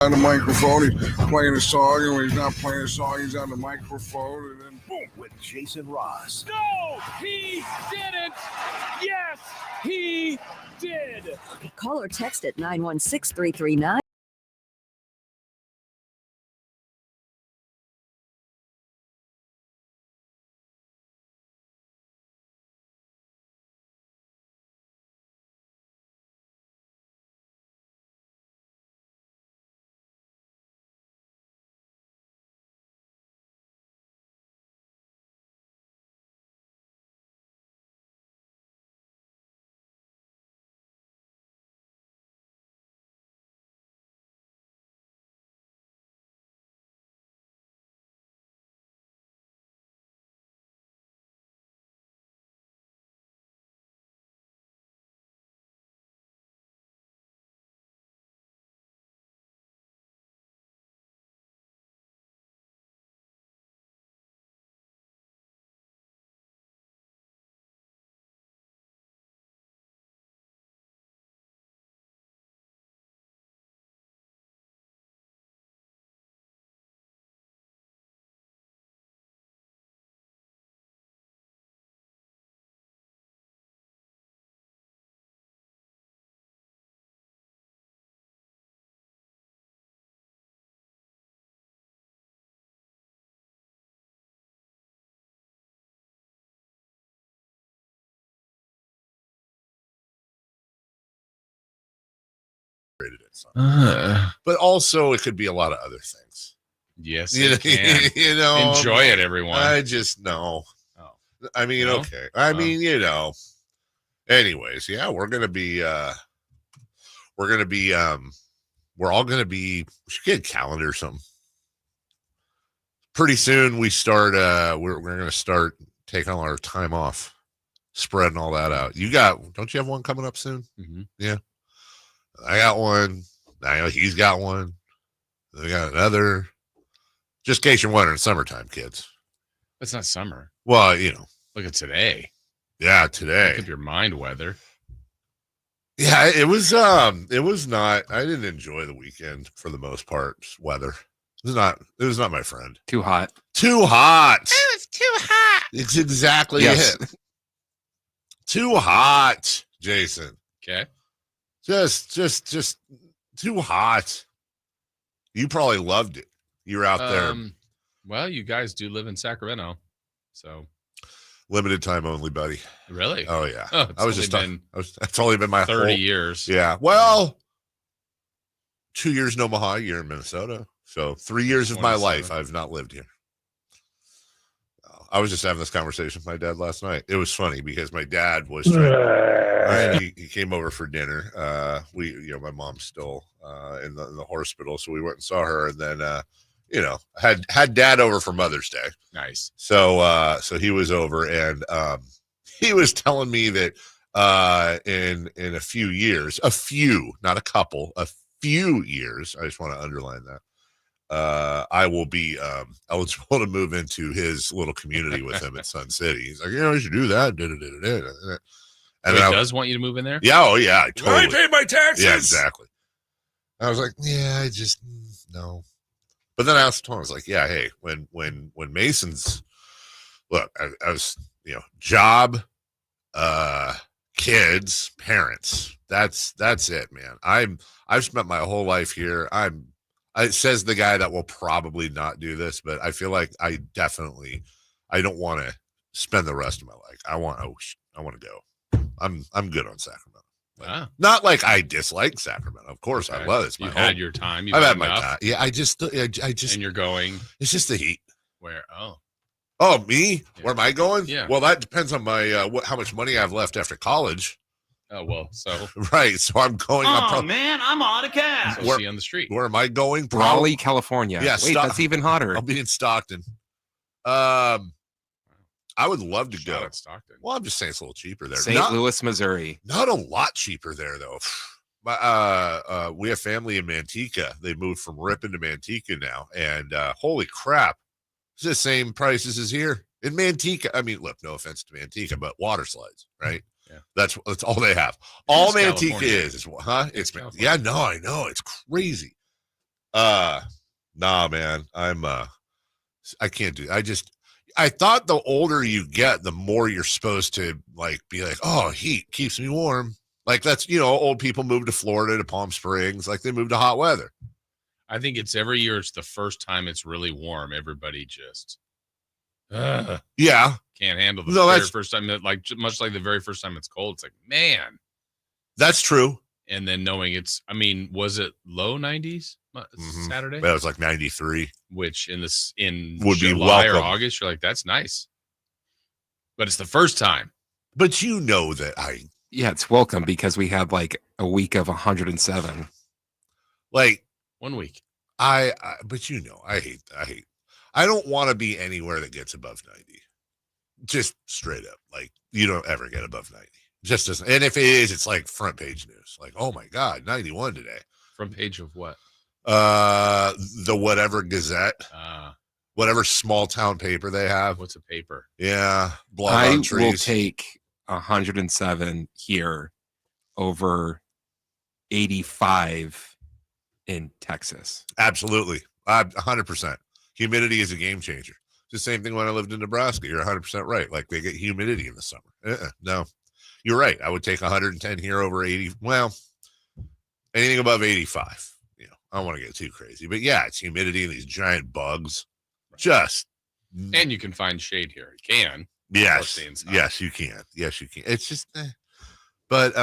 On the microphone, he's playing a song, and when he's not playing a song, he's on the microphone, and then boom. With Jason Ross. No, he didn't. Yes, he did. Call or text at 916-339. But also it could be a lot of other things. Yes, you can. You know, enjoy it, everyone. I just know. Oh. I mean, No? okay. I mean, you know. Anyways, yeah, we're all gonna be. We should get a calendar or something. Pretty soon we start. We're gonna start taking all our time off, spreading all that out. Don't you have one coming up soon? Mm-hmm. Yeah. I got one. I know he's got one. We got another. Just in case you're wondering, summertime, kids. It's not summer. Well, you know. Look at today. Yeah, today. Look at your mind weather. Yeah, it was not. I didn't enjoy the weekend for the most part. Weather. It was not my friend. Too hot. Too hot. It was too hot. It's exactly Yes. it. Too hot, Jason. Okay. Just too hot. You probably loved it. You were out there. Well, you guys do live in Sacramento, so Limited time only, buddy. really. Oh yeah. It's That's only been my 30 whole, years. Yeah. Well, 2 years in Omaha, a year in Minnesota. So 3 years of my life I've not lived here. I was just having this conversation with my dad last night. It was funny because my dad was he came over for dinner. My mom's still in the hospital, so we went and saw her, and then had dad over for Mother's Day. Nice. So he was over, and he was telling me that in a few years, not a couple, a few years, I just want to underline that, I will be eligible to move into his little community with him at Sun City. He's like, you should do that. And he does want you to move in there? Yeah, oh yeah, I totally. I pay my taxes. Yeah, exactly. I was like, yeah, I just no. But then I also told him, I was like, yeah, hey, when Mason's look, I was, job, kids, parents. That's it, man. I've spent my whole life here. It says the guy that will probably not do this, but I feel like I don't want to spend the rest of my life. I want to go. I'm good on Sacramento. Not like I dislike Sacramento. Of course, okay. I love it. You've had your time. I've had my time. Yeah, I just. And you're going. It's just the heat. Where? Oh, me? Yeah. Where am I going? Yeah. Well, that depends on my how much money I have left after college. Oh well, so right. So I'm going. Man, I'm on a cab. So see you on the street. Where am I going? Raleigh, California. Yeah. Wait, that's even hotter. I'll be in Stockton. I would love to go. At Stockton. Well, I'm just saying it's a little cheaper there. St. Louis, Missouri. Not a lot cheaper there though. We have family in Manteca. They moved from Ripon to Manteca now, and holy crap, it's the same prices as here in Manteca. I mean, look, no offense to Manteca, but water slides, right? Yeah, that's all they have. All Manteca is, huh? It's yeah, no, I know, it's crazy. Nah, man. I can't do it. I thought the older you get, the more you're supposed to like be like, oh, heat keeps me warm. Like that's, old people move to Florida, to Palm Springs, like they move to hot weather. I think it's every year. It's the first time it's really warm. Everybody just Yeah. can't handle the No, very that's- first time. Like much like the very first time it's cold. It's like, man. That's true. And then knowing was it low 90s Saturday? That was like 93. Which in Would be July or welcome. August, you're like, that's nice. But it's the first time. But you know that Yeah, it's welcome because we had like a week of 107. like 1 week. but I hate I don't want to be anywhere that gets above 90. Just straight up. Like you don't ever get above 90. Just doesn't. And if it is, it's like front page news. Like, oh my God, 91 today. Front page of what? The whatever Gazette, whatever small town paper they have. What's a paper? Yeah. Blood I on will trees. take 107 here over 85 in Texas. Absolutely. 100%. Humidity is a game changer. It's the same thing when I lived in Nebraska. You're 100% right. Like they get humidity in the summer. No, you're right. I would take 110 here over 80. Well, anything above 85. I don't want to get too crazy, but yeah, it's humidity and these giant bugs. Just And you can find shade here. You can. yes, yes, you can. Yes, you can. It's just, but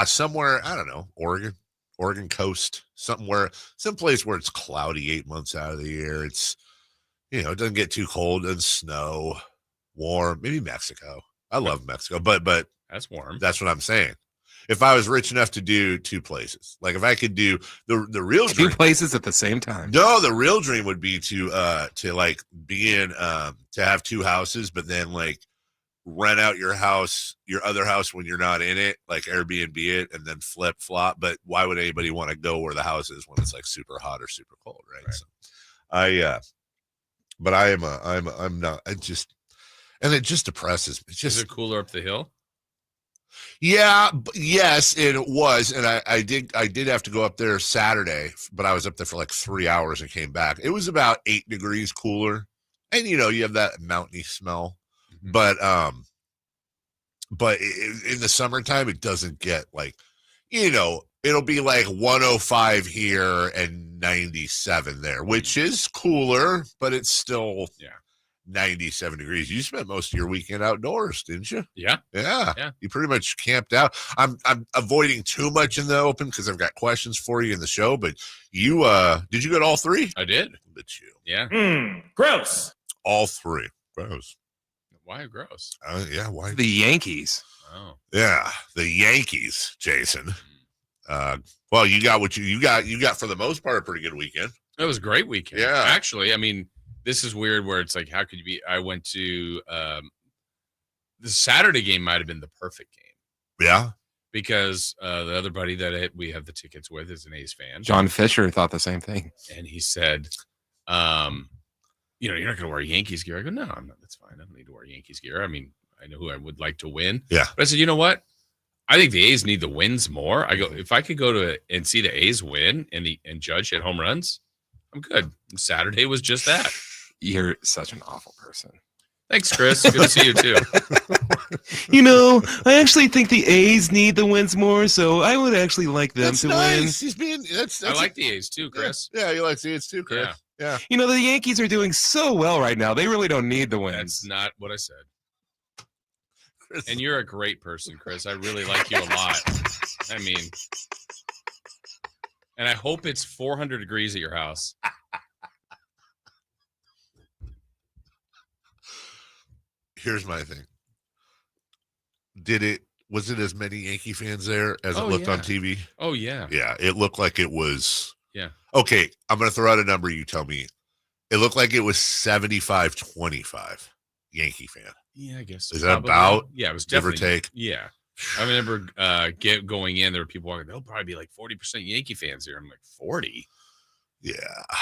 somewhere I don't know, Oregon coast, some place where it's cloudy 8 months out of the year. It's it doesn't get too cold, doesn't snow, warm. Maybe Mexico. I love Mexico, but That's warm. that's what I'm saying. If I was rich enough to do two places, like if I could do the real Two dream, places at the same time. no, the real dream would be to like be in to have two houses, but then like rent out your other house when you're not in it, like Airbnb it, and then flip flop. But why would anybody want to go where the house is when it's like super hot or super cold, right? So but I'm not. And it just depresses me. It's just Is it cooler up the hill? Yeah, yes, and it was, and I did have to go up there Saturday, but I was up there for like 3 hours and came back. It was about 8 degrees cooler, and you have that mountainy smell, but in the summertime it doesn't get like, it'll be like 105 here and 97 there, which is cooler, but it's still 97 degrees. You spent most of your weekend outdoors, didn't you? Yeah. You pretty much camped out. I'm avoiding too much in the open because I've got questions for you in the show, but you did you go to all three? I did. But you Yeah. Gross. all three. Gross. Why gross? Yeah, why? The Yankees. Oh. Yeah, the Yankees, Jason. Well, you got what you got for the most part a pretty good weekend. It was a great weekend. Yeah. Actually, I mean, this is weird where it's like, how could you be? I went to the Saturday game might have been the perfect game. Yeah. Because the other buddy that we have the tickets with is an A's fan. John Fisher thought the same thing. And he said, you're not going to wear Yankees gear. I go, no, I'm not. That's fine. I don't need to wear Yankees gear. I mean, I know who I would like to win. Yeah. But I said, you know what? I think the A's need the wins more. I go, if I could go and see the A's win and Judge hit home runs, I'm good. And Saturday was just that. You're such an awful person. Thanks, Chris. Good to see you too. I actually think the A's need the wins more, so I would actually like them That's to nice. He's being that's I like the A's too, Chris. Yeah, you like the A's too, Chris. Yeah. win. The Yankees are doing so well right now. They really don't need the wins. That's not what I said. Chris. And you're a great person, Chris. I really like you a lot. I mean, and I hope it's 400 degrees at your house. Here's my thing. Was it as many Yankee fans there as it looked on TV? Oh, yeah. Yeah, it looked like it was. Yeah. Okay, I'm going to throw out a number. You tell me. It looked like it was 75-25 Yankee fan. Yeah, I guess. Is that about? Yeah, it was Give or definitely. take? Yeah. I remember going in, there were people walking, there'll probably be like 40% Yankee fans here. I'm like, 40? Yeah.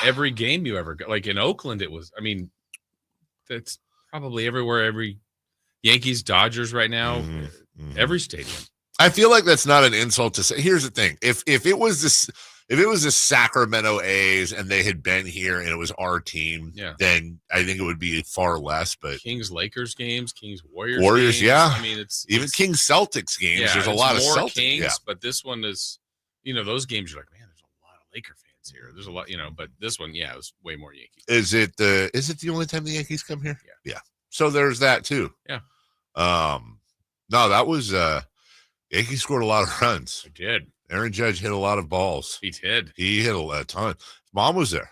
Every game you ever go, like in Oakland, it was, I mean, that's probably everywhere, every Yankees, Dodgers right now, every stadium. I feel like that's not an insult to say. Here's the thing. If If it was the Sacramento A's and they had been here and it was our team, then I think it would be far less. But Kings-Lakers games, Kings-Warriors games, yeah. I mean, it's even Kings-Celtics games. Yeah, there's a lot of more Celtics. Kings, but this one is, those games you're like, man, there's a lot of Laker fans here. There's a lot, but this one, it was way more Yankees. Is it the only time the Yankees come here? Yeah. So there's that too. Yeah. No, that was Yankees scored a lot of runs. They did. Aaron Judge hit a lot of balls. He did. He hit a ton. Mom was there.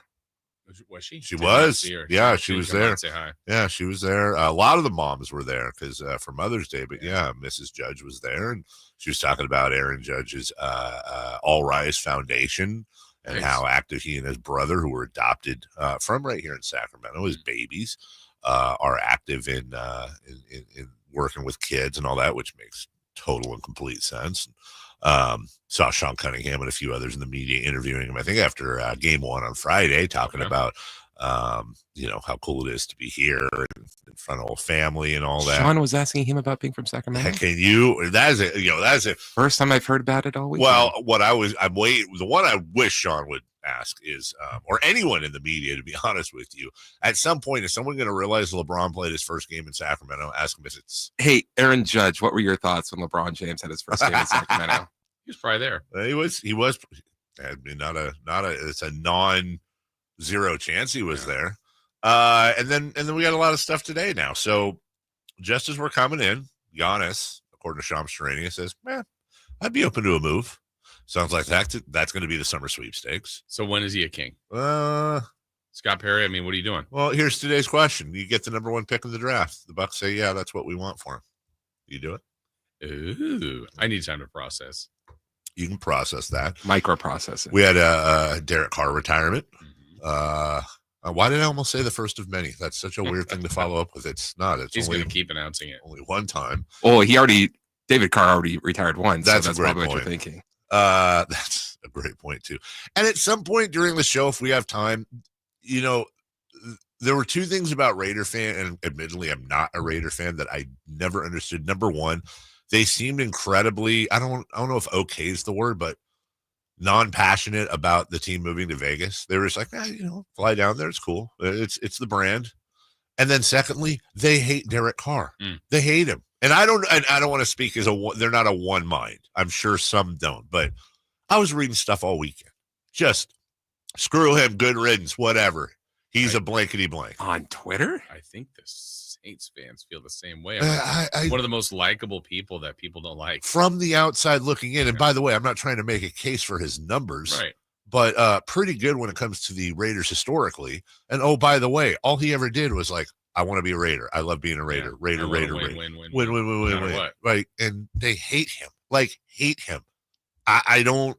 Was she? She was. Yeah, she was there. Say hi. Yeah, she was there. A lot of the moms were there because for Mother's Day. But yeah, Mrs. Judge was there, and she was talking about Aaron Judge's All Rise Foundation and how active he and his brother, who were adopted from right here in Sacramento, as babies, are active in working with kids and all that, which makes total and complete sense. Saw Sean Cunningham and a few others in the media interviewing him, I think after game 1 on Friday, talking about how cool it is to be here in front of whole family and all that. Sean was asking him about being from Sacramento. Can you? That's it. First time I've heard about it all week. Well, I'm waiting. The one I wish Sean would ask is, or anyone in the media, to be honest with you, at some point, is someone going to realize LeBron played his first game in Sacramento? Ask him if it's. Hey, Aaron Judge, what were your thoughts when LeBron James had his first game in Sacramento? He was probably there. He was. I mean, it's a non-zero chance he was there. And then we got a lot of stuff today now. So just as we're coming in, Giannis, according to Shams Charania, says, "Man, I'd be open to a move." Sounds like that's going to be the summer sweepstakes. So when is he a king? Scott Perry, I mean, what are you doing? Well, here's today's question. You get the number 1 pick of the draft. The Bucks say, yeah, that's what we want for him. You do it? Ooh, I need time to process. You can process that. Microprocessing. We had a Derek Carr retirement. Why did I almost say the first of many? That's such a weird thing to follow up with. It's not. He's going to keep announcing it. Only one time. Oh, David Carr already retired once. That's a great point. What you're thinking. That's a great point too. And at some point during the show, if we have time, there were 2 things about Raider fan, and admittedly, I'm not a Raider fan, that I never understood. Number one, they seemed incredibly, I don't know if okay is the word, but non-passionate about the team moving to Vegas. They were just like, fly down there. It's cool. It's the brand. And then secondly, they hate Derek Carr. They hate him. And I don't want to speak as they're not a one mind. I'm sure some don't, but I was reading stuff all weekend. Just screw him, good riddance, whatever. He's a blankety blank. On Twitter? I think the Saints fans feel the same way. One of the most likable people that people don't like. From the outside looking in, and by the way, I'm not trying to make a case for his numbers. Right. But pretty good when it comes to the Raiders historically. And oh, by the way, all he ever did was like, I want to be a Raider. I love being a Raider. Raider. Win. Right. And they hate him. Hate him. I don't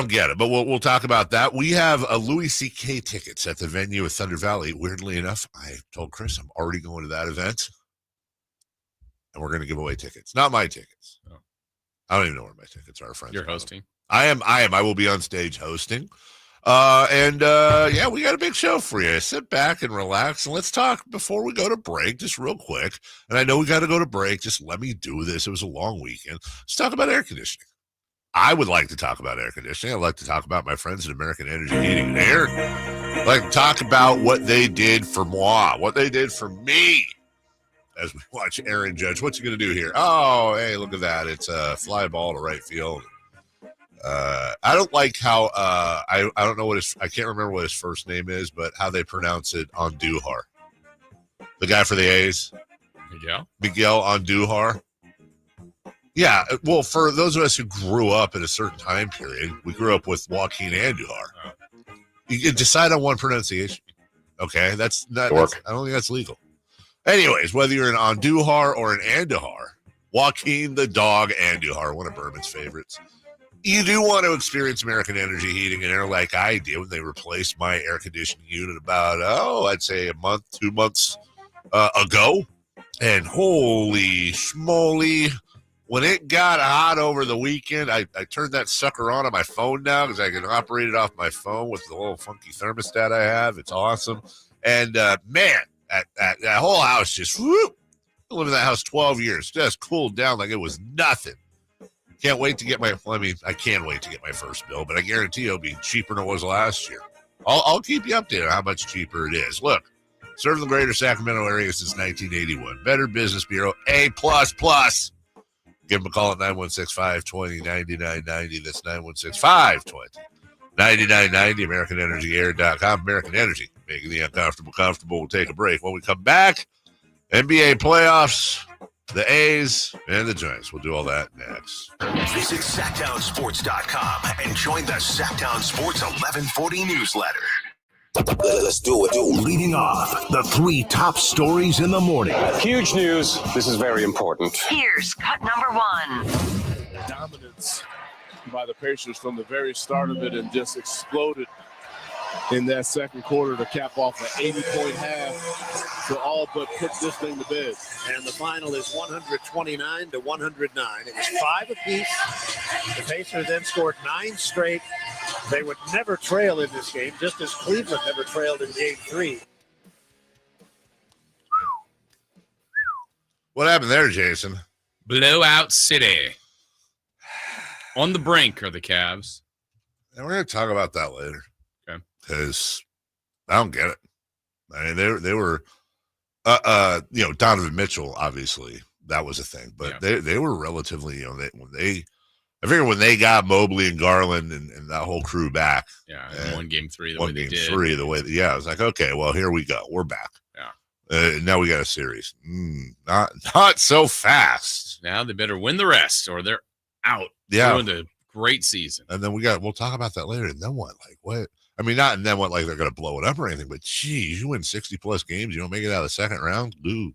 get it, but we'll talk about that. We have a Louis C.K. tickets at the venue at Thunder Valley. Weirdly enough, I told Chris I'm already going to that event, and we're going to give away tickets. Not my tickets. Oh. I don't even know where my tickets are, friends. You're hosting? I am. I will be on stage hosting. We got a big show for you. Sit back and relax, and let's talk before we go to break, just real quick. And I know we got to go to break. Just let me do this. It was a long weekend. Let's talk about air conditioning. I would like to talk about air conditioning. I'd like to talk about my friends at American Energy Heating and Air. I'd like to talk about what they did for moi, what they did for me. As we watch Aaron Judge, what's he going to do here? Oh, hey, look at that. It's a fly ball to right field. I don't like how I don't know I can't remember what his first name is, but how they pronounce it on Andujar. The guy for the A's. Miguel Andujar. Yeah, well, for those of us who grew up in a certain time period, we grew up with Joaquin Andujar. You can decide on one pronunciation. Okay, that's I don't think that's legal. Anyways, whether you're an Andujar or an Andujar, Joaquin the dog Andujar, one of Berman's favorites. You do want to experience American Energy Heating and Air like I did when they replaced my air conditioning unit about, I'd say a month, 2 months ago. And holy schmoly, when it got hot over the weekend, I turned that sucker on my phone now because I can operate it off my phone with the little funky thermostat I have. It's awesome. And, man, that whole house just, whoop, I lived in that house 12 years, just cooled down like it was nothing. Can't wait to get my. Well, I mean, I can wait to get my first bill, but I guarantee it'll be cheaper than it was last year. I'll keep you updated on how much cheaper it is. Look, serving the greater Sacramento area since 1981. Better Business Bureau, A++. Give them a call at 916-520-9990. That's 916-520-9990. AmericanEnergyAir.com. American Energy, making the uncomfortable comfortable. We'll take a break. When we come back, NBA playoffs, the A's, and the Giants. We'll do all that next. Visit SacktownSports.com and join the Sacktown Sports 1140 newsletter. Let's do it. Leading off, the 3 top stories in the morning. Huge news. This is very important. Here's cut number 1. Dominance by the Pacers from the very start of it and just exploded in that second quarter to cap off an 80-point half to all but put this thing to bed. And the final is 129-109. It was 5 apiece. The Pacers then scored 9 straight. They would never trail in this game, just as Cleveland never trailed in Game 3. What happened there, Jason? Blowout City. On the brink are the Cavs. And we're going to talk about that later. Okay. Because I don't get it. I mean, they were, Donovan Mitchell, obviously, that was a thing. But they were relatively, I figure when they got Mobley and Garland and that whole crew back. Yeah, and won Game 3 I was like, okay, well, here we go. We're back. Yeah. Now we got a series. Not so fast. Now they better win the rest or they're out. Yeah. Ruined a great season. And then we'll talk about that later. And then what? Like, what? I mean, not and then what, like they're going to blow it up or anything, but geez, you win 60-plus games. You don't make it out of the second round? Ooh.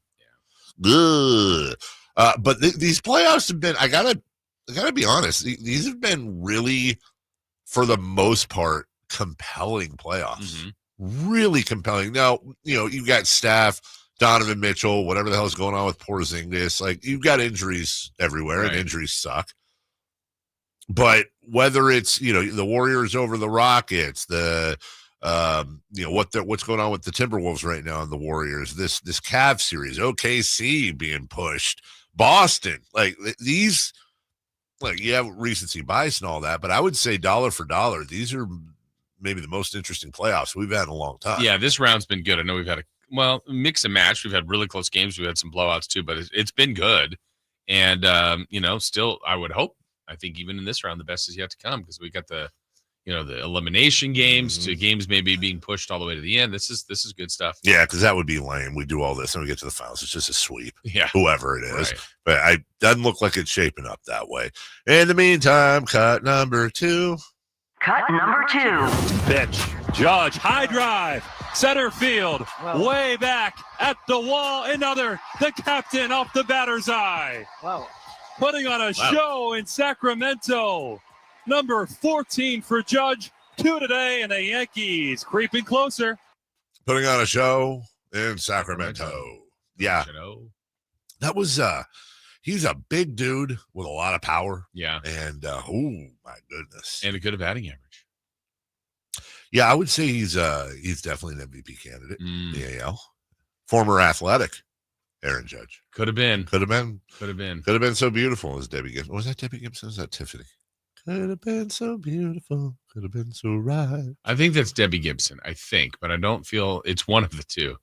Yeah. But these playoffs have been, I gotta be honest, these have been really, for the most part, compelling playoffs. Mm-hmm. Really compelling. Now, you've got Steph, Donovan Mitchell, whatever the hell is going on with Porzingis. Like, you've got injuries everywhere, and injuries suck. But whether it's, the Warriors over the Rockets, what's going on with the Timberwolves right now and the Warriors, this Cavs series, OKC being pushed, Boston, like these, like you have recency bias and all that, but I would say dollar for dollar, these are maybe the most interesting playoffs we've had in a long time. Yeah, this round's been good. I know we've had mix and match. We've had really close games. We've had some blowouts too, but it's been good. And, still, I would hope, I think even in this round, the best is yet to come because we got the elimination games to games maybe being pushed all the way to the end. This is good stuff. Yeah, because that would be lame. We do all this and we get to the finals. It's just a sweep. Yeah. Whoever it is. Right. But it doesn't look like it's shaping up that way. In the meantime, cut number 2. Cut number 2. Pitch. Judge, high drive, center field, way back at the wall. Another, the captain off the batter's eye. Wow. Putting on a show in Sacramento. Number 14 for Judge. 2 today, and the Yankees creeping closer. Putting on a show in Sacramento. Yeah. That was, he's a big dude with a lot of power. Yeah. And, oh, my goodness. And a good batting average. Yeah, I would say he's definitely an MVP candidate in the AL. Former Athletic. Aaron Judge. Could have been. Could have been so beautiful as Debbie Gibson. Was that Debbie Gibson? Was that Tiffany? Could have been so beautiful. Could have been so right. I think that's Debbie Gibson, but I don't feel it's one of the two.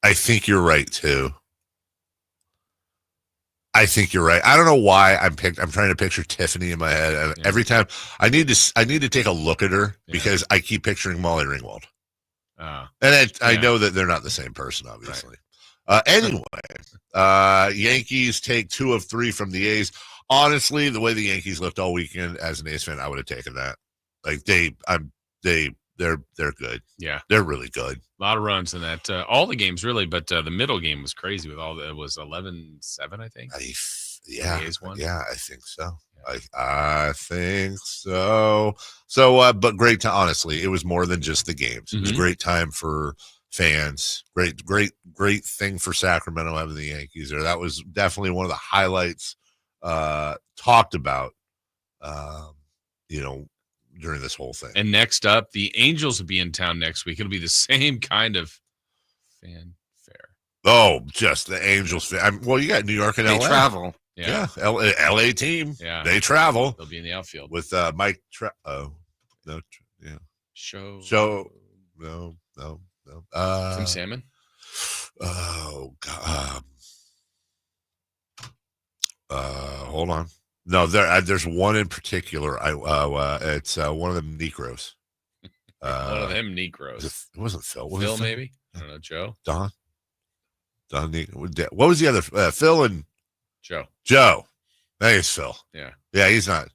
I think you're right, too. I think you're right. I don't know why I'm trying to picture Tiffany in my head. And every time I need to take a look at her because I keep picturing Molly Ringwald. And I know that they're not the same person, obviously. Right. Anyway, Yankees take 2 of 3 from the A's. Honestly, the way the Yankees looked all weekend as an A's fan, I would have taken that. Like they're good. Yeah, they're really good. A lot of runs in that. All the games really, but the middle game was crazy with all it was 11-7, I think. Yeah, I think so. Yeah. I think so. So, but great time. Honestly, it was more than just the games. It was a great time for fans. Great thing for Sacramento having the Yankees there. That was definitely one of the highlights talked about, during this whole thing. And next up, the Angels will be in town next week. It'll be the same kind of fanfare. Oh, just the Angels. You got New York and LA. They travel. Yeah. LA team. Yeah. They travel. They'll be in the outfield With Mike. No. Yeah. Show. No. Tim Salmon. Oh, God. Hold on. No, there's one in particular. It's one of them Negros. One of them Negros. It wasn't Phil. Was Phil, it maybe? I don't know. Joe? Don. What was the other? Phil and Joe. I think it's Phil. Yeah. Yeah, he's not.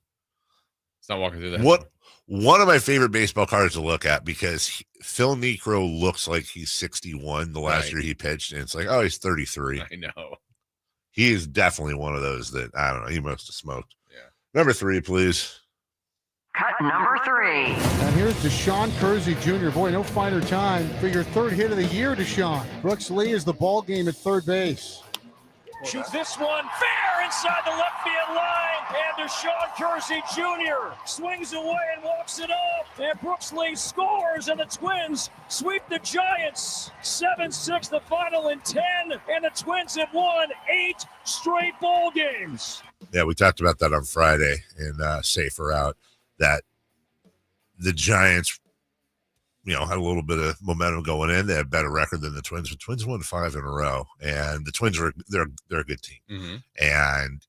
It's not walking through that. One of my favorite baseball cards to look at, because Phil Niekro looks like he's 61 the last year he pitched, and it's like, oh, he's 33. I know. He is definitely one of those that, I don't know, he must have smoked. Yeah. Number 3, please. Cut number 3. And here's Deshaun Kersey Jr. Boy, no finer time for your third hit of the year, Deshaun. Brooks Lee is the ball game at third base. Shoots this one fair inside the left field line, and Deshaun Kersey Jr. swings away and walks it up, and Brooks Lee scores, and the Twins sweep the Giants 7-6, the final in 10, and the Twins have won 8 straight ball games. Yeah, we talked about that on Friday in Safer Out, that the Giants, had a little bit of momentum going in. They had a better record than the Twins. The Twins won 5 in a row, and the Twins they're a good team. Mm-hmm. And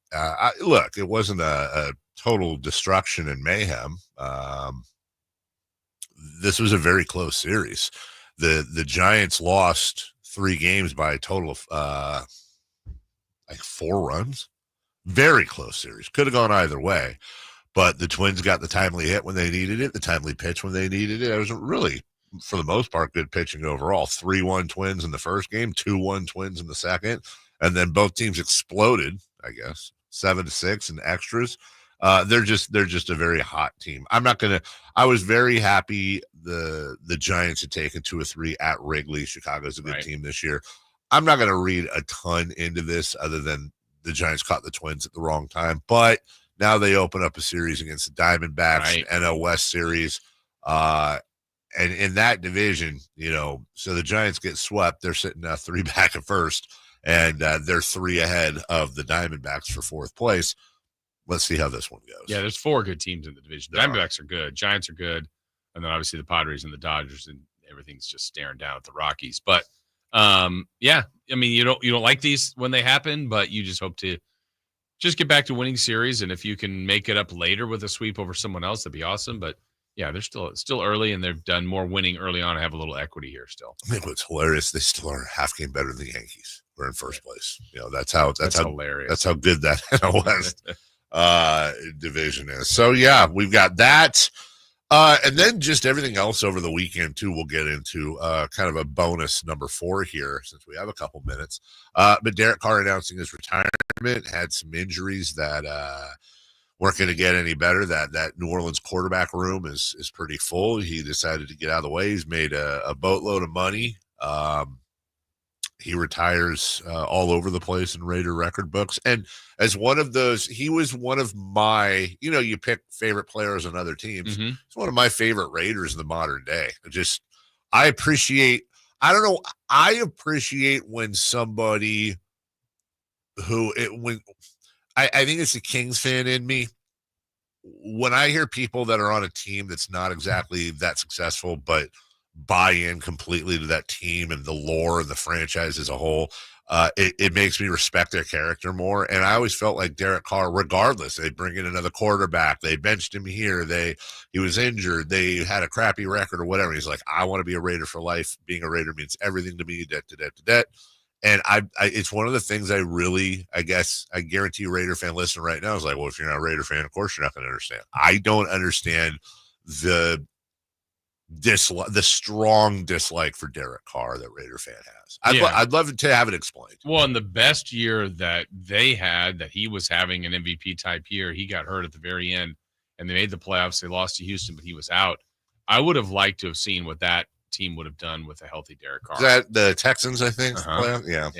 look, it wasn't a total destruction and mayhem. This was a very close series. The Giants lost 3 games by a total of 4 runs. Very close series. Could have gone either way. But the Twins got the timely hit when they needed it, the timely pitch when they needed it. It was really, for the most part, good pitching overall. 3-1 Twins in the first game, 2-1 Twins in the second, and then both teams exploded, I guess, 7-6 in extras. They're just a very hot team. I was very happy the Giants had taken 2 or 3 at Wrigley. Chicago's a good team this year. I'm not going to read a ton into this other than the Giants caught the Twins at the wrong time, but now they open up a series against the Diamondbacks, NL West series. And in that division, so the Giants get swept. They're sitting 3 back at first, and they're 3 ahead of the Diamondbacks for 4th place. Let's see how this one goes. Yeah, there's 4 good teams in the division. The Diamondbacks are good. Giants are good. And then obviously the Padres and the Dodgers, and everything's just staring down at the Rockies. But, yeah, I mean, you don't like these when they happen, but you just hope to just get back to winning series, and if you can make it up later with a sweep over someone else, that'd be awesome. But yeah, they're still early, and they've done more winning early on. I have a little equity here still. I think what's hilarious, they still are a half game better than the Yankees. We're in first place. That's how hilarious. That's how good that NL West division is. So yeah, we've got that. And then just everything else over the weekend, too, we'll get into kind of a bonus number 4 here since we have a couple minutes. But Derek Carr announcing his retirement, had some injuries that weren't going to get any better. That New Orleans quarterback room is pretty full. He decided to get out of the way. He's made a boatload of money. He retires all over the place in Raider record books. And as one of those, he was one of my, you pick favorite players on other teams. Mm-hmm. He's one of my favorite Raiders in the modern day. I appreciate when somebody I think it's a Kings fan in me. When I hear people that are on a team that's not exactly that successful, but buy in completely to that team and the lore and the franchise as a whole, it makes me respect their character more. And I always felt like Derek Carr, regardless, they bring in another quarterback, they benched him here, he was injured, they had a crappy record or whatever. He's like, I want to be a Raider for life. Being a Raider means everything to me, debt to debt to debt. And it's one of the things I guarantee a Raider fan listening right now is like, well, if you're not a Raider fan, of course you're not going to understand. I don't understand the strong dislike for Derek Carr that Raider fan has. I'd love to have it explained. Well, in the best year that they had, that he was having an MVP type year, he got hurt at the very end, and they made the playoffs. They lost to Houston, but he was out. I would have liked to have seen what that team would have done with a healthy Derek Carr. Is that the Texans, I think? Yeah.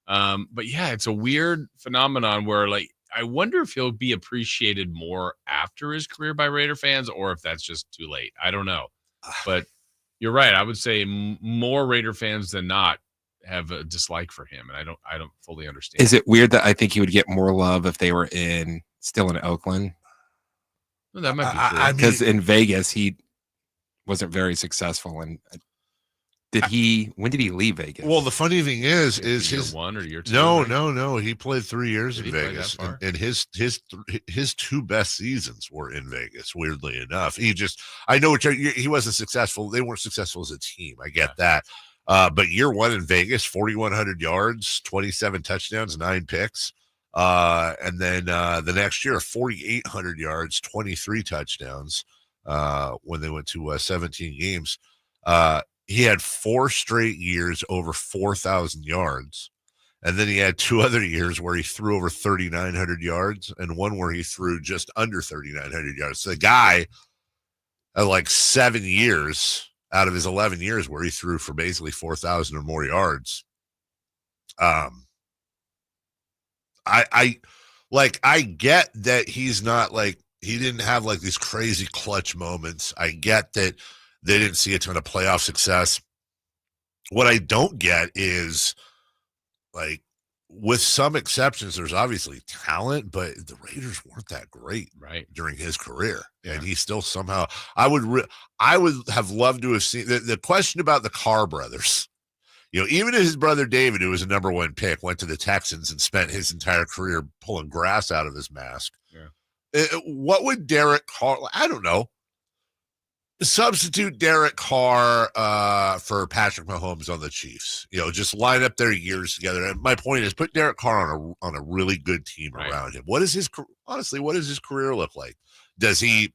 But yeah, it's a weird phenomenon where, like, I wonder if he'll be appreciated more after his career by Raider fans, or if that's just too late. I don't know. But you're right. I would say more Raider fans than not have a dislike for him, and I don't fully understand. Is it weird that I think he would get more love if they were still in Oakland? Well, that might be true. Because in Vegas he wasn't very successful, and when did he leave Vegas? Well, the funny thing is year 1 or year 2? No. He played 3 years in Did he play Vegas, that far? and his 2 best seasons were in Vegas. Weirdly enough, I know he wasn't successful. They weren't successful as a team. I get that. But year 1 in Vegas, 4,100 yards, 27 touchdowns, 9 picks. And then the next year, 4,800 yards, 23 touchdowns. When they went to 17 games, he had 4 straight years over 4,000 yards. And then he had 2 other years where he threw over 3,900 yards and one where he threw just under 3,900 yards. So the guy had like 7 years out of his 11 years where he threw for basically 4,000 or more yards. I get that he's not like, he didn't have like these crazy clutch moments. I get that they didn't see a ton of playoff success. What I don't get is, like, with some exceptions, there's obviously talent, but the Raiders weren't that great during his career. And he still somehow, I would have loved to have seen the question about the Carr brothers. You know, even his brother David, who was a number 1 pick, went to the Texans and spent his entire career pulling grass out of his mask. Yeah. What would Derek Carr, I don't know, substitute Derek Carr for Patrick Mahomes on the Chiefs. You know, just line up their years together. And my point is, put Derek Carr on a really good team around him. What is his career look like? Does he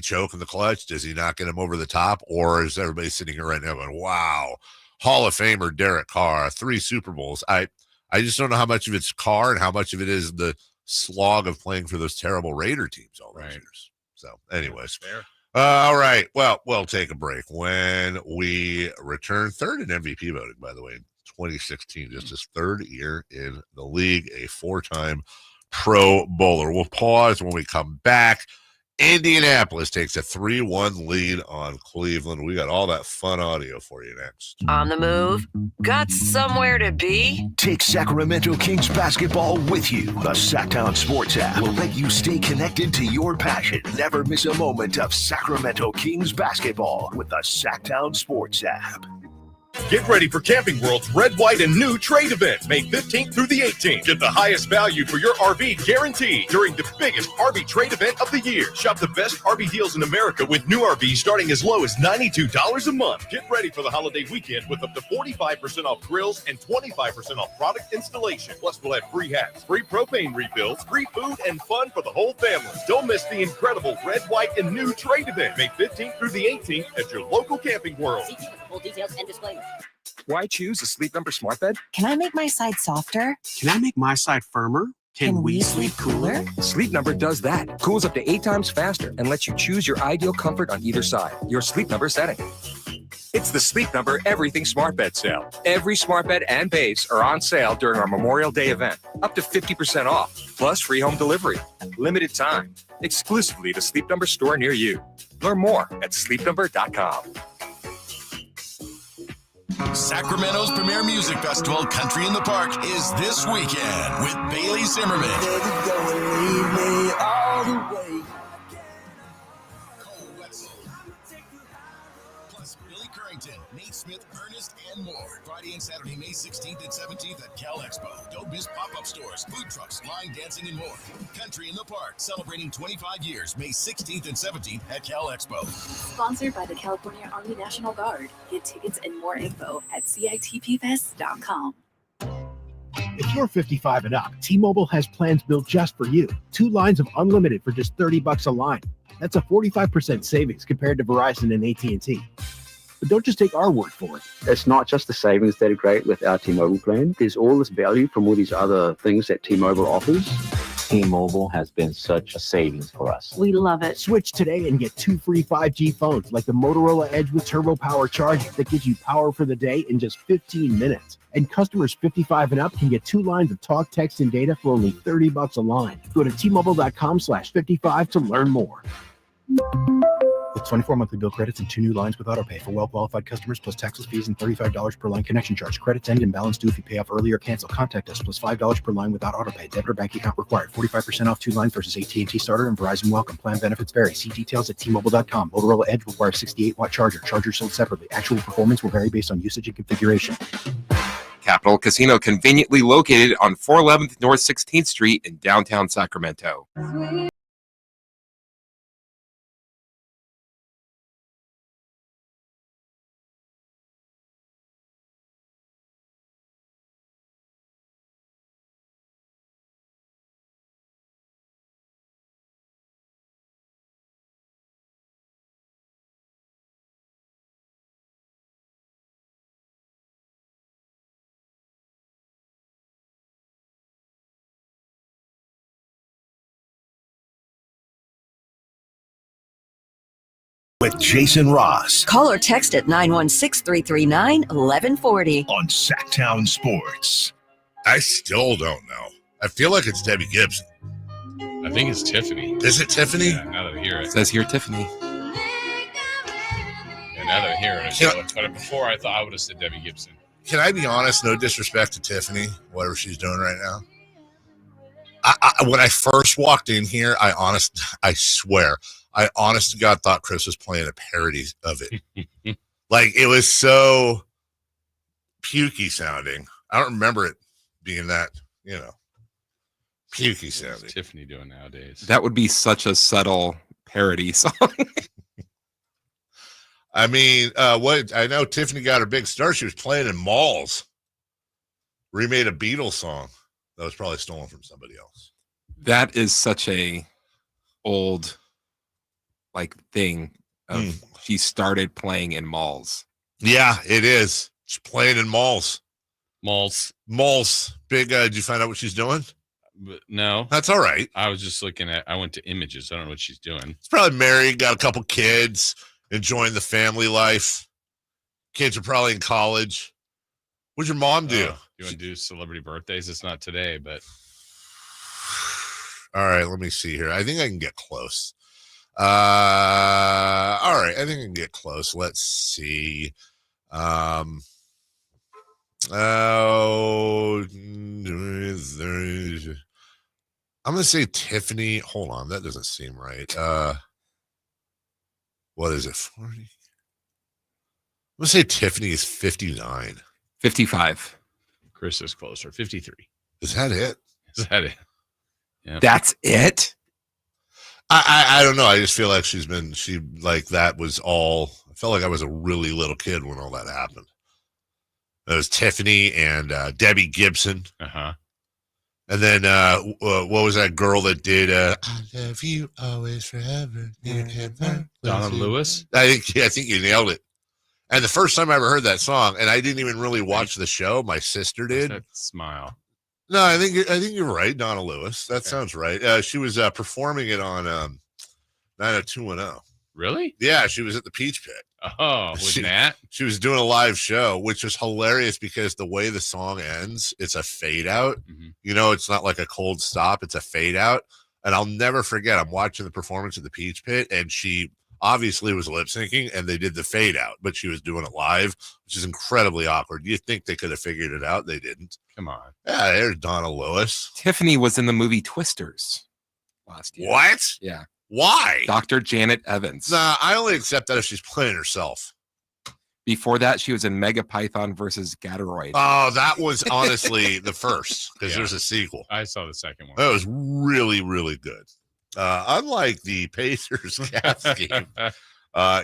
choke in the clutch? Does he not get him over the top? Or is everybody sitting here right now going, wow, Hall of Famer Derek Carr, 3 Super Bowls? I just don't know how much of it's Carr and how much of it is the slog of playing for those terrible Raider teams all those years. So anyways. Fair. All right. Well, we'll take a break. When we return, 3rd in MVP voting, by the way, in 2016, just his 3rd year in the league, a 4-time Pro Bowler. We'll pause when we come back. Indianapolis takes a 3-1 lead on Cleveland. We got all that fun audio for you next. On the move? Got somewhere to be? Take Sacramento Kings basketball with you. The Sacktown Sports app will let you stay connected to your passion. Never miss a moment of Sacramento Kings basketball with the Sacktown Sports app. Get ready for Camping World's Red, White, and New trade event, May 15th through the 18th. Get the highest value for your RV guaranteed during the biggest RV trade event of the year. Shop the best RV deals in America with new RVs starting as low as $92 a month. Get ready for the holiday weekend with up to 45% off grills and 25% off product installation. Plus, we'll have free hats, free propane refills, free food, and fun for the whole family. Don't miss the incredible Red, White, and New trade event, May 15th through the 18th at your local Camping World. See for full details and disclaimer. Why choose a Sleep Number smart bed? Can I make my side softer? Can I make my side firmer? Can we sleep cooler? Sleep Number does that. Cools up to 8 times faster and lets you choose your ideal comfort on either side. Your Sleep Number setting. It's the Sleep Number Everything Smart Bed sale. Every smart bed and base are on sale during our Memorial Day event. Up to 50% off, plus free home delivery. Limited time. Exclusively the Sleep Number store near you. Learn more at sleepnumber.com. Sacramento's premier music festival, Country in the Park, is this weekend with Bailey Zimmerman. Plus Billy Currington, Nate Smith, Ernest, and more. Friday and Saturday, May 16th and 17th at Cal Expo. Don't miss pop-up stores, food trucks, line dancing, and more. Country in the Park, celebrating 25 years, May 16th and 17th at Cal Expo. Sponsored by the California Army National Guard. Get tickets and more info at CITPFest.com. If you're 55 and up, T-Mobile has plans built just for you. 2 lines of unlimited for just $30 a line. That's a 45% savings compared to Verizon and AT&T. But don't just take our word for it. It's not just the savings that are great with our T-Mobile plan. There's all this value from all these other things that T-Mobile offers. T-Mobile has been such a savings for us. We love it. Switch today and get 2 free 5G phones like the Motorola Edge with Turbo Power charging that gives you power for the day in just 15 minutes. And customers 55 and up can get 2 lines of talk, text, and data for only $30 a line. Go to T-Mobile.com/55 to learn more. With 24 monthly bill credits and 2 new lines with autopay for well-qualified customers, plus taxes, fees, and $35 per line connection charge. Credits end and balance due if you pay off early or cancel. Contact us, plus $5 per line without autopay. Debit or bank account required. 45% off 2 lines versus AT&T Starter and Verizon Welcome. Plan benefits vary. See details at T-Mobile.com. Motorola Edge requires 68-watt charger. Charger sold separately. Actual performance will vary based on usage and configuration. Capital Casino, conveniently located on 411th North 16th Street in downtown Sacramento. With Jason Ross Call or text at 916-339-1140. on Sacktown Sports. I still don't know. I feel like it's Debbie Gibson. I think it's Tiffany. Is it Tiffany? Yeah, now that I hear it. It says here Tiffany. Yeah, now that I hear it. But before I thought I would have said Debbie Gibson. Can I be honest? No disrespect to Tiffany, whatever she's doing right now. When I first walked in here, I swear, I honest to God thought Chris was playing a parody of it. Like, it was so pukey sounding. I don't remember it being that, pukey sounding. What's Tiffany doing nowadays? That would be such a subtle parody song. I mean, what I know, Tiffany got her big start. She was playing in malls. Remade a Beatles song that was probably stolen from somebody else. That is such a old thing of she started playing in malls. Yeah, it is. She's playing in malls. Malls. Big. Did you find out what she's doing? But no. That's all right. I was just I went to images. I don't know what she's doing. She's probably married, got a couple kids, enjoying the family life. Kids are probably in college. What'd your mom do? You want to do celebrity birthdays? It's not today, but. All right, let me see here. I think I can get close. All right, I think I can get close. Let's see. I'm gonna say Tiffany. Hold on, that doesn't seem right. What is it? 40? I'm gonna say Tiffany is 59. 55. Chris is closer. 53. Is that it? Is that it? Yeah. That's it? I don't know. I just feel like that was all. I felt like I was a really little kid when all that happened. It was Tiffany and Debbie Gibson. Uh-huh. And then what was that girl that did I Love You Always Forever? Donna Lewis? I think you nailed it. And the first time I ever heard that song, and I didn't even really watch the show, my sister did. That smile. No, I think you're right, Donna Lewis. That sounds right. She was performing it on 90210. Really? Yeah, she was at the Peach Pit. Oh, with Nat? She was doing a live show, which was hilarious because the way the song ends, it's a fade out. Mm-hmm. It's not like a cold stop. It's a fade out. And I'll never forget, I'm watching the performance at the Peach Pit, and she obviously was lip syncing, and they did the fade out, but she was doing it live, which is incredibly awkward. You think they could have figured it out? They didn't. Come on. Yeah, there's Donna Lewis. Tiffany was in the movie Twisters last year. What? Yeah. Why? Dr. Janet Evans. Nah, I only accept that if she's playing herself. Before that, she was in Mega Python versus Gatoroid. Oh, that was honestly the first, because there's a sequel. I saw the second one. That was really, really good. Unlike the Pacers Cavs game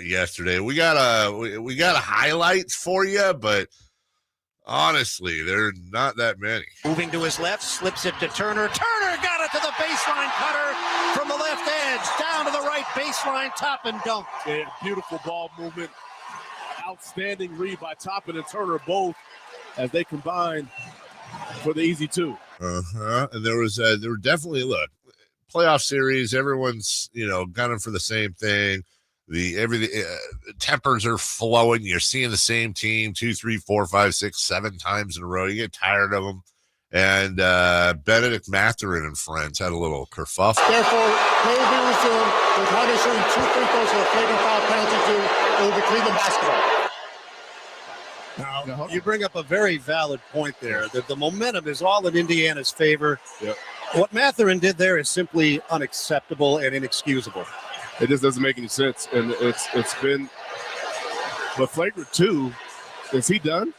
yesterday, we got a highlights for you, but honestly, there are not that many. Moving to his left, slips it to Turner. Turner got it to the baseline cutter from the left edge, down to the right baseline, top and dunk. Yeah, beautiful ball movement. Outstanding read by Toppin and Turner both as they combine for the easy two. And there were definitely, playoff series, everyone's gunning for the same thing. Tempers are flowing. You're seeing the same team 2, 3, 4, 5, 6, 7 times in a row. You get tired of them, And Benedict Mathurin and friends had a little kerfuffle. Therefore, play will be resumed with one issuing 2 free throws for a flagrant foul penalty due over Cleveland basketball. Now, you bring up a very valid point there, that the momentum is all in Indiana's favor. Yep. What Mathurin did there is simply unacceptable and inexcusable. It just doesn't make any sense. And it's been the flagrant 2. Is he done?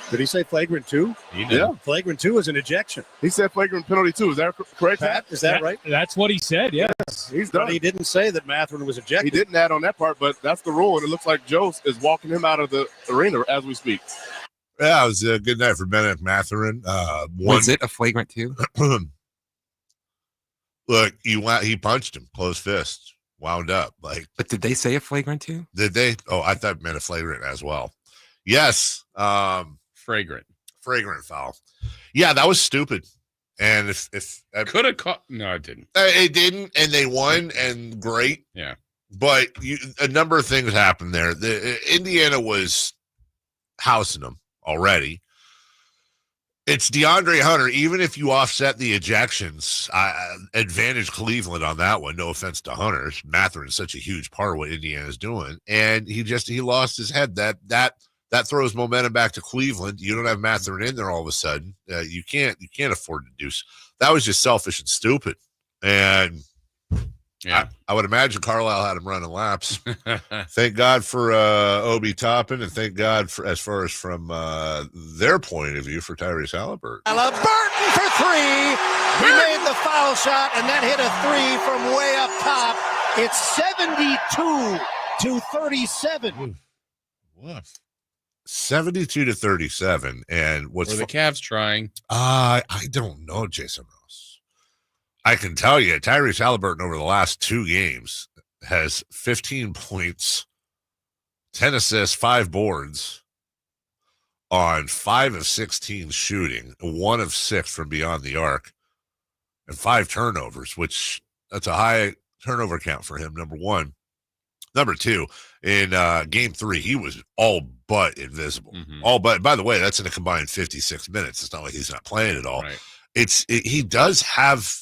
Did he say flagrant 2? He did. Yeah. Flagrant 2 is an ejection. He said flagrant penalty 2. Is that correct, Pat? Is that right? That's what he said, yes. He's But done. he didn't say that Mathurin was ejected. He didn't add on that part, but that's the rule. And it looks like Joe is walking him out of the arena as we speak. Yeah, it was a good night for Benedict Mathurin. Was it a flagrant 2? Look, he punched him, closed fist, wound up. But did they say a flagrant 2? Did they? Oh, I thought it meant a flagrant as well. Yes. Fragrant foul. Yeah, that was stupid. And if could have caught, no, it didn't. It didn't, and they won, and great. Yeah, but a number of things happened there. Indiana was housing them already. It's DeAndre Hunter. Even if you offset the ejections, advantage Cleveland on that one. No offense to Hunter, Mathurin is such a huge part of what Indiana's doing, and he lost his head. That throws momentum back to Cleveland. You don't have Mathurin in there all of a sudden. You can't afford to do so. That was just selfish and stupid. And yeah, I would imagine Carlisle had him running laps. Thank God for Obi Toppin, and thank God for, as far as from their point of view, for Tyrese Halliburton. Halliburton for 3. He made the foul shot and then hit a 3 from way up top. It's 72-37. What? 72-37, and what's were the Cavs trying? I don't know, Jason Ross. I can tell you, Tyrese Halliburton over the last 2 games has 15 points, 10 assists, 5 boards on 5 of 16 shooting, 1 of 6 from beyond the arc, and 5 turnovers, which that's a high turnover count for him. Number 1. Number 2, in game 3, he was all but invisible. Mm-hmm. All but, by the way, that's in a combined 56 minutes. It's not like he's not playing at all. Right. He does have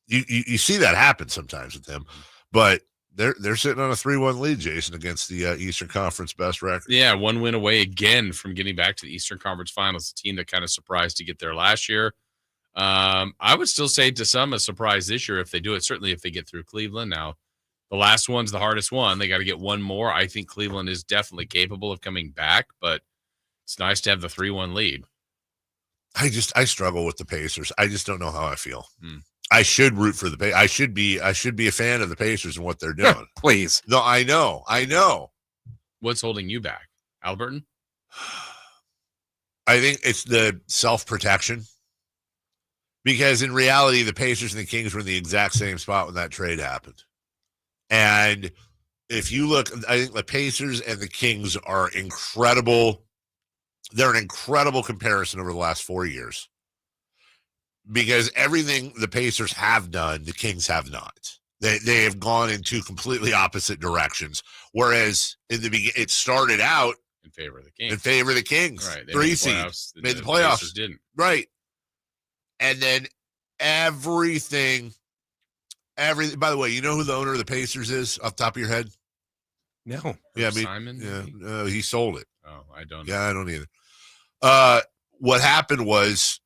you see that happen sometimes with him, but they're sitting on a 3-1 lead, Jason, against the Eastern Conference best record. Yeah, 1 win away again from getting back to the Eastern Conference Finals. A team that kind of surprised to get there last year. I would still say to some a surprise this year if they do it. Certainly if they get through Cleveland. Now, the last one's the hardest one. They got to get 1 more. I think Cleveland is definitely capable of coming back, but it's nice to have the 3-1 lead. I struggle with the Pacers. I just don't know how I feel. I should root for the Pacers. I should be a fan of the Pacers and what they're doing. Please. No, I know. What's holding you back? Halliburton? I think it's the self-protection. Because in reality, the Pacers and the Kings were in the exact same spot when that trade happened. And if you look, I think the Pacers and the Kings are incredible. They're an incredible comparison over the last 4 years. Because everything the Pacers have done, the Kings have not. They have gone in 2 completely opposite directions. Whereas in the beginning, it started out in favor of the Kings. Right. 3 seed. Made the playoffs. Pacers didn't. Right. And then everything. By the way, you know who the owner of the Pacers is off the top of your head? No. Yeah, Simon? Yeah, he sold it. Oh, I don't know. Yeah, I don't either. What happened was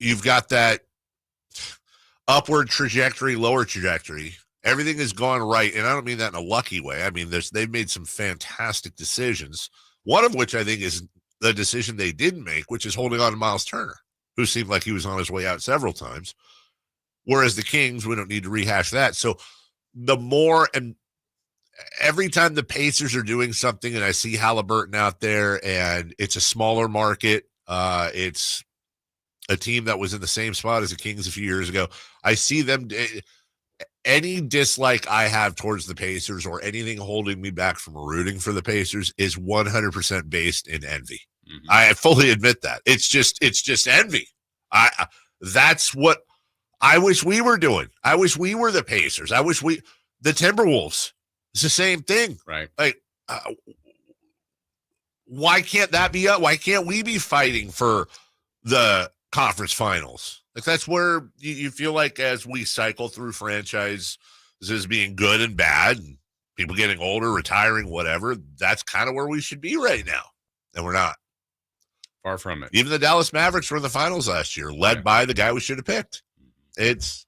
you've got that upward trajectory, lower trajectory. Everything has gone right, and I don't mean that in a lucky way. I mean, they've made some fantastic decisions, one of which I think is the decision they didn't make, which is holding on to Miles Turner, who seemed like he was on his way out several times. Whereas the Kings, we don't need to rehash that. So the more, and every time the Pacers are doing something and I see Halliburton out there and it's a smaller market, it's a team that was in the same spot as the Kings a few years ago, I see them, any dislike I have towards the Pacers or anything holding me back from rooting for the Pacers is 100% based in envy. Mm-hmm. I fully admit that. It's just envy. That's what I wish we were doing. I wish we were the Pacers. I wish the Timberwolves. It's the same thing. Right. Like, why can't that be up? Why can't we be fighting for the conference finals? Like, that's where you feel like as we cycle through franchises being good and bad, and people getting older, retiring, whatever, that's kind of where we should be right now. And we're not. Far from it. Even the Dallas Mavericks were in the finals last year, led by the guy we should have picked. It's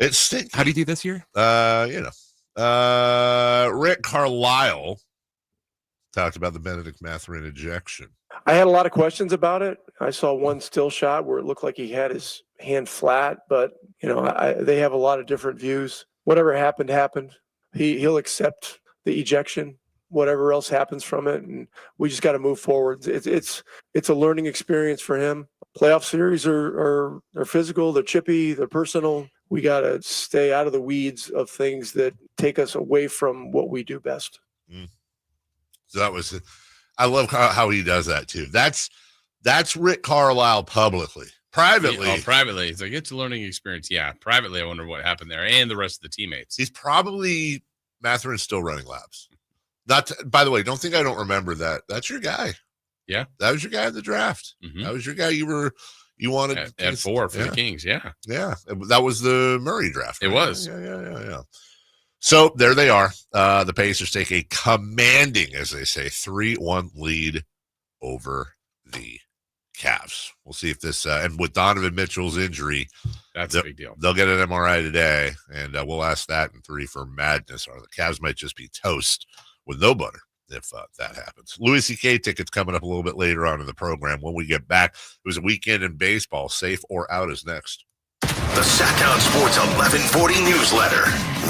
stinky. How do you do this year? Rick Carlisle talked about the Benedict Mathurin ejection. I had a lot of questions about it. I saw one still shot where it looked like he had his hand flat, but they have a lot of different views. Whatever happened, happened. He'll accept the ejection, whatever else happens from it, and we just got to move forward. It's a learning experience for him. Playoff series are physical, they're chippy, they're personal. We got to stay out of the weeds of things that take us away from what we do best. So that was, I love how he does that too. That's Rick Carlisle publicly. Privately. Privately. It's like, it's a learning experience. Yeah. Privately, I wonder what happened there and the rest of the teammates. He's probably, Mathurin's still running laps. By the way, don't think I don't remember that. That's your guy. Yeah. That was your guy in the draft. Mm-hmm. That was your guy you wanted. At 4 for the Kings. Yeah. Yeah. That was the Murray draft. Right? It was. Yeah. So there they are. The Pacers take a commanding, as they say, 3-1 lead over the Cavs. We'll see if this, and with Donovan Mitchell's injury, that's a big deal. They'll get an MRI today, and we'll ask that in 3 for madness. Or the Cavs might just be toast with no butter if that happens. Louis C.K. tickets coming up a little bit later on in the program. When we get back, it was a weekend in baseball. Safe or out is next. The Sacktown Sports 1140 newsletter,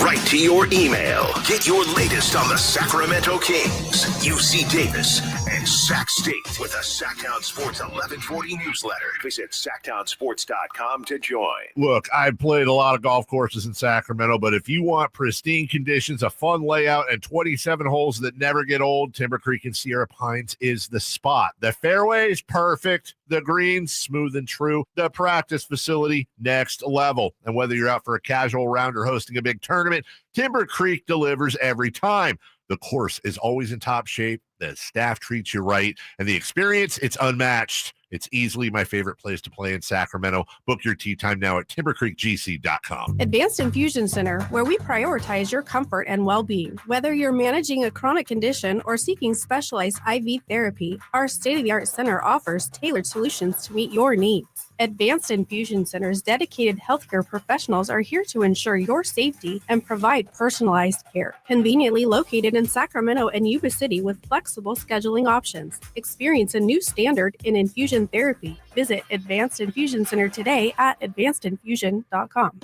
right to your email. Get your latest on the Sacramento Kings, UC Davis, and Sac State with the Sacktown Sports 1140 newsletter. Visit sacktownsports.com to join. Look, I've played a lot of golf courses in Sacramento, but if you want pristine conditions, a fun layout, and 27 holes that never get old, Timber Creek and Sierra Pines is the spot. The fairway is perfect. The greens, smooth and true. The practice facility, next level. And whether you're out for a casual round or hosting a big tournament, Timber Creek delivers every time. The course is always in top shape. The staff treats you right. And the experience, it's unmatched. It's easily my favorite place to play in Sacramento. Book your tee time now at timbercreekgc.com. Advanced Infusion Center, where we prioritize your comfort and well-being. Whether you're managing a chronic condition or seeking specialized IV therapy, our state-of-the-art center offers tailored solutions to meet your needs. Advanced Infusion Center's dedicated healthcare professionals are here to ensure your safety and provide personalized care. Conveniently located in Sacramento and Yuba City with flexible scheduling options. Experience a new standard in infusion therapy. Visit Advanced Infusion Center today at advancedinfusion.com.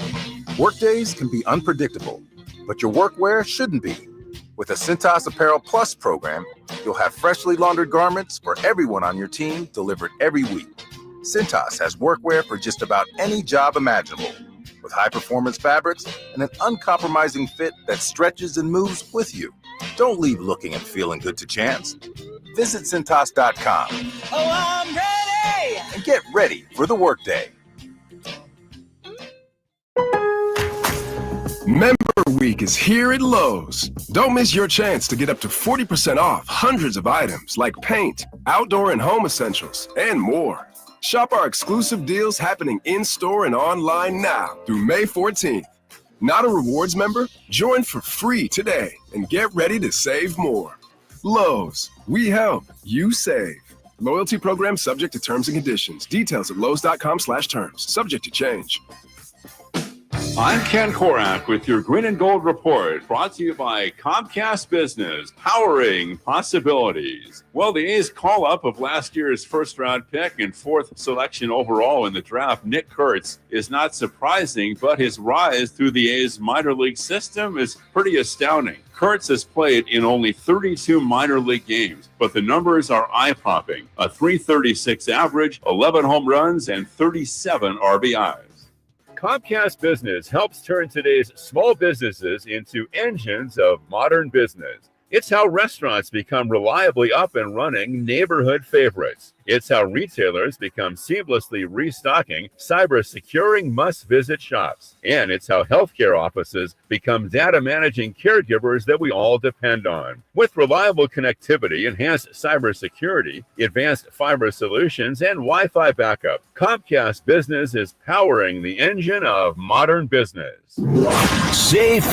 Workdays can be unpredictable, but your workwear shouldn't be. With a Cintas Apparel Plus program, you'll have freshly laundered garments for everyone on your team delivered every week. Cintas has workwear for just about any job imaginable, with high-performance fabrics and an uncompromising fit that stretches and moves with you. Don't leave looking and feeling good to chance. Visit Cintas.com. Oh, I'm ready! And get ready for the workday. Member Week is here at Lowe's. Don't miss your chance to get up to 40% off hundreds of items like paint, outdoor and home essentials, and more. Shop our exclusive deals happening in-store and online now through May 14th. Not a rewards member? Join for free today and get ready to save more. Lowe's, we help, you save. Loyalty program subject to terms and conditions. Details at lowes.com/terms. Subject to change. I'm Ken Korak with your Green and Gold Report, brought to you by Comcast Business, powering possibilities. Well, the A's call-up of last year's first-round pick and 4th selection overall in the draft, Nick Kurtz, is not surprising, but his rise through the A's minor league system is pretty astounding. Kurtz has played in only 32 minor league games, but the numbers are eye-popping. A .336 average, 11 home runs, and 37 RBIs. Comcast Business helps turn today's small businesses into engines of modern business. It's how restaurants become reliably up and running neighborhood favorites. It's how retailers become seamlessly restocking, cyber-securing must-visit shops. And it's how healthcare offices become data-managing caregivers that we all depend on. With reliable connectivity, enhanced cybersecurity, advanced fiber solutions, and Wi-Fi backup, Comcast Business is powering the engine of modern business. Safe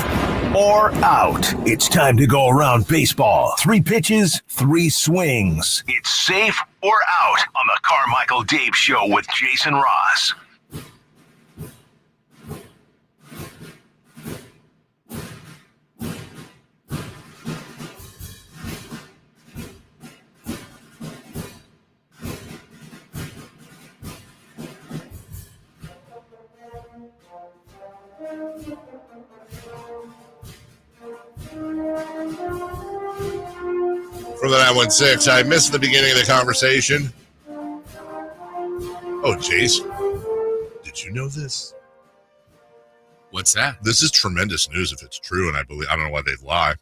or out? It's time to go around baseball. 3 pitches, 3 swings. It's safe or out on the Carmichael Dave Show with Jason Ross. For the 916, I missed the beginning of the conversation. Oh, Jason, did you know this? What's that? This is tremendous news if it's true, and I don't know why they'd lie.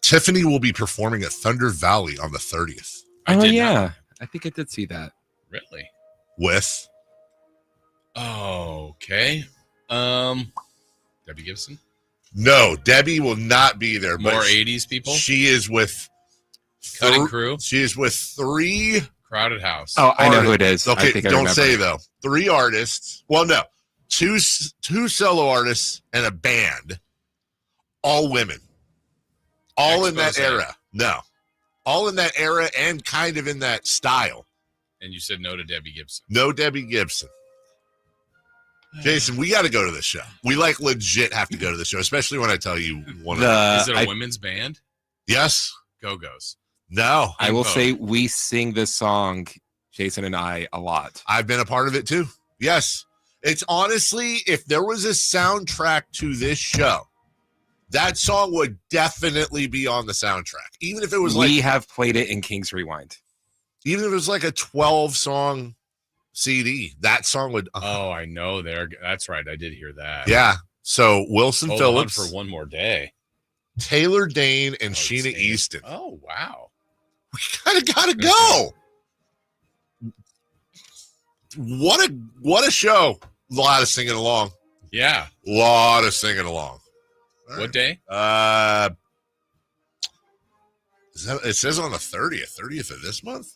Tiffany will be performing at Thunder Valley on the 30th. I think I did see that. Really? With? Oh, okay. Debbie Gibson? No, Debbie will not be there. More 80s people? She is with Cutting Crew? She is with 3 Crowded House. Oh, I know who it is. Okay, I think I don't remember. say though. 3 artists. Well, no, two solo artists and a band. All women. All in that era. No, all in that era and kind of in that style. And you said no to Debbie Gibson. No Debbie Gibson. Jason, we got to go to this show. We legit have to go to the show, especially when I tell you one of Is it a women's band? Yes. Go-Go's. No. I will say we sing this song, Jason and I, a lot. I've been a part of it too. Yes. It's honestly, if there was a soundtrack to this show, that song would definitely be on the soundtrack. Even if it was we have played it in King's Rewind. Even if it was like a 12-song CD, that song would. Oh, I know. That's right. I did hear that. Yeah. So Wilson Hold Phillips on for one more day. Taylor Dane and Sheena Easton. Oh, wow. We kind of got to go. What a show. A lot of singing along. Yeah. A lot of singing along. All what day? It says on the 30th of this month.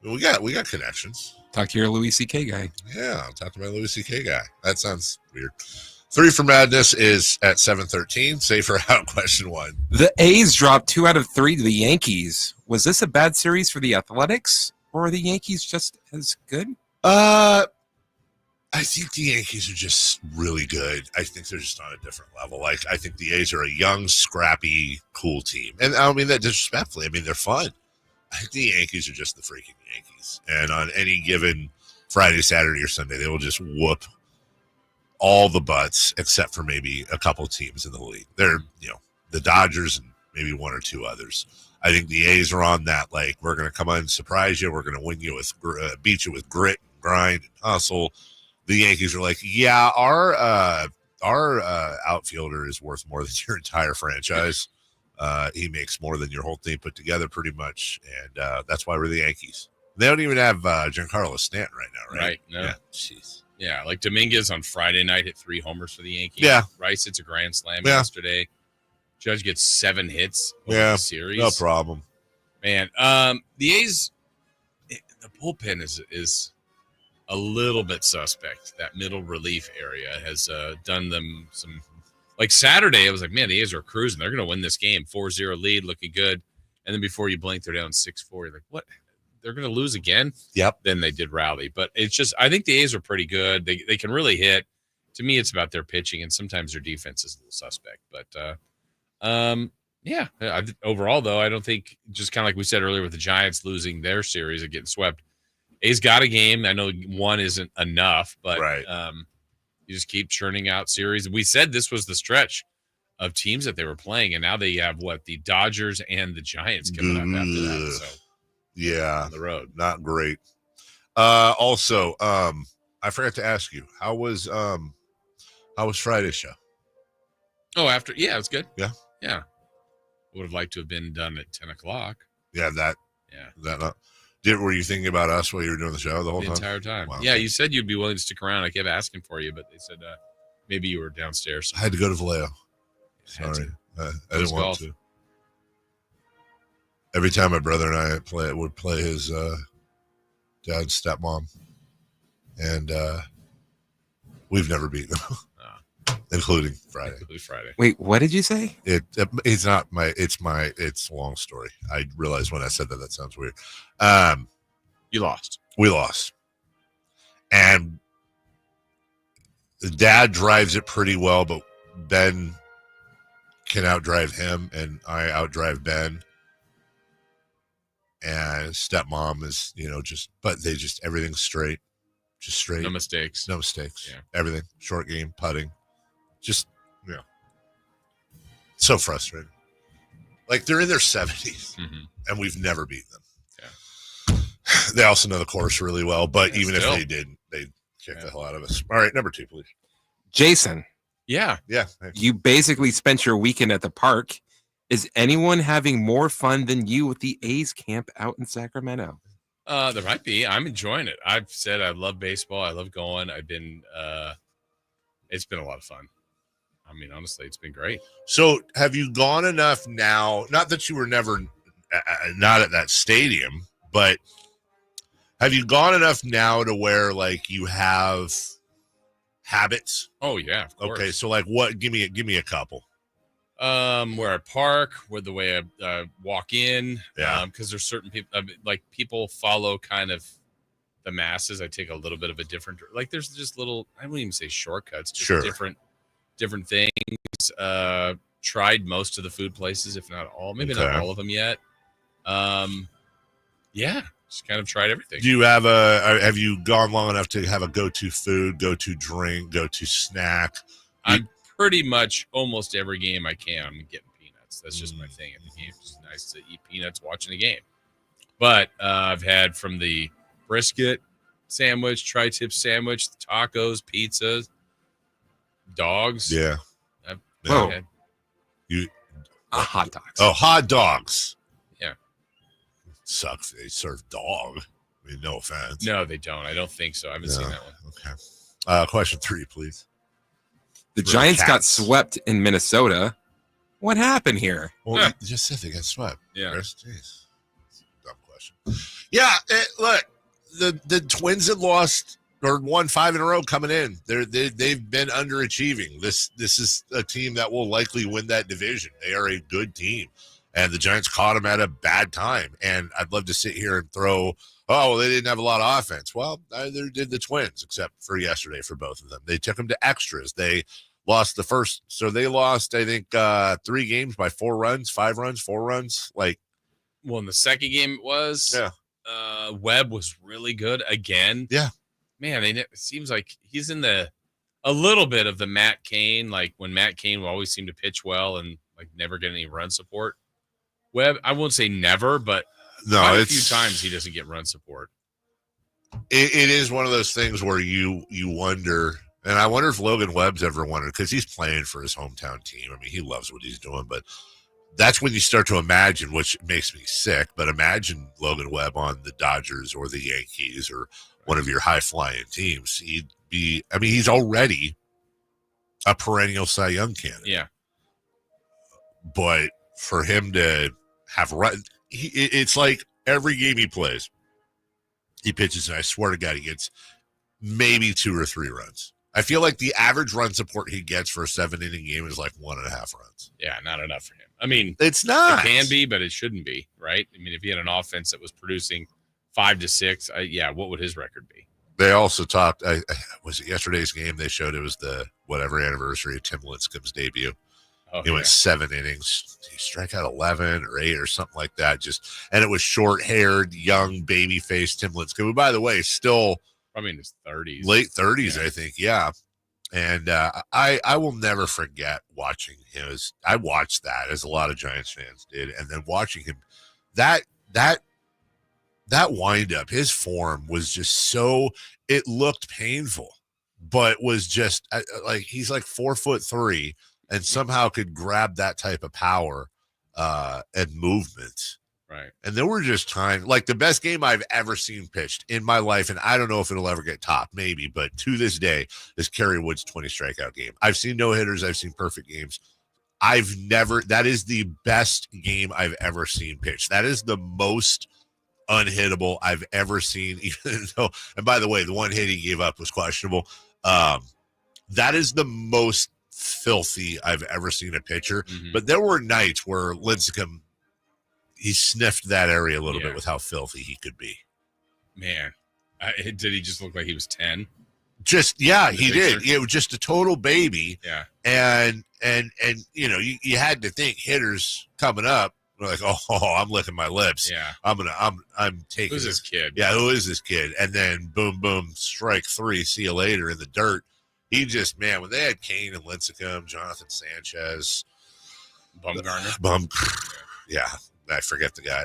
We got connections. Talk to your Louis C.K. guy. Yeah, I'll talk to my Louis C.K. guy. That sounds weird. 3 for Madness is at 7:13. Safe or out? Question 1. The A's dropped 2 out of 3 to the Yankees. Was this a bad series for the Athletics, or are the Yankees just as good? I think the Yankees are just really good. I think they're just on a different level. I think the A's are a young, scrappy, cool team. And I don't mean that disrespectfully. I mean, they're fun. I think the Yankees are just the freaking Yankees. And on any given Friday, Saturday, or Sunday, they will just whoop all the butts except for maybe a couple teams in the league. They're, the Dodgers and maybe 1 or 2 others. I think the A's are on that, we're going to come on and surprise you. We're going to win you with, beat you with grit and grind and hustle. The Yankees are like, yeah, our outfielder is worth more than your entire franchise. He makes more than your whole team put together pretty much. And that's why we're the Yankees. They don't even have Giancarlo Stanton right now, right? Right. No. Yeah. Jeez. Yeah, like Dominguez on Friday night hit 3 homers for the Yankees. Yeah. Rice hits a grand slam yesterday. Judge gets 7 hits over the series. No problem. Man, the A's, the bullpen is a little bit suspect. That middle relief area has done them some. Like Saturday, I was like, man, the A's are cruising. They're going to win this game. 4-0 lead, looking good. And then before you blink, they're down 6-4. You're like, what? They're going to lose again? Yep. Then they did rally. But it's just, I think the A's are pretty good. They can really hit. To me, it's about their pitching, and sometimes their defense is a little suspect. But, yeah. Overall, though, I don't think, just kind of like we said earlier with the Giants losing their series and getting swept, A's got a game. I know 1 isn't enough, but you just keep churning out series. We said this was the stretch of teams that they were playing, and now they have the Dodgers and the Giants coming up after that. So yeah, on the road, not great. Also, I forgot to ask you, how was Friday's show? Oh, after, yeah, it was good. Yeah. Yeah. Would have liked to have been done at 10 o'clock. Yeah, were you thinking about us while you were doing the show the whole entire time? Wow. Yeah, you said you'd be willing to stick around. I kept asking for you, but they said maybe you were downstairs. I had to go to Vallejo. Sorry. I didn't want to. Every time my brother and I would play his dad's stepmom, and we've never beaten them. Including Friday. Wait, what did you say? It's not my. It's a long story. I realized when I said that sounds weird. You lost. We lost, and the dad drives it pretty well, but Ben can outdrive him, and I outdrive Ben. And stepmom is, but they just everything's straight, just straight. No mistakes. Yeah. Everything short game, putting. Just, so frustrating. Like they're in their 70s, and we've never beaten them. Yeah. They also know the course really well, but even if they didn't, they'd kick the hell out of us. All right, number 2, please. Jason. Yeah. You basically spent your weekend at the park. Is anyone having more fun than you with the A's camp out in Sacramento? There might be. I'm enjoying it. I've said I love baseball. I love going. I've been. It's been a lot of fun. I mean, honestly, it's been great. So have you gone enough now? Not that you were never not at that stadium, but have you gone enough now to where like you have habits? Oh yeah, of course. Okay, so like what? Give me a couple. Where I park, where the way I walk in, because there's certain people like people follow kind of the masses. I take a little bit of a different, like there's just little, I wouldn't even say shortcuts, just different things. Tried most of the food places, if not all, maybe not all of them yet. Just kind of tried everything. Do you have you gone long enough to have a go-to food, go-to drink, go-to snack? I'm pretty much almost every game I can, I'm getting peanuts. That's just my thing at the game. It's nice to eat peanuts watching a game. But I've had from the brisket sandwich, tri-tip sandwich, tacos, pizzas, dogs. Yeah. I've had hot dogs. Oh, hot dogs. Yeah. Sucks. They serve dog. I mean, no offense. No, they don't. I don't think so. I haven't seen that one. Okay. Question 3, please. The Giants got swept in Minnesota. What happened here? Well, you just said they got swept. Yeah. Jeez. Dumb question. Yeah, look, the Twins had lost or won 5 in a row coming in. They've been underachieving. This is a team that will likely win that division. They are a good team, and the Giants caught them at a bad time. And I'd love to sit here and throw, they didn't have a lot of offense. Well, neither did the Twins, except for yesterday for both of them. They took them to extras. They lost the first, so they lost, I think, 3 games by 4 runs, 5 runs, 4 runs. Well, in the second game it was. Yeah. Webb was really good again. Yeah. Man, it seems like he's in a little bit of the Matt Cain, like when Matt Cain will always seem to pitch well and like never get any run support. Webb, I won't say never, but a few times he doesn't get run support. It is one of those things where you wonder, and I wonder if Logan Webb's ever wondered, because he's playing for his hometown team. I mean, he loves what he's doing, but that's when you start to imagine, which makes me sick, but imagine Logan Webb on the Dodgers or the Yankees or one of your high-flying teams. He's already a perennial Cy Young candidate. Yeah. But for him to have run, it's like every game he plays, he pitches, and I swear to God, he gets maybe 2 or 3 runs. I feel like the average run support he gets for a 7-inning game is like 1.5 runs. Yeah, not enough for him. I mean, it's not. It can be, but it shouldn't be, right? I mean, if he had an offense that was producing 5 to 6, what would his record be? They also talked, was it yesterday's game? They showed it was the whatever anniversary of Tim Lincecum's debut. He went 7 innings. He struck out 11 or 8 or something like that. And it was short-haired, young, baby-faced Tim Lincecum, who, by the way, still probably in his 30s, late 30s, I think. Yeah, and I will never forget watching him. I watched that, as a lot of Giants fans did, and then watching him that windup, his form was just so, it looked painful, but was just like, he's like 4'3", and somehow could grab that type of power and movement. Right. And there were just times, like the best game I've ever seen pitched in my life, and I don't know if it'll ever get topped, maybe, but to this day, is Kerry Wood's 20 strikeout game. I've seen no-hitters. I've seen perfect games. That is the best game I've ever seen pitched. That is the most unhittable I've ever seen, even though, and by the way, the one hit he gave up was questionable. That is the most filthy I've ever seen a pitcher. Mm-hmm. But there were nights where Lincecum, he sniffed that area a little bit with how filthy he could be. Man, did he just look like he was 10? Just, yeah, he did. It was just a total baby. Yeah. And you know, you had to think hitters coming up were like, oh, I'm licking my lips. Yeah. I'm taking Who's this kid? Yeah, who is this kid? And then boom, boom, strike 3, see you later in the dirt. He just, man, when they had Kane and Lincecum, Jonathan Sanchez, Bumgarner. Yeah. I forget the guy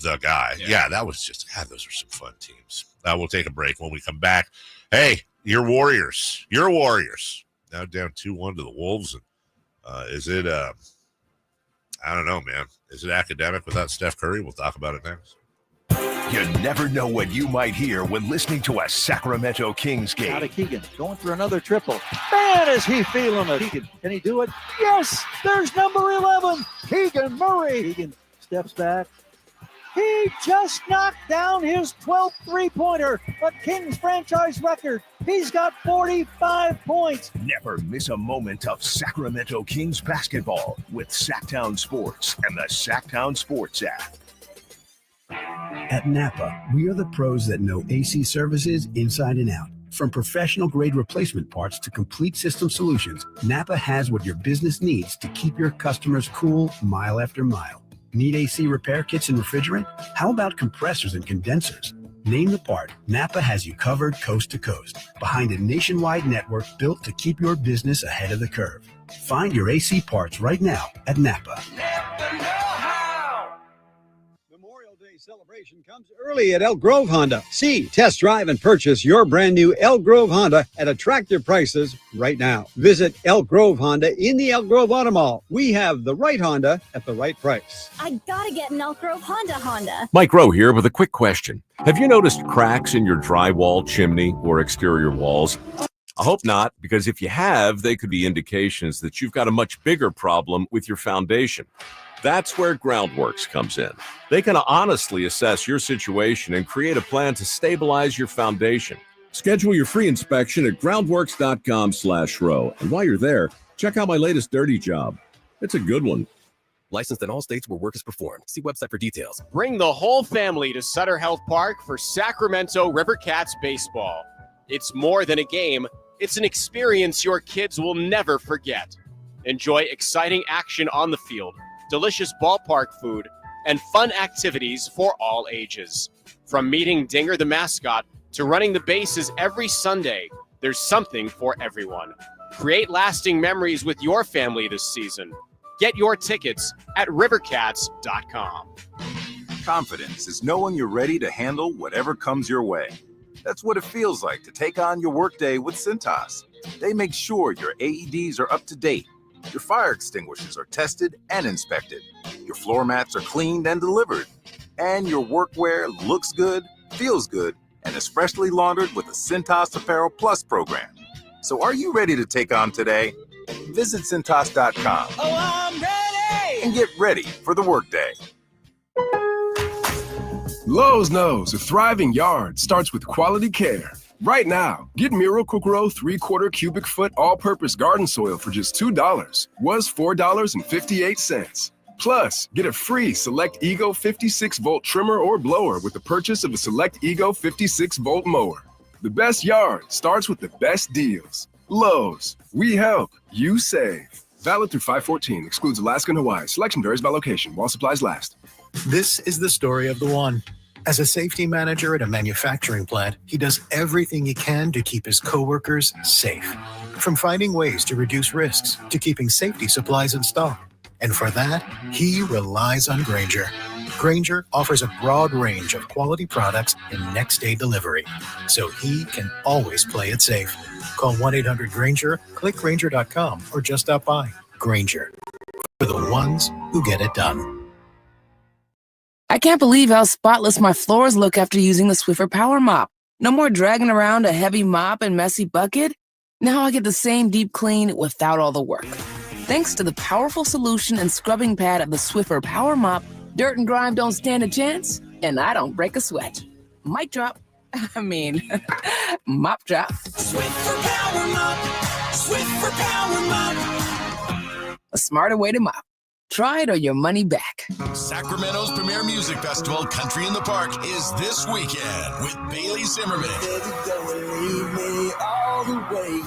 the guy. Yeah, that was just, God, those were some fun teams. We'll take a break. When we come back, hey, your Warriors. Now down 2-1 to the Wolves. And is it, I don't know, man. Is it academic without Steph Curry? We'll talk about it next. You never know what you might hear when listening to a Sacramento Kings game. Out of Keegan, going for another triple. Man, is he feeling it. Keegan, can he do it? Yes, there's number 11, Keegan Murray. Keegan steps back. He just knocked down his 12th three-pointer, a Kings franchise record. He's got 45 points. Never miss a moment of Sacramento Kings basketball with Sacktown Sports and the Sacktown Sports app. At Napa, we are the pros that know AC services inside and out. From professional-grade replacement parts to complete system solutions, Napa has what your business needs to keep your customers cool mile after mile. Need AC repair kits and refrigerant? How about compressors and condensers? Name the part, Napa has you covered coast to coast, behind a nationwide network built to keep your business ahead of the curve. Find your AC parts right now at Napa. Celebration comes early at Elk Grove Honda. See, test drive, and purchase your brand new Elk Grove Honda at attractive prices right now. Visit Elk Grove Honda in the Elk Grove Auto Mall. We have the right Honda at the right price. I gotta get an Elk Grove Honda. Mike Rowe here with a quick question. Have you noticed cracks in your drywall, chimney, or exterior walls? I hope not, because if you have, they could be indications that you've got a much bigger problem with your foundation. That's where Groundworks comes in. They can honestly assess your situation and create a plan to stabilize your foundation. Schedule your free inspection at groundworks.com/row. And while you're there, check out my latest dirty job. It's a good one. Licensed in all states where work is performed. See website for details. Bring the whole family to Sutter Health Park for Sacramento River Cats baseball. It's more than a game. It's an experience your kids will never forget. Enjoy exciting action on the field, delicious ballpark food, and fun activities for all ages. From meeting Dinger the mascot to running the bases every Sunday, there's something for everyone. Create lasting memories with your family this season. Get your tickets at rivercats.com. Confidence is knowing you're ready to handle whatever comes your way. That's what it feels like to take on your workday with Cintas. They make sure your AEDs are up to date, your fire extinguishers are tested and inspected, your floor mats are cleaned and delivered, and your workwear looks good, feels good, and is freshly laundered with the Cintas Apparel Plus program. So are you ready to take on today? Visit Cintas.com. Oh, I'm ready! And get ready for the workday. Lowe's knows a thriving yard starts with quality care. Right now, get Miracle-Gro 3/4 cubic foot all-purpose garden soil for just $2. Was $4.58. Plus, get a free Select Ego 56-volt trimmer or blower with the purchase of a Select Ego 56-volt mower. The best yard starts with the best deals. Lowe's, we help, you save. Valid through 5/14. Excludes Alaska and Hawaii. Selection varies by location. While supplies last. This is the story of the one. As a safety manager at a manufacturing plant, he does everything he can to keep his coworkers safe. From finding ways to reduce risks to keeping safety supplies in stock. And for that, he relies on Grainger, Grainger offers a broad range of quality products and next-day delivery, so he can always play it safe. Call 1-800-GRAINGER, click Grainger.com, or just stop by. Grainger, for the ones who get it done. I can't believe how spotless my floors look after using the Swiffer Power Mop. No more dragging around a heavy mop and messy bucket. Now I get the same deep clean without all the work. Thanks to the powerful solution and scrubbing pad of the Swiffer Power Mop, dirt and grime don't stand a chance, and I don't break a sweat. Mic drop. Mop drop. Swiffer Power Mop. Swiffer Power Mop. A smarter way to mop. Try it or your money back. Sacramento's premier music festival, Country in the Park, is this weekend with Bailey Zimmerman. Leave me all the way.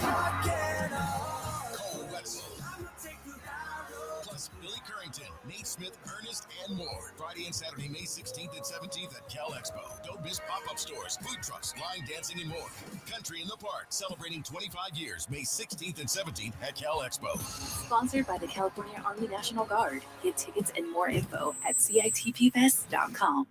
Plus Billy Currington, Nate Smith, Ernest, and more. Friday and Saturday, May 16th and 17th at Cal Expo. Don't miss pop-up stores, food trucks, line dancing, and more. Country in the Park, celebrating 25 years, May 16th and 17th at Cal Expo. Sponsored by the California Army National Guard. Get tickets and more info at CITPFest.com.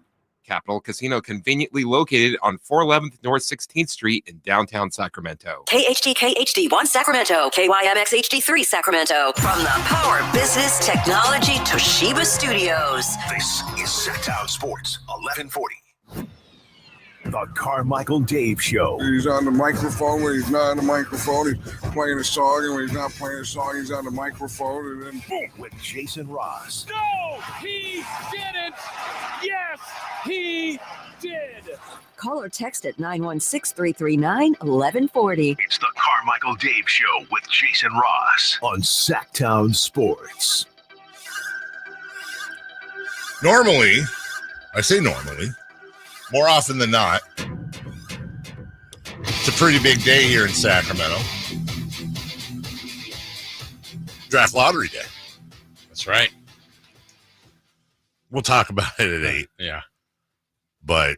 Capital Casino, conveniently located on 411th North 16th Street in downtown Sacramento. KHD1 Sacramento, KYMX HD3 Sacramento. From the Power Business Technology Toshiba Studios. This is Sacktown Sports 1140. The Carmichael Dave Show. He's on the microphone when he's not on the microphone. He's playing a song, and when he's not playing a song, he's on the microphone. And then boom, with Jason Ross. No, he didn't. Yes, he did. Call or text at 916-339-1140. It's the Carmichael Dave Show with Jason Ross on Sacktown Sports. Normally, I say normally, more often than not, it's a pretty big day here in Sacramento. Draft lottery day. That's right. We'll talk about it at 8. Yeah. But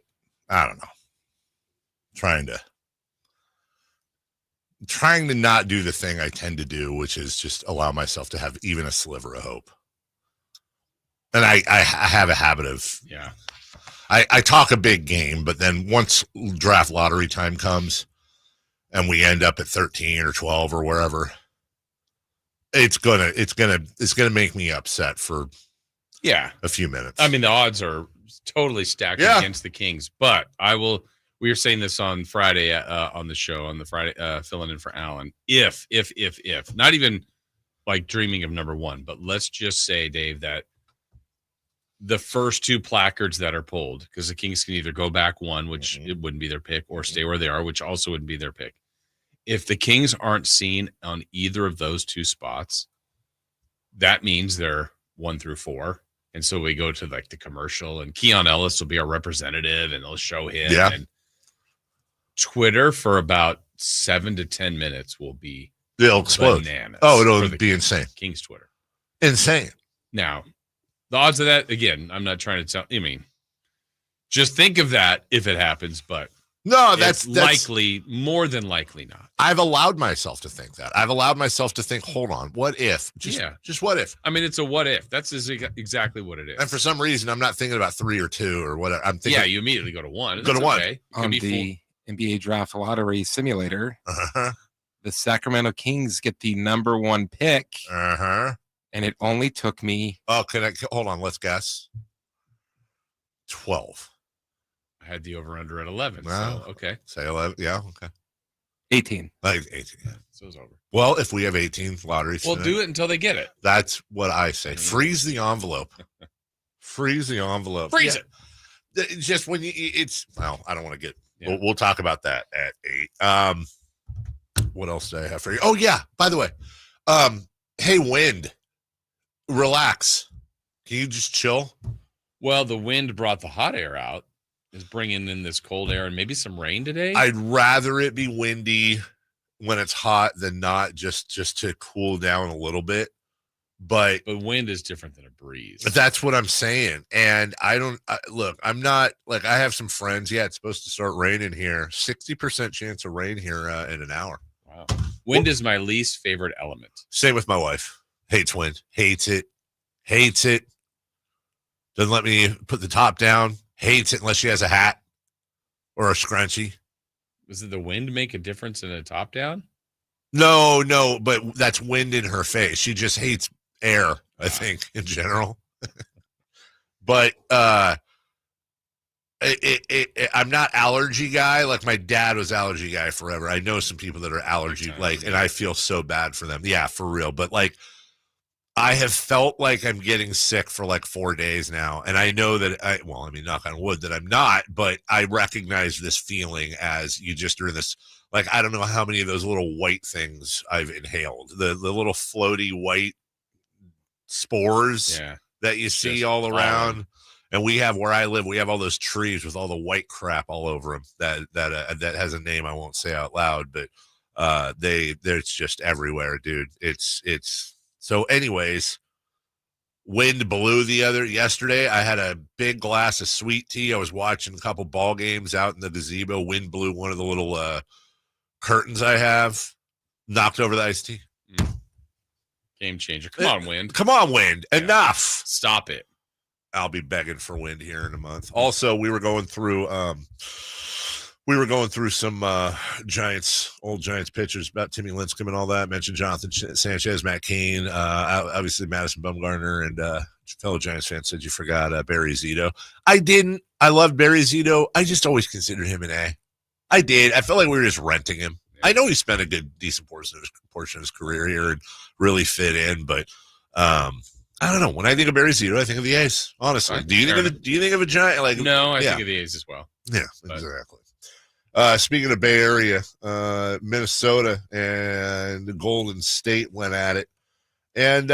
I don't know. Trying to not do the thing I tend to do, which is just allow myself to have even a sliver of hope. And I have a habit of, I talk a big game, but then once draft lottery time comes and we end up at 13 or 12 or wherever, it's gonna make me upset for a few minutes. I mean, the odds are totally stacked against the Kings, but we were saying this on Friday on the show on the Friday, filling in for Alan. If not even like dreaming of number one, but let's just say, Dave, that the first two placards that are pulled, because the Kings can either go back one, which it wouldn't be their pick, or stay where they are, which also wouldn't be their pick. If the Kings aren't seen on either of those two spots, that means they're 1 through 4. And so we go to like the commercial, and Keon Ellis will be our representative, and they'll show him. Yeah. And Twitter for about 7 to 10 minutes will be they'll explode. Bananas. Oh, it'll be insane. Kings Twitter. Insane. Now, the odds of that, again, I'm not trying to tell. I mean, just think of that if it happens, but no, that's likely, more than likely not. I've allowed myself to think that. I've allowed myself to think, hold on, what if? Just what if? I mean, it's a what if. That's exactly what it is. And for some reason, I'm not thinking about 3 or 2 or whatever. I'm thinking, you immediately go to 1. Go to 1. Okay. On the NBA Draft Lottery Simulator, the Sacramento Kings get the number 1 pick. And it only took me. Oh, hold on. Let's guess. 12. I had the over under at 11. Well, so, okay. Say 11. Yeah. Okay. 18. Like 18. Yeah. So it's over. Well, if we have 18 lotteries, we'll do it until they get it. That's what I say. Freeze the envelope. Freeze the envelope. Freeze it. Just when well, I don't want to get. Yeah. We'll talk about that at 8. What else do I have for you? Oh yeah. By the way, hey, wind. Relax. Can you just chill? Well, the wind brought the hot air out. Is bringing in this cold air and maybe some rain today. I'd rather it be windy when it's hot than not, just to cool down a little bit. But wind is different than a breeze. That's what I'm saying. And look, I'm not like, I have some friends. Yeah, it's supposed to start raining here. 60% chance of rain here in an hour. Wow. Wind is my least favorite element. Same with my wife. Hates wind. Hates it. Doesn't let me put the top down. Hates it unless she has a hat or a scrunchie. Does the wind make a difference in a top down? No, but that's wind in her face. She just hates air, I think, in general. But I'm not allergy guy. Like my dad was allergy guy forever. I know some people that are allergy, and I feel so bad for them. Yeah, for real. But like, I have felt like I'm getting sick for like 4 days now. And I know that knock on wood that I'm not, but I recognize this feeling as you just are in this, like, I don't know how many of those little white things I've inhaled, the little floaty white spores that you see all around. And we have, where I live, we have all those trees with all the white crap all over them that has a name I won't say out loud, but it's just everywhere, dude. It's so anyways, wind blew yesterday. I had a big glass of sweet tea. I was watching a couple ball games out in the gazebo. Wind blew one of the little curtains I have, knocked over the iced tea. Game changer. Come on, wind. Come on, wind. Yeah. Enough. Stop it. I'll be begging for wind here in a month. Also, we were going through some old Giants pitchers about Timmy Lincecum and all that. Mentioned Jonathan Sanchez, Matt Cain, obviously Madison Bumgarner, and fellow Giants fan said you forgot Barry Zito. I didn't. I loved Barry Zito. I just always considered him an A. I did. I felt like we were just renting him. I know he spent a decent portion of his career here and really fit in, but I don't know. When I think of Barry Zito, I think of the A's. Honestly, do you think of a Giant? Like, no, I think of the A's as well. Yeah, exactly. Speaking of Bay Area, Minnesota and the Golden State went at it, and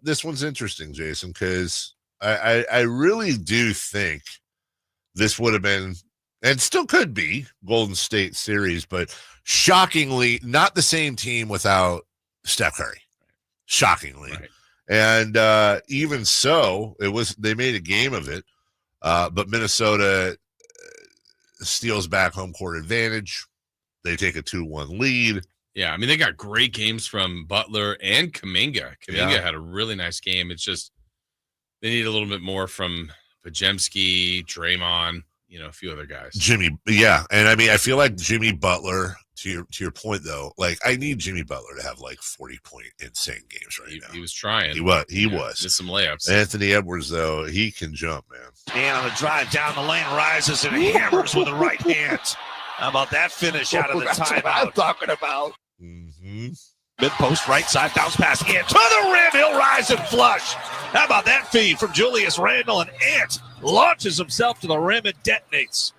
this one's interesting, Jason, because I really do think this would have been, and still could be, Golden State series, but shockingly not the same team without Steph Curry. Shockingly. Right. And even so, they made a game of it, but Minnesota steals back home court advantage. They take a 2-1 lead. Yeah, I mean, they got great games from Butler and Kuminga. Kuminga had a really nice game. It's just they need a little bit more from Podziemski, Draymond, a few other guys. Jimmy, yeah. And I mean, I feel like Jimmy Butler, to your point, though, like I need Jimmy Butler to have like 40-point insane games now. He was trying. He was. Just some layups. Anthony Edwards, though, he can jump, man. And on the drive down the lane, rises and hammers with the right hand. How about that finish out of the timeout? That's what I'm talking about. Mm-hmm. Mid-post, right side, bounce pass, Ant to the rim. He'll rise and flush. How about that feed from Julius Randle? And Ant launches himself to the rim and detonates.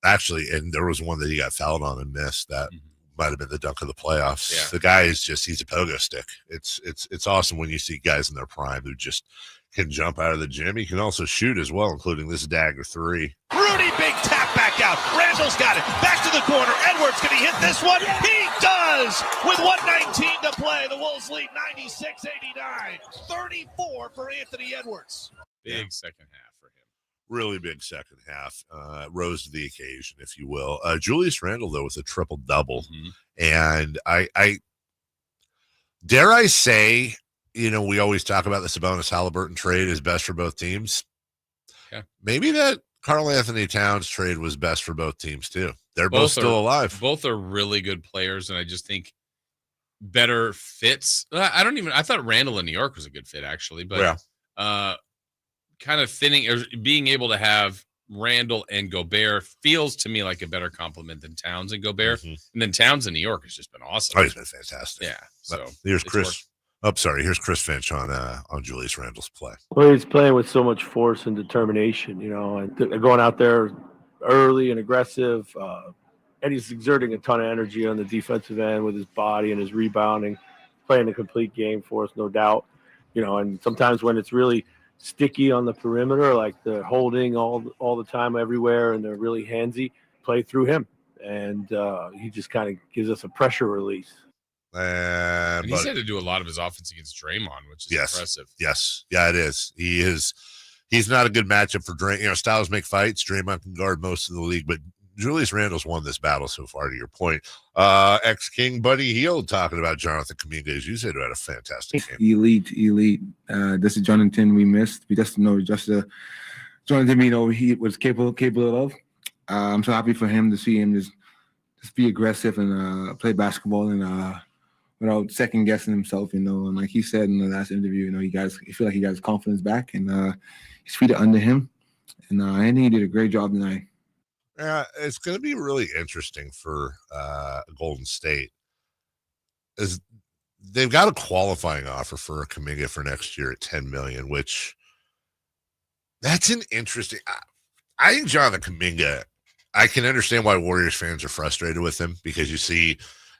Actually, and there was one that he got fouled on and missed. That might have been the dunk of the playoffs. Yeah. The guy he's a pogo stick. It's awesome when you see guys in their prime who just can jump out of the gym. He can also shoot as well, including this dagger three. Rudy, big tap back out. Randall's got it. Back to the corner. Edwards, can he hit this one? He does! With 1:19 to play, the Wolves lead 96-89. 34 for Anthony Edwards. Big second half for him. Really big second half. Rose to the occasion, if you will. Julius Randle, though, with a triple-double. Mm-hmm. And I dare I say, we always talk about the Sabonis-Halliburton trade is best for both teams. Yeah. Maybe that Karl Anthony Towns trade was best for both teams, too. They're both still alive. Both are really good players, and I just think better fits. I thought Randall in New York was a good fit, actually, but kind of fitting or being able to have Randall and Gobert feels to me like a better compliment than Towns and Gobert. Mm-hmm. And then Towns in New York has just been awesome. Oh, he's been fantastic. Yeah. So here's Chris. Here's Chris Finch on Julius Randle's play. Well, he's playing with so much force and determination, and going out there early and aggressive. And he's exerting a ton of energy on the defensive end with his body and his rebounding, playing a complete game for us, no doubt. And sometimes when it's really sticky on the perimeter, like they're holding all the time everywhere and they're really handsy, play through him. And he just kind of gives us a pressure release. And he's had to do a lot of his offense against Draymond, which is impressive. Yes. Yeah, it is. He's not a good matchup for Draymond. Styles make fights. Draymond can guard most of the league, but Julius Randle's won this battle so far, to your point. Ex-King Buddy Hield talking about Jonathan Kuminga, as you said, who had a fantastic game. Elite. This is Jonathan we missed. We just know Jonathan we know he was capable of. I'm so happy for him to see him just be aggressive and play basketball and without second guessing himself, and like he said in the last interview, he feel like he got his confidence back and his feet are under him, and I think he did a great job tonight. Yeah, it's going to be really interesting for Golden State, as they've got a qualifying offer for Kuminga for next year at $10 million, which that's an interesting. I think Jonathan Kuminga, I can understand why Warriors fans are frustrated with him, because you see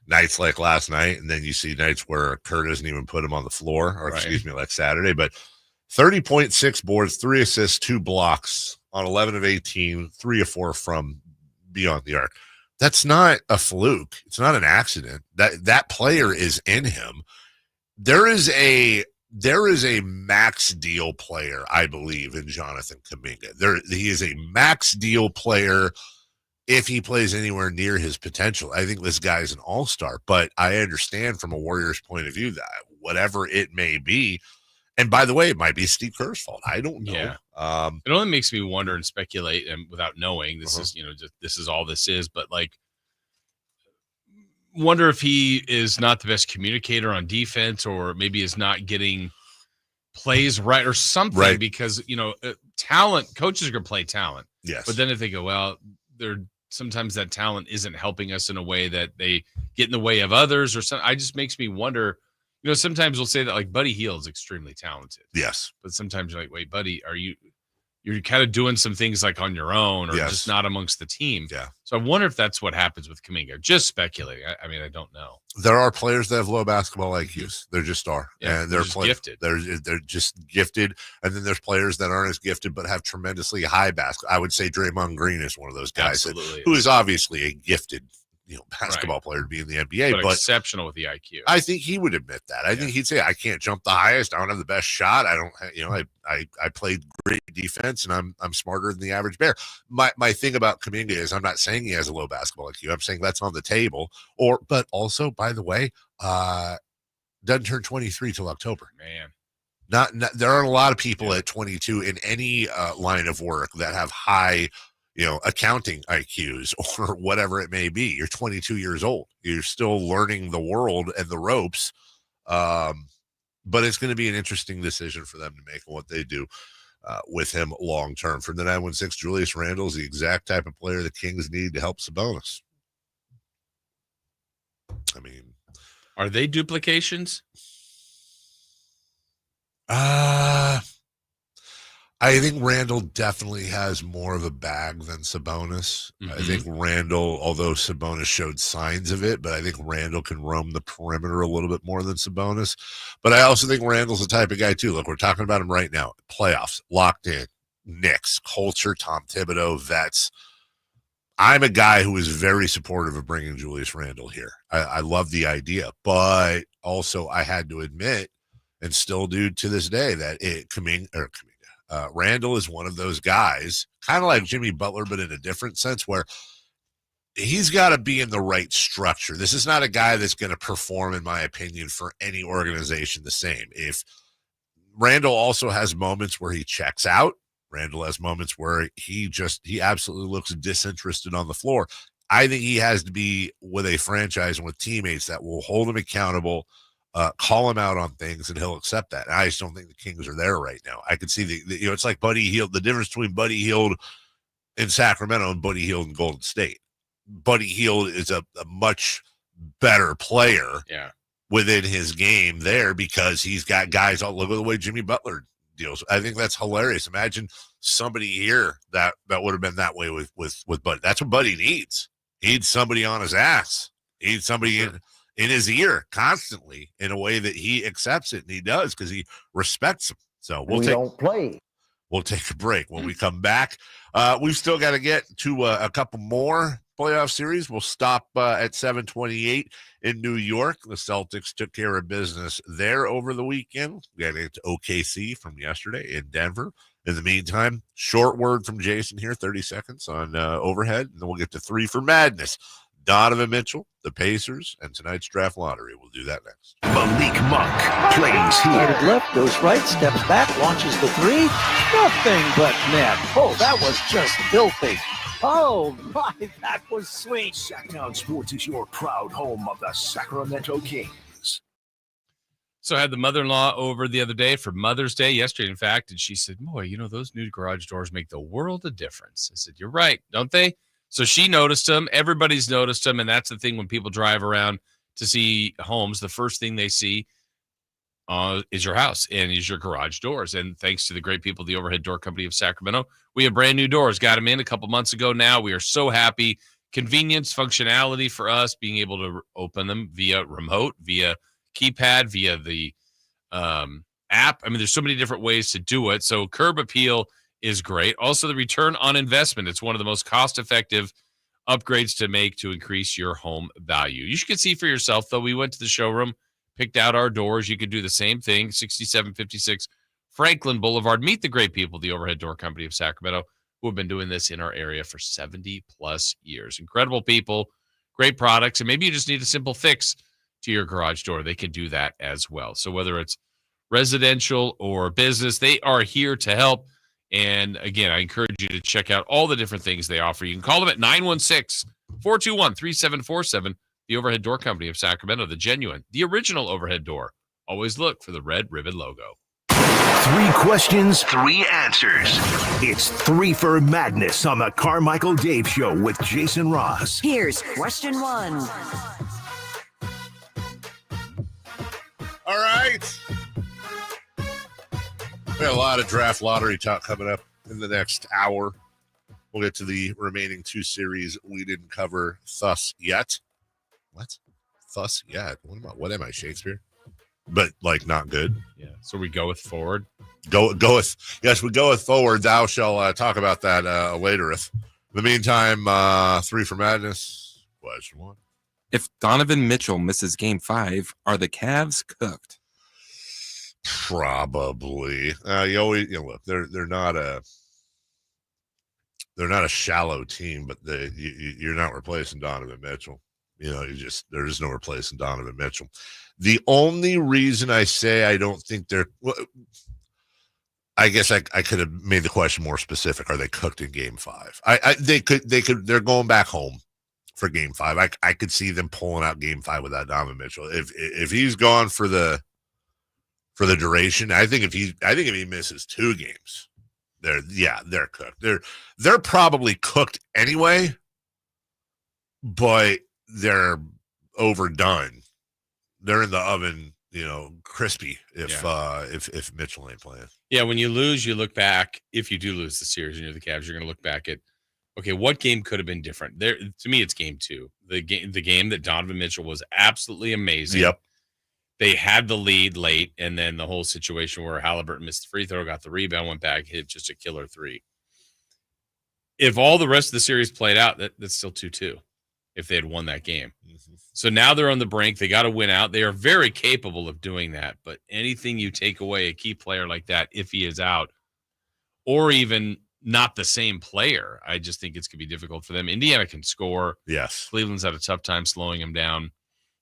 nights like last night, and then you see nights where Kerr doesn't even put him on the floor, or excuse me, like Saturday. But 30.6 boards, 3 assists, 2 blocks on 11 of 18, 3 of 4 from beyond the arc. That's not a fluke. It's not an accident. That player is in him. There is a max deal player, I believe, in Jonathan Kuminga. He is a max deal player if he plays anywhere near his potential. I think this guy is an all-star, but I understand from a Warriors point of view that whatever it may be, and by the way, it might be Steve Kerr's fault. I don't know. Yeah. It only makes me wonder and speculate, and without knowing, this is, this is all this is, but wonder if he is not the best communicator on defense, or maybe is not getting plays right or something, because, talent, coaches are going to play talent. Yes. But then if they go, well, sometimes that talent isn't helping us in a way that they get in the way of others, or something. It just makes me wonder. Sometimes we'll say that Buddy Hield's extremely talented. Yes. But sometimes you're like, wait, Buddy, you're kind of doing some things on your own, or just not amongst the team. Yeah. So I wonder if that's what happens with Kuminga. Just speculating. I mean, I don't know. There are players that have low basketball IQs. There just are. Yeah, and they're gifted. They're just gifted. And then there's players that aren't as gifted but have tremendously high basketball. I would say Draymond Green is one of those guys who is obviously a gifted basketball player to be in the NBA, but exceptional with the IQ. I think he would admit that. I think he'd say, I can't jump the highest. I don't have the best shot. I don't, I played great defense, and I'm smarter than the average bear. My thing about Kuminga is, I'm not saying he has a low basketball IQ. I'm saying that's on the table. But also, by the way, doesn't turn 23 till October. Man. Not there aren't a lot of people at 22 in any line of work that have high accounting IQs or whatever it may be. You're 22 years old. You're still learning the world and the ropes. But it's going to be an interesting decision for them to make and what they do with him long term. From the 916, Julius Randle is the exact type of player the Kings need to help Sabonis. I mean, are they duplications? I think Randle definitely has more of a bag than Sabonis. Mm-hmm. I think Randle, although Sabonis showed signs of it, but I think Randle can roam the perimeter a little bit more than Sabonis. But I also think Randle's the type of guy, too. Look, we're talking about him right now. Playoffs, locked in, Knicks, culture, Tom Thibodeau, vets. I'm a guy who is very supportive of bringing Julius Randle here. I love the idea, but also I had to admit, and still do to this day, that Randle is one of those guys, kind of like Jimmy Butler, but in a different sense, where he's got to be in the right structure. This is not a guy that's going to perform, in my opinion, for any organization the same. If Randle also has moments where he checks out, Randle has moments where he absolutely looks disinterested on the floor. I think he has to be with a franchise and with teammates that will hold him accountable, call him out on things, and he'll accept that. And I just don't think the Kings are there right now. I could see it's like Buddy Hield, the difference between Buddy Hield in Sacramento and Buddy Hield in Golden State. Buddy Hield is a much better player within his game there, because he's got guys all over the way Jimmy Butler deals. I think that's hilarious. Imagine somebody here that would have been that way with Buddy. That's what Buddy needs. He needs somebody on his ass. He needs somebody in his ear constantly in a way that he accepts it, and he does, because he respects him. So don't play. We'll take a break. When we come back, we've still got to get to a couple more playoff series. We'll stop at 7:28 in New York. The Celtics took care of business there over the weekend. We got to get to OKC from yesterday in Denver. In the meantime, short word from Jason here, 30 seconds on overhead, and then we'll get to 3 for Madness. Donovan Mitchell, the Pacers, and tonight's draft lottery. We'll do that next. Malik Monk plays here. Started left, goes right, steps back, launches the 3. Nothing but net. Oh, that was just filthy. Oh, my, that was sweet. Sacktown Sports is your proud home of the Sacramento Kings. So I had the mother-in-law over the other day for Mother's Day, yesterday, in fact, and she said, boy, you know, those new garage doors make the world of difference. I said, you're right, don't they? So she noticed them. Everybody's noticed them, and that's the thing when people drive around to see homes, the first thing they see is your house and is your garage doors. And thanks to the great people at the Overhead Door Company of Sacramento, we have brand new doors. Got them in a couple months ago now. We are so happy. Convenience, functionality for us, being able to open them via remote, via keypad, via the app. I mean, there's so many different ways to do it. So curb appeal is great. Also, the return on investment. It's one of the most cost-effective upgrades to make to increase your home value. You can see for yourself, though. We went to the showroom, picked out our doors. You could do the same thing, 6756 Franklin Boulevard. Meet the great people, the Overhead Door Company of Sacramento, who have been doing this in our area for 70-plus years. Incredible people, great products, and maybe you just need a simple fix to your garage door. They can do that as well. So whether it's residential or business, they are here to help. And again, I encourage you to check out all the different things they offer. You can call them at 916-421-3747. The Overhead Door Company of Sacramento, the genuine, the original overhead door. Always look for the red ribbon logo. 3 questions, 3 answers. It's 3 for Madness on the Carmichael Dave Show with Jason Ross. Here's question 1. All right. We got a lot of draft lottery talk coming up in the next hour. We'll get to the remaining 2 series we didn't cover thus yet. What? Thus yet? What am I, Shakespeare? But like not good. Yeah. So we go with forward. Go with yes, we go with forward. Thou shall talk about that latereth. In the meantime, 3 for Madness. Question 1. If Donovan Mitchell misses Game 5, are the Cavs cooked? Probably. You always look. They're not a shallow team, but you're not replacing Donovan Mitchell. There's no replacing Donovan Mitchell. The only reason I say I don't think they're, I guess I could have made the question more specific. Are they cooked in Game 5? They could. They're going back home for Game 5. I could see them pulling out Game 5 without Donovan Mitchell. If he's gone for the duration, I think if he misses 2 games, they're cooked. They're probably cooked anyway, but they're overdone. They're in the oven, crispy if Mitchell ain't playing. Yeah, when you lose, you look back. If you do lose the series and you're the Cavs, you're going to look back at, okay, what game could have been different? There, to me, it's Game 2. The game that Donovan Mitchell was absolutely amazing. Yep. They had the lead late, and then the whole situation where Halliburton missed the free throw, got the rebound, went back, hit just a killer 3. If all the rest of the series played out, that's still 2-2 if they had won that game. Mm-hmm. So now they're on the brink. They got to win out. They are very capable of doing that, but anything you take away a key player like that, if he is out, or even not the same player, I just think it's going to be difficult for them. Indiana can score. Yes. Cleveland's had a tough time slowing him down.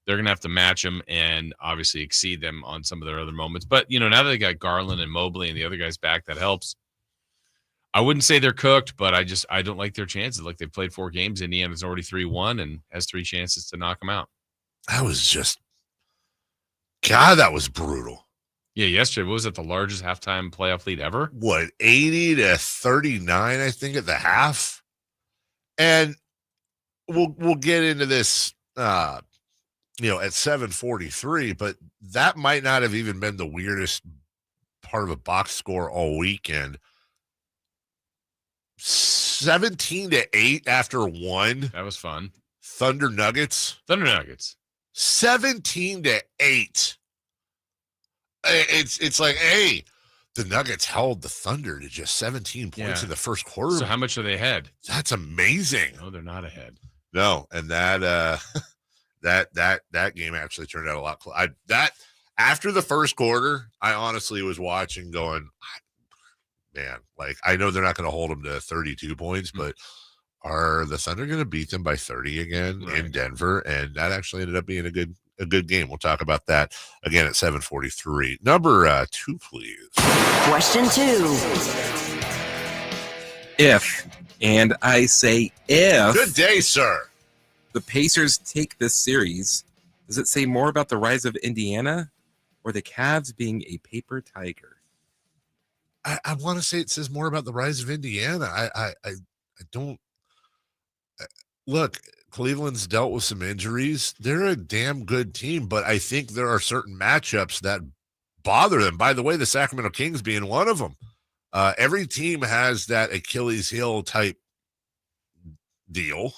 They're going to have to match them and obviously exceed them on some of their other moments. But, now that they got Garland and Mobley and the other guys back, that helps. I wouldn't say they're cooked, but I don't like their chances. Like, they've played 4 games. Indiana's already 3-1 and has 3 chances to knock them out. That was just, God, that was brutal. Yeah, yesterday, what was it, the largest halftime playoff lead ever? What, 80-39, I think, at the half? And we'll get into this at 7:43, but that might not have even been the weirdest part of a box score all weekend. 17-8 after 1. That was fun. Thunder Nuggets. 17-8. It's like, hey, the Nuggets held the Thunder to just 17 points in the first quarter. So how much are they ahead? That's amazing. No, they're not ahead. No, and that that game actually turned out a lot closer. That after the first quarter, I honestly was watching, going, man, like I know they're not going to hold them to 32 points, but are the Thunder going to beat them by 30 again in Denver? And that actually ended up being a good game. We'll talk about that again at 7:43. Number 2, please. Question 2. If, and I say if. Good day, sir. The Pacers take this series, does it say more about the rise of Indiana or the Cavs being a paper tiger? I want to say it says more about the rise of Indiana. I don't look. Cleveland's dealt with some injuries. They're a damn good team, but I think there are certain matchups that bother them. By the way, the Sacramento Kings being one of them. Every team has that Achilles heel type deal.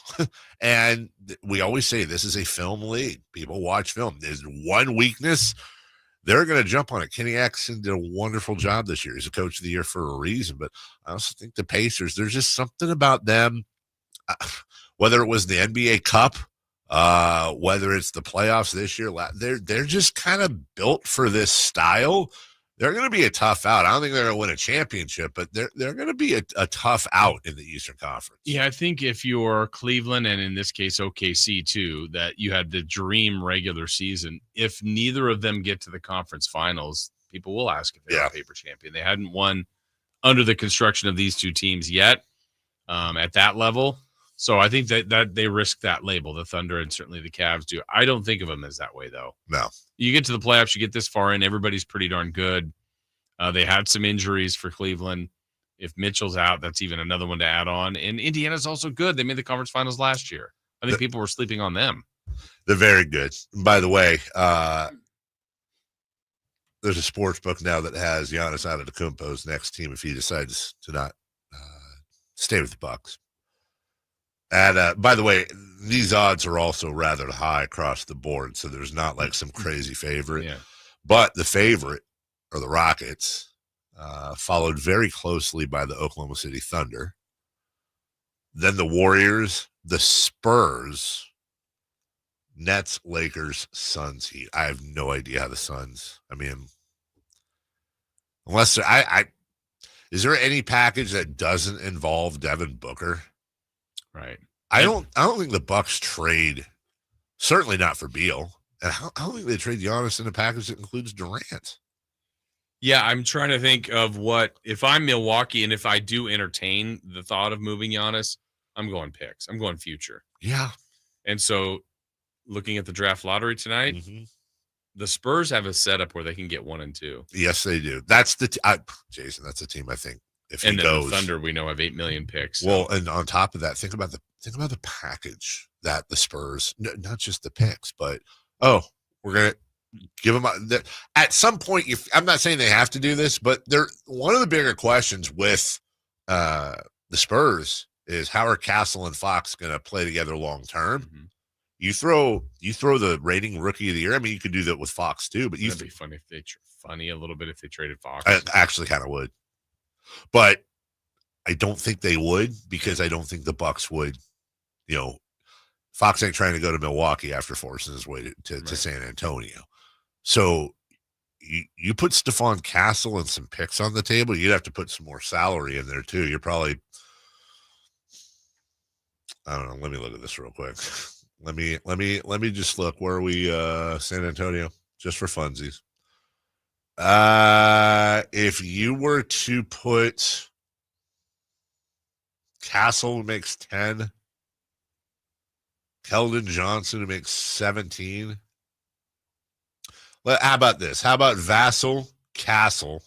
And we always say this is a film league. People watch film. There's one weakness. They're going to jump on it. Kenny Atkinson did a wonderful job this year. He's a coach of the year for a reason. But I also think the Pacers, there's just something about them, whether it was the NBA Cup, whether it's the playoffs this year, they're just kind of built for this style. They're going to be a tough out. I don't think they're going to win a championship, but they're going to be a tough out in the Eastern Conference. Yeah, I think if you're Cleveland, and in this case OKC too, that you had the dream regular season, if neither of them get to the conference finals, people will ask if they're a paper champion. They hadn't won under the construction of these two teams yet at that level. So I think that they risk that label, the Thunder and certainly the Cavs do. I don't think of them as that way, though. No. You get to the playoffs, you get this far in, everybody's pretty darn good. They had some injuries for Cleveland. If Mitchell's out, that's even another one to add on. And Indiana's also good. They made the conference finals last year. I think people were sleeping on them. They're very good. By the way, there's a sports book now that has Giannis Antetokounmpo's next team if he decides to not stay with the Bucks. And by the way, these odds are also rather high across the board, so there's not like some crazy favorite. Yeah. But the favorite are the Rockets, followed very closely by the Oklahoma City Thunder. Then the Warriors, the Spurs, Nets, Lakers, Suns, Heat. I have no idea how the Suns. I mean, unless is there any package that doesn't involve Devin Booker? Right. I don't think the Bucks trade, certainly not for Beal. And I don't think they trade Giannis in a package that includes Durant. Yeah, I'm trying to think of what, if I'm Milwaukee and if I do entertain the thought of moving Giannis, I'm going picks. I'm going future. Yeah. And so looking at the draft lottery tonight, the Spurs have a setup where they can get 1 and 2. Yes, they do. That's Jason, that's a team I think. If and he then goes, the Thunder, we know, have 8 million picks. So. Well, and on top of that, think about the package that the Spurs, not just the picks, but we're gonna give them at some point. I'm not saying they have to do this, but they're one of the bigger questions with the Spurs is how are Castle and Fox going to play together long term. Mm-hmm. You throw the rating rookie of the year. I mean, you could do that with Fox too, but that'd be funny if they a little bit if they traded Fox. I actually kind of would. But I don't think they would because I don't think the Bucks would, Fox ain't trying to go to Milwaukee after forcing his way to San Antonio. So you put Stephon Castle and some picks on the table, you'd have to put some more salary in there too. You're probably, I don't know. Let me look at this real quick. Let me just look. Where are we? San Antonio, just for funsies. If you were to put Castle, who makes 10, Keldon Johnson, who makes 17. How about this? How about Vassell, Castle,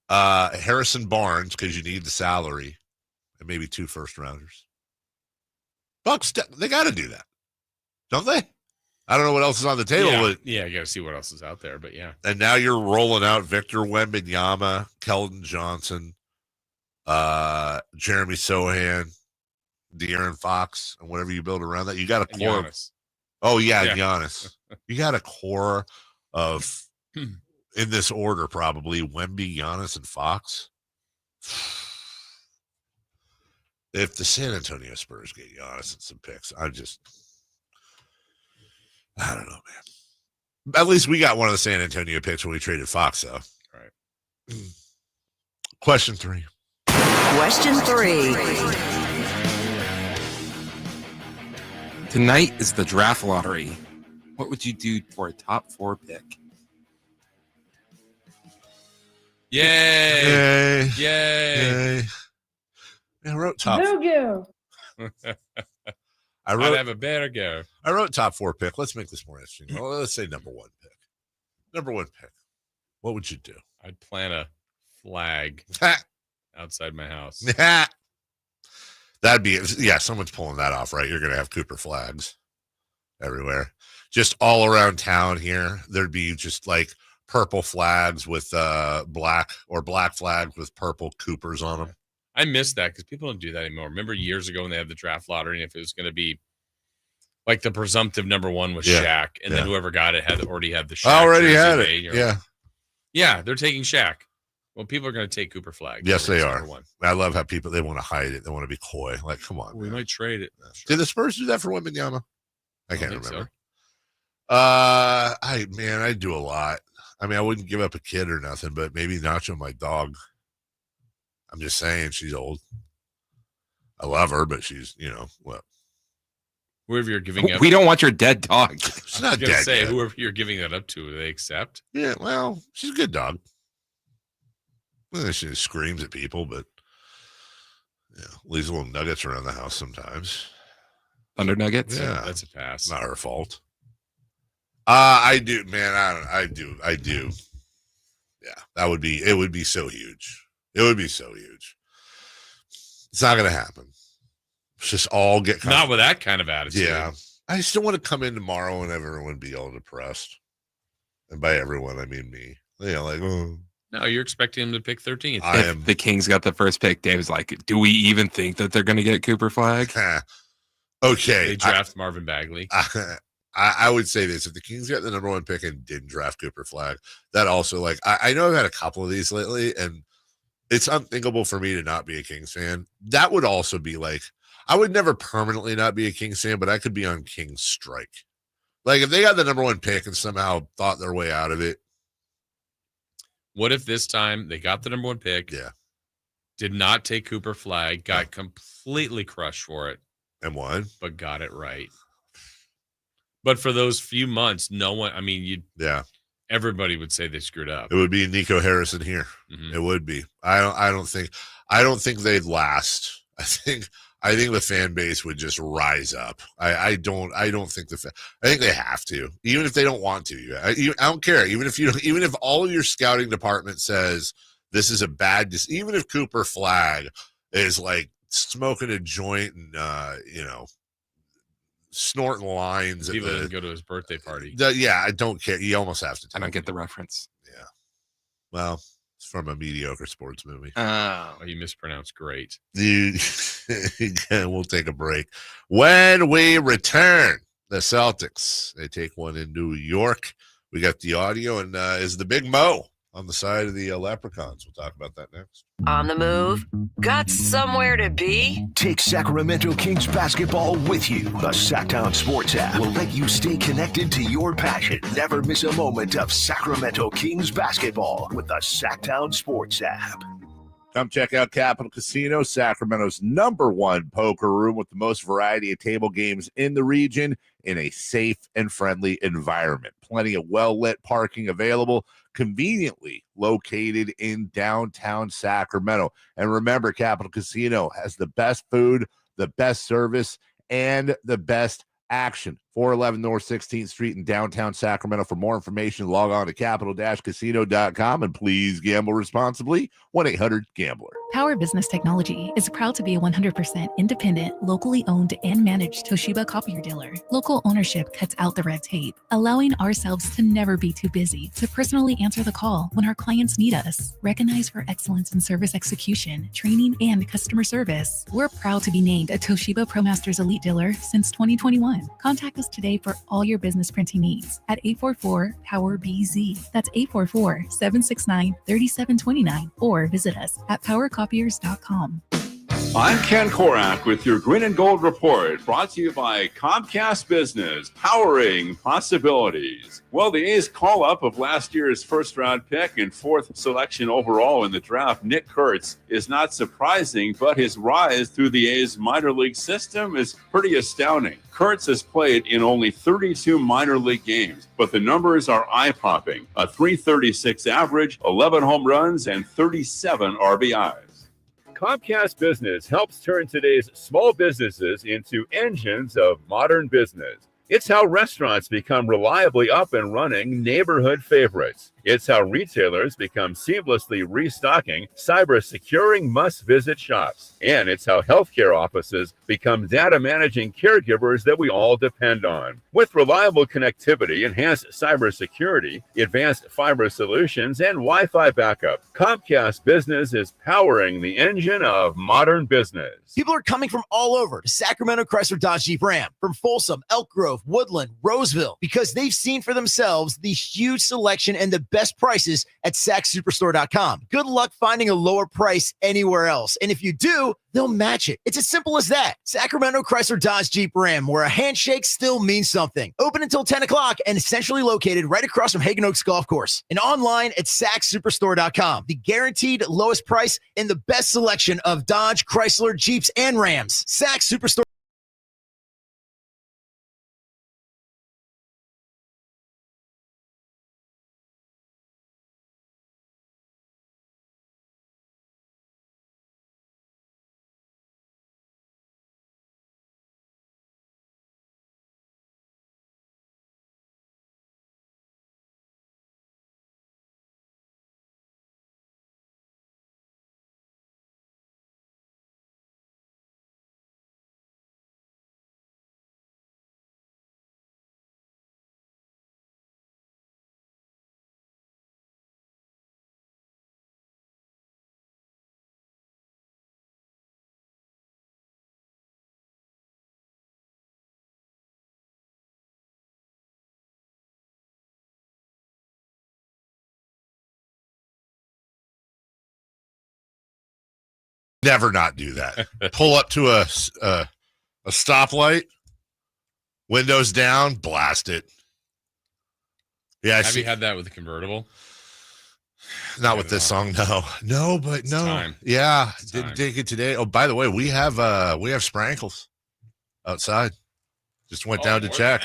Harrison Barnes, because you need the salary, and maybe 2 first-rounders. Bucks, they got to do that, don't they? I don't know what else is on the table. But you got to see what else is out there. But yeah. And now you're rolling out Victor Wembanyama, Keldon Johnson, Jeremy Sohan, De'Aaron Fox, and whatever you build around that. You got a core. Giannis. Oh, yeah, Giannis. You got a core of in this order, probably Wemby, Giannis, and Fox. If the San Antonio Spurs get Giannis and some picks, I don't know, man. At least we got one of the San Antonio picks when we traded Fox, though. Right. Question 3. Question 3. Tonight is the draft lottery. What would you do for a top 4 pick? Yay! Yay! I wrote top. I'd have a better go. I wrote top 4 pick. Let's make this more interesting. Well, let's say number 1 pick. Number 1 pick. What would you do? I'd plant a flag outside my house. That'd be, someone's pulling that off, right? You're going to have Cooper flags everywhere. Just all around town here. There'd be just like purple flags with black flags with purple Coopers on them. I miss that because people don't do that anymore. Remember years ago when they had the draft lottery, and if it was going to be like the presumptive number 1 was Shaq, and then whoever got it already had the Shaq. Already had it. made. Yeah, they're taking Shaq. Well, people are going to take Cooper flag. Yes, they are. I love how people, they want to hide it. They want to be coy. Like, come on. We might trade it. Did the Spurs do that for Wembanyama? I can't remember. So. I'd do a lot. I mean, I wouldn't give up a kid or nothing, but maybe Nacho, my dog. I'm just saying, she's old. I love her, but she's, what? Whoever you're giving up. We don't want your dead dog. She's not dead. Say, whoever you're giving that up to, do they accept? Yeah, well, she's a good dog. Well, she just screams at people, but leaves little nuggets around the house sometimes. Thunder nuggets? Yeah, that's a pass. Not her fault. I do, man. I do. Yeah, it would be so huge. It would be so huge. It's not going to happen. It's just all get not with that kind of attitude. Yeah. I still want to come in tomorrow and have everyone be all depressed. And by everyone, I mean me. Like, oh. No, you're expecting him to pick 13th. If the Kings got the first pick, Dave's like, do we even think that they're going to get Cooper flag? Okay. They draft Marvin Bagley. I would say this. If the Kings got the number 1 pick and didn't draft Cooper flag, that also, like, I know I've had a couple of these lately, and it's unthinkable for me to not be a Kings fan. That would also be like, I would never permanently not be a Kings fan, but I could be on Kings strike. Like, if they got the number 1 pick and somehow thought their way out of it. What if this time they got the number 1 pick? Yeah. Did not take Cooper flag, got completely crushed for it. And won. But got it right. But for those few months, no one, everybody would say they screwed up. It would be Nico Harrison here. Mm-hmm. It would be. I don't think they'd last. I think the fan base would just rise up. I don't think I think they have to, even if they don't want to. I don't care. Even if all of your scouting department says this is a bad, even if Cooper flag is like smoking a joint and snorting lines. He doesn't go to his birthday party. I don't care. You almost have to. I don't get the reference. Yeah. Well, it's from a mediocre sports movie. Oh, you mispronounced great. We'll take a break. When we return, the Celtics, they take one in New York. We got the audio, and is the Big Mo on the side of the Leprechauns. We'll talk about that next. On the move? Got somewhere to be? Take Sacramento Kings basketball with you. The Sacktown Sports app will let you stay connected to your passion. Never miss a moment of Sacramento Kings basketball with the Sacktown Sports app. Come check out Capital Casino, Sacramento's #1 poker room with the most variety of table games in the region in a safe and friendly environment. Plenty of well-lit parking available, conveniently located in downtown Sacramento. And remember, Capital Casino has the best food, the best service, and the best action. 411 North 16th Street in downtown Sacramento. For more information, log on to capital-casino.com, and please gamble responsibly. 1-800-GAMBLER. Power Business Technology is proud to be a 100% independent, locally owned and managed Toshiba copier dealer. Local ownership cuts out the red tape, allowing ourselves to never be too busy to personally answer the call when our clients need us. Recognized for excellence in service execution, training, and customer service, we're proud to be named a Toshiba ProMasters Elite Dealer since 2021. Contact us us today for all your business printing needs at 844-POWER-BZ. That's 844-769-3729. Or visit us at powercopiers.com. I'm Ken Korak with your Green and Gold Report, brought to you by Comcast Business, powering possibilities. Well, the A's call-up of last year's first-round pick and fourth selection overall in the draft, Nick Kurtz, is not surprising, but his rise through the A's minor league system is pretty astounding. Kurtz has played in only 32 minor league games, but the numbers are eye-popping. A .336 average, 11 home runs, and 37 RBIs. Comcast Business helps turn today's small businesses into engines of modern business. It's how restaurants become reliably up and running neighborhood favorites. It's how retailers become seamlessly restocking, cyber-securing must-visit shops. And it's how healthcare offices become data-managing caregivers that we all depend on. With reliable connectivity, enhanced cybersecurity, advanced fiber solutions, and Wi-Fi backup, Comcast Business is powering the engine of modern business. People are coming from all over to Sacramento, Chrysler, Dodge, Jeep, Ram, from Folsom, Elk Grove, Woodland, Roseville, because they've seen for themselves the huge selection and the best prices at SacSuperstore.com. Good luck finding a lower price anywhere else. And if you do, they'll match it. It's as simple as that. Sacramento, Chrysler, Dodge, Jeep, Ram, where a handshake still means something. Open until 10 o'clock and centrally located right across from Hagen Oaks Golf Course. And online at SacSuperstore.com. The guaranteed lowest price and the best selection of Dodge, Chrysler, Jeeps, and Rams. Sac Superstore. Never not do that. Pull up to a stoplight, windows down, blast it. Yeah, Have you had that with the convertible? Not with this song, no, but no. Time. Yeah, didn't take it today. Oh, by the way, we have sprinkles outside. Just went down to check.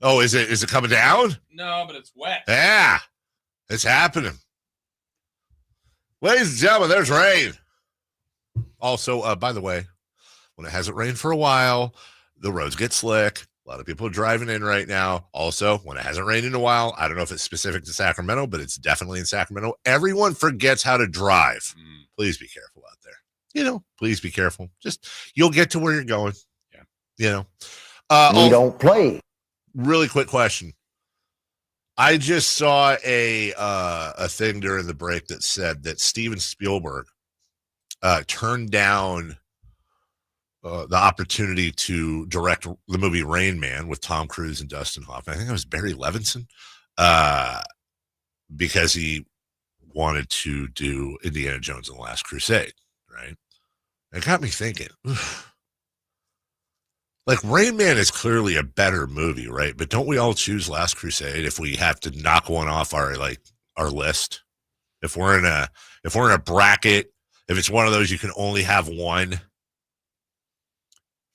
Oh, is it coming down? No, but it's wet. Yeah, it's happening. Ladies and gentlemen, there's rain. Also, by the way, when it hasn't rained for a while, the roads get slick. A lot of people are driving in right now. Also, when it hasn't rained in a while, I don't know if it's specific to Sacramento, but it's definitely in Sacramento. Everyone forgets how to drive. Please be careful out there. Please be careful. Just, you'll get to where you're going. Yeah. We don't play. Really quick question. I just saw a thing during the break that said that Steven Spielberg turned down the opportunity to direct the movie Rain Man with Tom Cruise and Dustin Hoffman. I think it was Barry Levinson, because he wanted to do Indiana Jones and the Last Crusade, right? It got me thinking, like, Rain Man is clearly a better movie, right? But don't we all choose Last Crusade if we have to knock one off our list? If we're in a bracket, if it's one of those you can only have one. I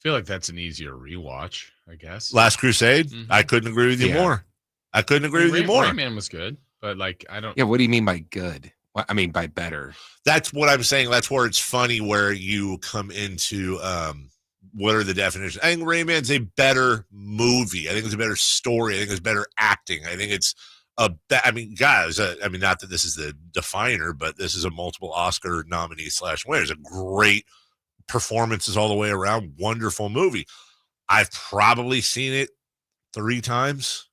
feel like that's an easier rewatch, I guess. Last Crusade? Mm-hmm. I couldn't agree with you more. I couldn't agree with you more. Rain Man was good, but I don't. Yeah, what do you mean by good? I mean by better. That's what I'm saying. That's where it's funny where you come into what are the definitions. I think Rain Man's a better movie. I think it's a better story. I think it's better acting. I think it's guys, not that this is the definer, but this is a multiple Oscar nominee / winner. It's a great performances all the way around. Wonderful movie. I've probably seen it 3 times.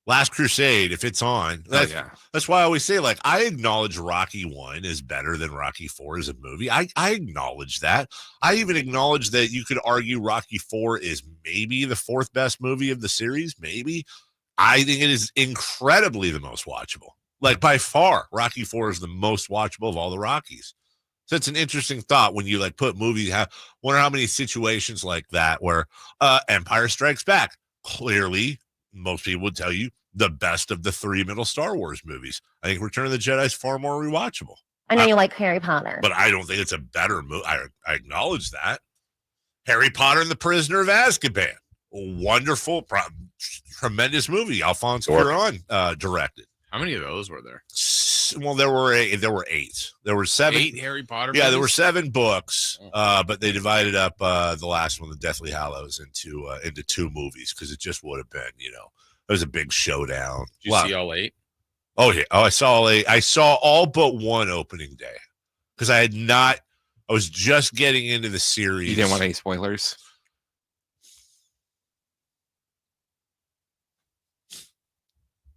Last Crusade, if it's on, that's why I always say, like, I acknowledge Rocky 1 is better than Rocky 4 as a movie. I acknowledge that. I even acknowledge that you could argue Rocky 4 is maybe the fourth best movie of the series. Maybe. I think it is incredibly the most watchable. Like, by far, Rocky 4 is the most watchable of all the Rockies. So it's an interesting thought when you, like, put movies, wonder how many situations like that where Empire Strikes Back, clearly, most people would tell you the best of the three middle Star Wars movies. I think Return of the Jedi is far more rewatchable. I know you like Harry Potter. But I don't think it's a better movie. I acknowledge that. Harry Potter and the Prisoner of Azkaban. Wonderful, tremendous movie. Alfonso Cuarón directed. How many of those were there? Well, there were 8. There were 7. 8 Harry Potter Yeah, movies? there were 7 books, but they divided up the last one, The Deathly Hallows, into 2 movies because it just would have been, it was a big showdown. Did you see all 8? Oh, yeah. Oh, I saw all 8. I saw all but one opening day because I was just getting into the series. You didn't want any spoilers?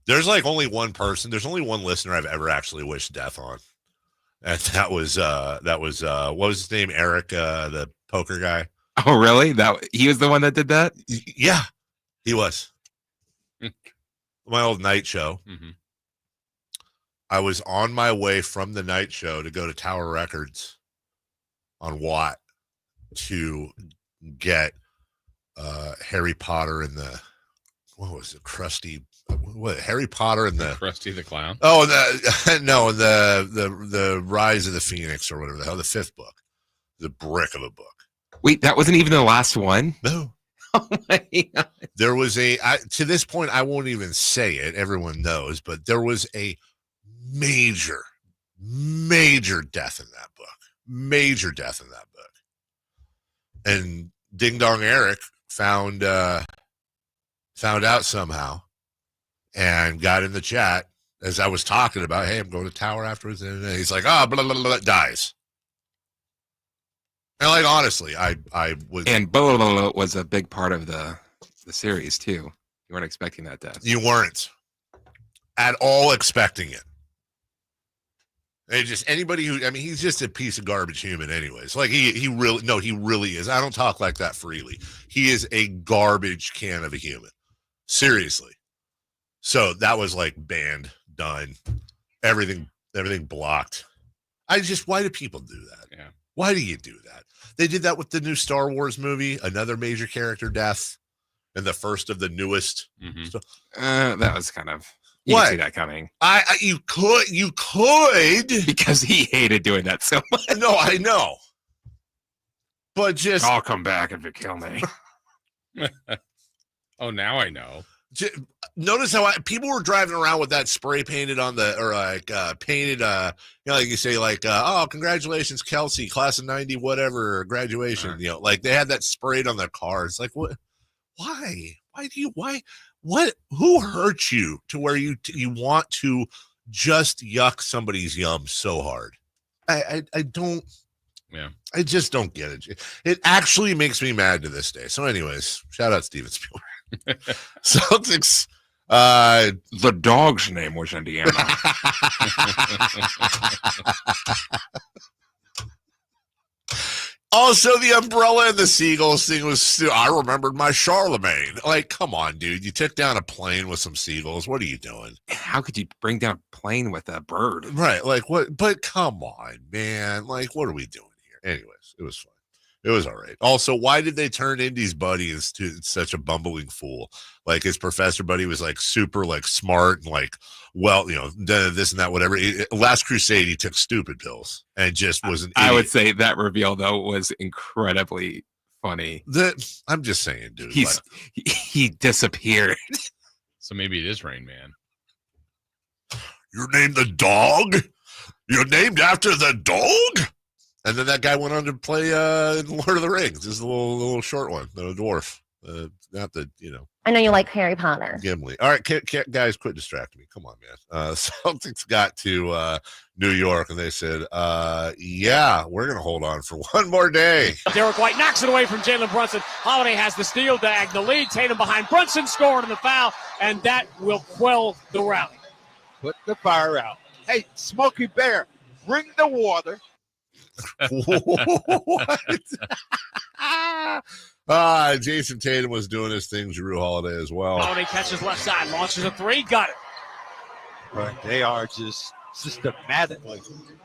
There's like only one person. There's only one listener I've ever actually wished death on, and that was what was his name? Eric, the poker guy. Oh, really? He was the one that did that? Yeah, he was. My old night show. Mm-hmm. I was on my way from the night show to go to Tower Records on Watt to get Harry Potter and the Harry Potter and the Krusty the Clown. Oh, the Rise of the Phoenix or whatever the hell, the 5th book, the brick of a book. Wait, that wasn't even the last one? No. Oh my God. There was to this point, I won't even say it. Everyone knows, but there was a major death in that book. Major death in that book. And Ding Dong Eric found out somehow and got in the chat as I was talking about, hey, I'm going to Tower afterwards. And he's like, blah, blah, blah, blah, dies. And like, honestly, I was. And blah, blah, blah was a big part of the series too. You weren't expecting that death. You weren't at all expecting it. And just anybody he's just a piece of garbage human anyways. Like he really is. I don't talk like that freely. He is a garbage can of a human. Seriously. So that was like banned, done, everything blocked. Why do people do that? Yeah. Why do you do that? They did that with the new Star Wars movie, another major character death, and the first of the newest. Mm-hmm. That was kind of. You What? could see that coming. You could because he hated doing that so much. No, I know. But just I'll come back if you kill me. Oh, now I know. Notice how people were driving around with that spray painted on painted, like you say, like, oh, congratulations, Kelsey, class of 90, whatever, graduation. Like they had that sprayed on their cars. Like, what? Why? What? Who hurt you to where you want to just yuck somebody's yum so hard? I don't. Yeah. I just don't get it. It actually makes me mad to this day. So, anyways, shout out Steven Spielberg. Celtics. The dog's name was Indiana. Also, the umbrella and the seagulls thing was still. I remembered my Charlemagne. Like, come on, dude! You took down a plane with some seagulls. What are you doing? How could you bring down a plane with a bird? Right? Like what? But come on, man! Like, what are we doing here? Anyways, it was fun. It was all right. Also, why did they turn Indy's buddy into such a bumbling fool? Like his professor buddy was like super like smart and like, well, this and that, whatever. Last Crusade, he took stupid pills and just was an idiot. I would say that reveal though was incredibly funny. I'm just saying, dude. He disappeared. So maybe it is Rain Man. You're named the dog? You're named after the dog? And then that guy went on to play Lord of the Rings. This is the little short one, the dwarf. Not the, I know you like Harry Potter. Gimli. All right, guys, quit distracting me. Come on, man. Celtics got to New York, and they said, yeah, we're going to hold on for one more day. Derek White knocks it away from Jalen Brunson. Holiday has the steal, Dag the lead. Tatum behind Brunson, scored in the foul, and that will quell the rally. Put the fire out. Hey, Smokey Bear, bring the water. What? Jason Tatum was doing his thing, Jrue Holiday as well. Holiday catches left side, launches a three, got it. But they are just systematically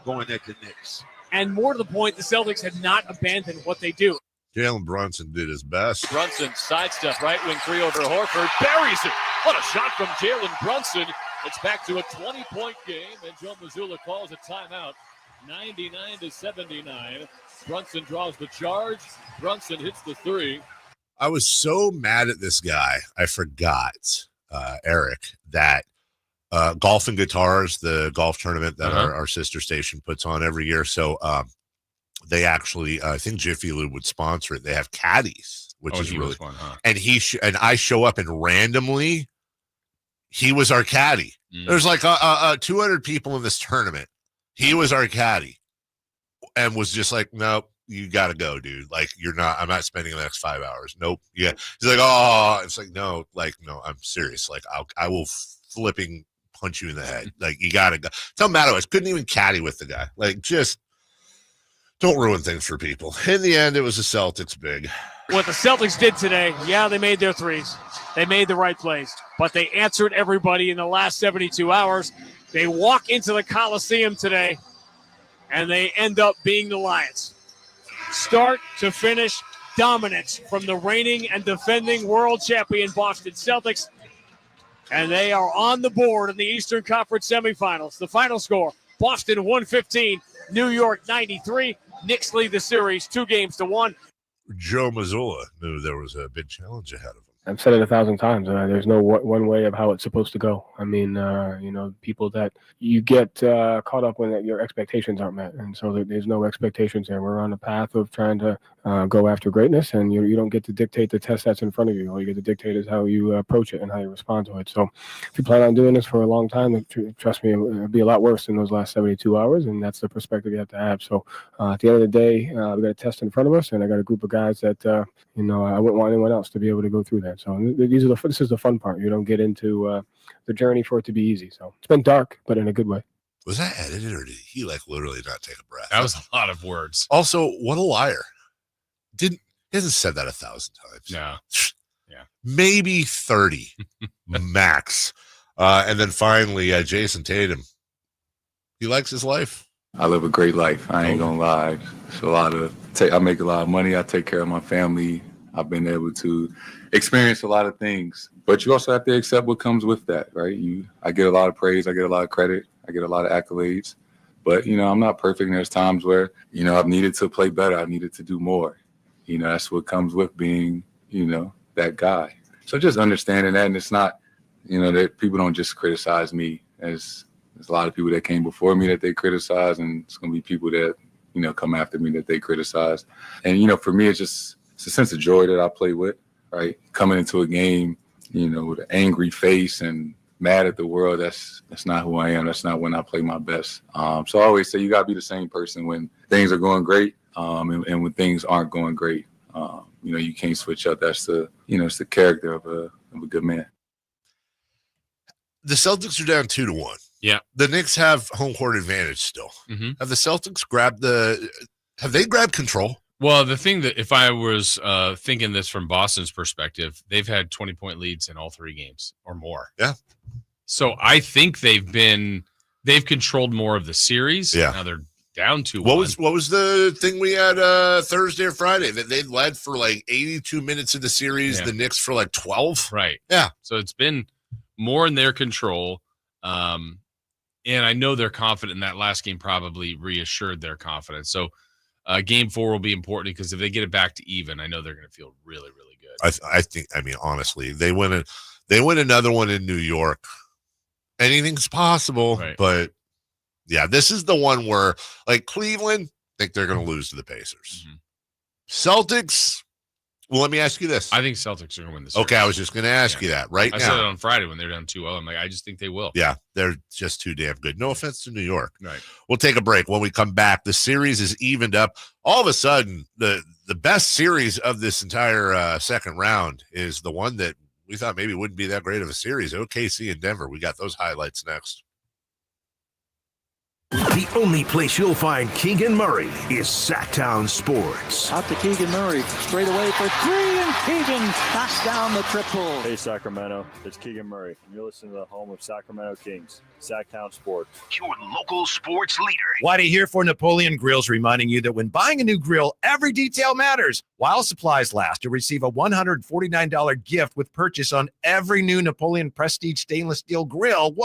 going at the Knicks. And more to the point, the Celtics have not abandoned what they do. Jalen Brunson did his best. Brunson sidestep, right wing three over Horford, buries it. What a shot from Jalen Brunson. It's back to a 20-point game, and Joe Mazzulla calls a timeout. 99-79. Brunson draws the charge. Brunson hits the three. I was so mad at this guy. I forgot, Eric, that Golf and Guitars, the golf tournament that our sister station puts on every year. So they actually, I think Jiffy Lube would sponsor it. They have caddies, which is really fun. And and I show up and randomly, he was our caddy. There's like 200 people in this tournament. He was our caddy and was just like, nope, you got to go, dude. Like, I'm not spending the next 5 hours. Nope. Yeah. He's like, oh, it's like, no, I'm serious. Like, I will flipping punch you in the head. Like, you got to go. Tell Matt, I couldn't even caddy with the guy. Like, just don't ruin things for people. In the end, it was the Celtics big. What the Celtics did today, yeah, they made their threes. They made the right plays, but they answered everybody in the last 72 hours. They walk into the Coliseum today, and they end up being the Lions. Start to finish dominance from the reigning and defending world champion Boston Celtics, and they are on the board in the Eastern Conference semifinals. The final score, Boston 115, New York 93. Knicks lead the series 2-1. Joe Mazzulla knew there was a big challenge ahead of him. I've said it 1,000 times. There's no one way of how it's supposed to go. I mean, people that you get caught up when your expectations aren't met. And so there's no expectations there. We're on a path of trying to go after greatness, and you don't get to dictate the test that's in front of you. All you get to dictate is how you approach it and how you respond to it. So if you plan on doing this for a long time, trust me, it'll be a lot worse than those last 72 hours, and that's the perspective you have to have. So at the end of the day, we got a test in front of us, and I got a group of guys that, I wouldn't want anyone else to be able to go through that. So this is the fun part. You don't get into the journey for it to be easy. So it's been dark, but in a good way. Was that edited, or did he literally not take a breath? That was a lot of words. Also, what a liar. He hasn't said that 1,000 times. No. Yeah. Maybe 30 max. And then finally, Jason Tatum. He likes his life. I live a great life. I ain't gonna lie. It's a lot of. I make a lot of money. I take care of my family. I've been able to experience a lot of things, but you also have to accept what comes with that, right? I get a lot of praise. I get a lot of credit. I get a lot of accolades, but I'm not perfect. And there's times where I've needed to play better. I needed to do more. That's what comes with being that guy. So just understanding that, and it's not that people don't just criticize me. There's a lot of people that came before me that they criticize, and it's gonna be people that come after me that they criticize. And for me, it's a sense of joy that I play with, right? Coming into a game, with an angry face and mad at the world, that's not who I am. That's not when I play my best. So I always say you gotta be the same person when things are going great, and when things aren't going great. You can't switch up. That's it's the character of a good man. The Celtics are down 2-1. Yeah. The Knicks have home court advantage still. Mm-hmm. Have the Celtics grabbed control? Well, the thing that if I was thinking this from Boston's perspective, they've had 20-point leads in all 3 games or more. Yeah. So I think they've controlled more of the series. Yeah. Now they're down 2-1. What was the thing we had Thursday or Friday that they led for 82 minutes of the series? Yeah. The Knicks for 12. Right. Yeah. So it's been more in their control. And I know they're confident. And that last game probably reassured their confidence. So game 4 will be important because if they get it back to even, I know they're going to feel really, really good. I think. Honestly, they win another one in New York. Anything's possible, right. But yeah, this is the one where Cleveland think they're going to lose to the Pacers. Mm-hmm. Celtics, Well, let me ask you this. I think Celtics are going to win this series. Okay, I was just going to ask you that right now. I said it on Friday when they're down 2-0. I'm like, I just think they will. Yeah, they're just too damn good. No offense to New York. Right. We'll take a break. When we come back, the series is evened up. All of a sudden, the best series of this entire second round is the one that we thought maybe wouldn't be that great of a series. OKC and Denver. We got those highlights next. The only place you'll find Keegan Murray is Sacktown Sports. Out to Keegan Murray, straight away for three, and Keegan knocks down the triple. Hey, Sacramento, it's Keegan Murray, and you're listening to the home of Sacramento Kings, Sacktown Sports. Your local sports leader. Whitey here for Napoleon Grills, reminding you that when buying a new grill, every detail matters. While supplies last, you'll receive a $149 gift with purchase on every new Napoleon Prestige stainless steel grill.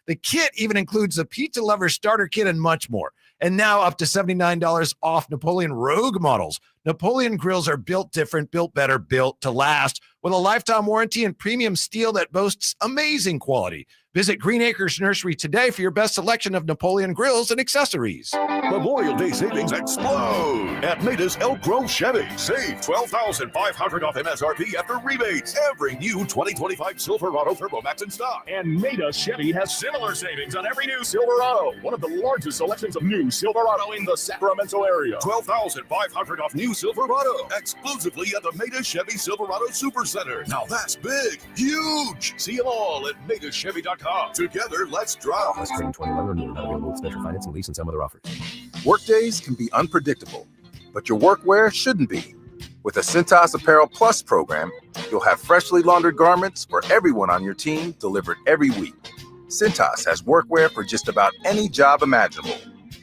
The kit even includes a pizza lover starter kit and much more. And now up to $79 off Napoleon Rogue models. Napoleon grills are built different, built better, built to last, with a lifetime warranty and premium steel that boasts amazing quality. Visit Green Acres Nursery today for your best selection of Napoleon grills and accessories. Memorial Day savings explode at Matus Elk Grove Chevy. Save $12,500 off MSRP after rebates. Every new 2025 Silverado Turbo Max in stock. And Matus Chevy has similar savings on every new Silverado. One of the largest selections of new Silverado in the Sacramento area. $12,500 off new Silverado. Exclusively at the Matus Chevy Silverado Super Center. Now that's big, huge. See them all at MatusChevy.com. Together, let's drive. Plus trading 21 or newer, not available with special financing, lease, and some other offers. Workdays can be unpredictable, but your workwear shouldn't be. With the Cintas Apparel Plus program, you'll have freshly laundered garments for everyone on your team delivered every week. Cintas has workwear for just about any job imaginable,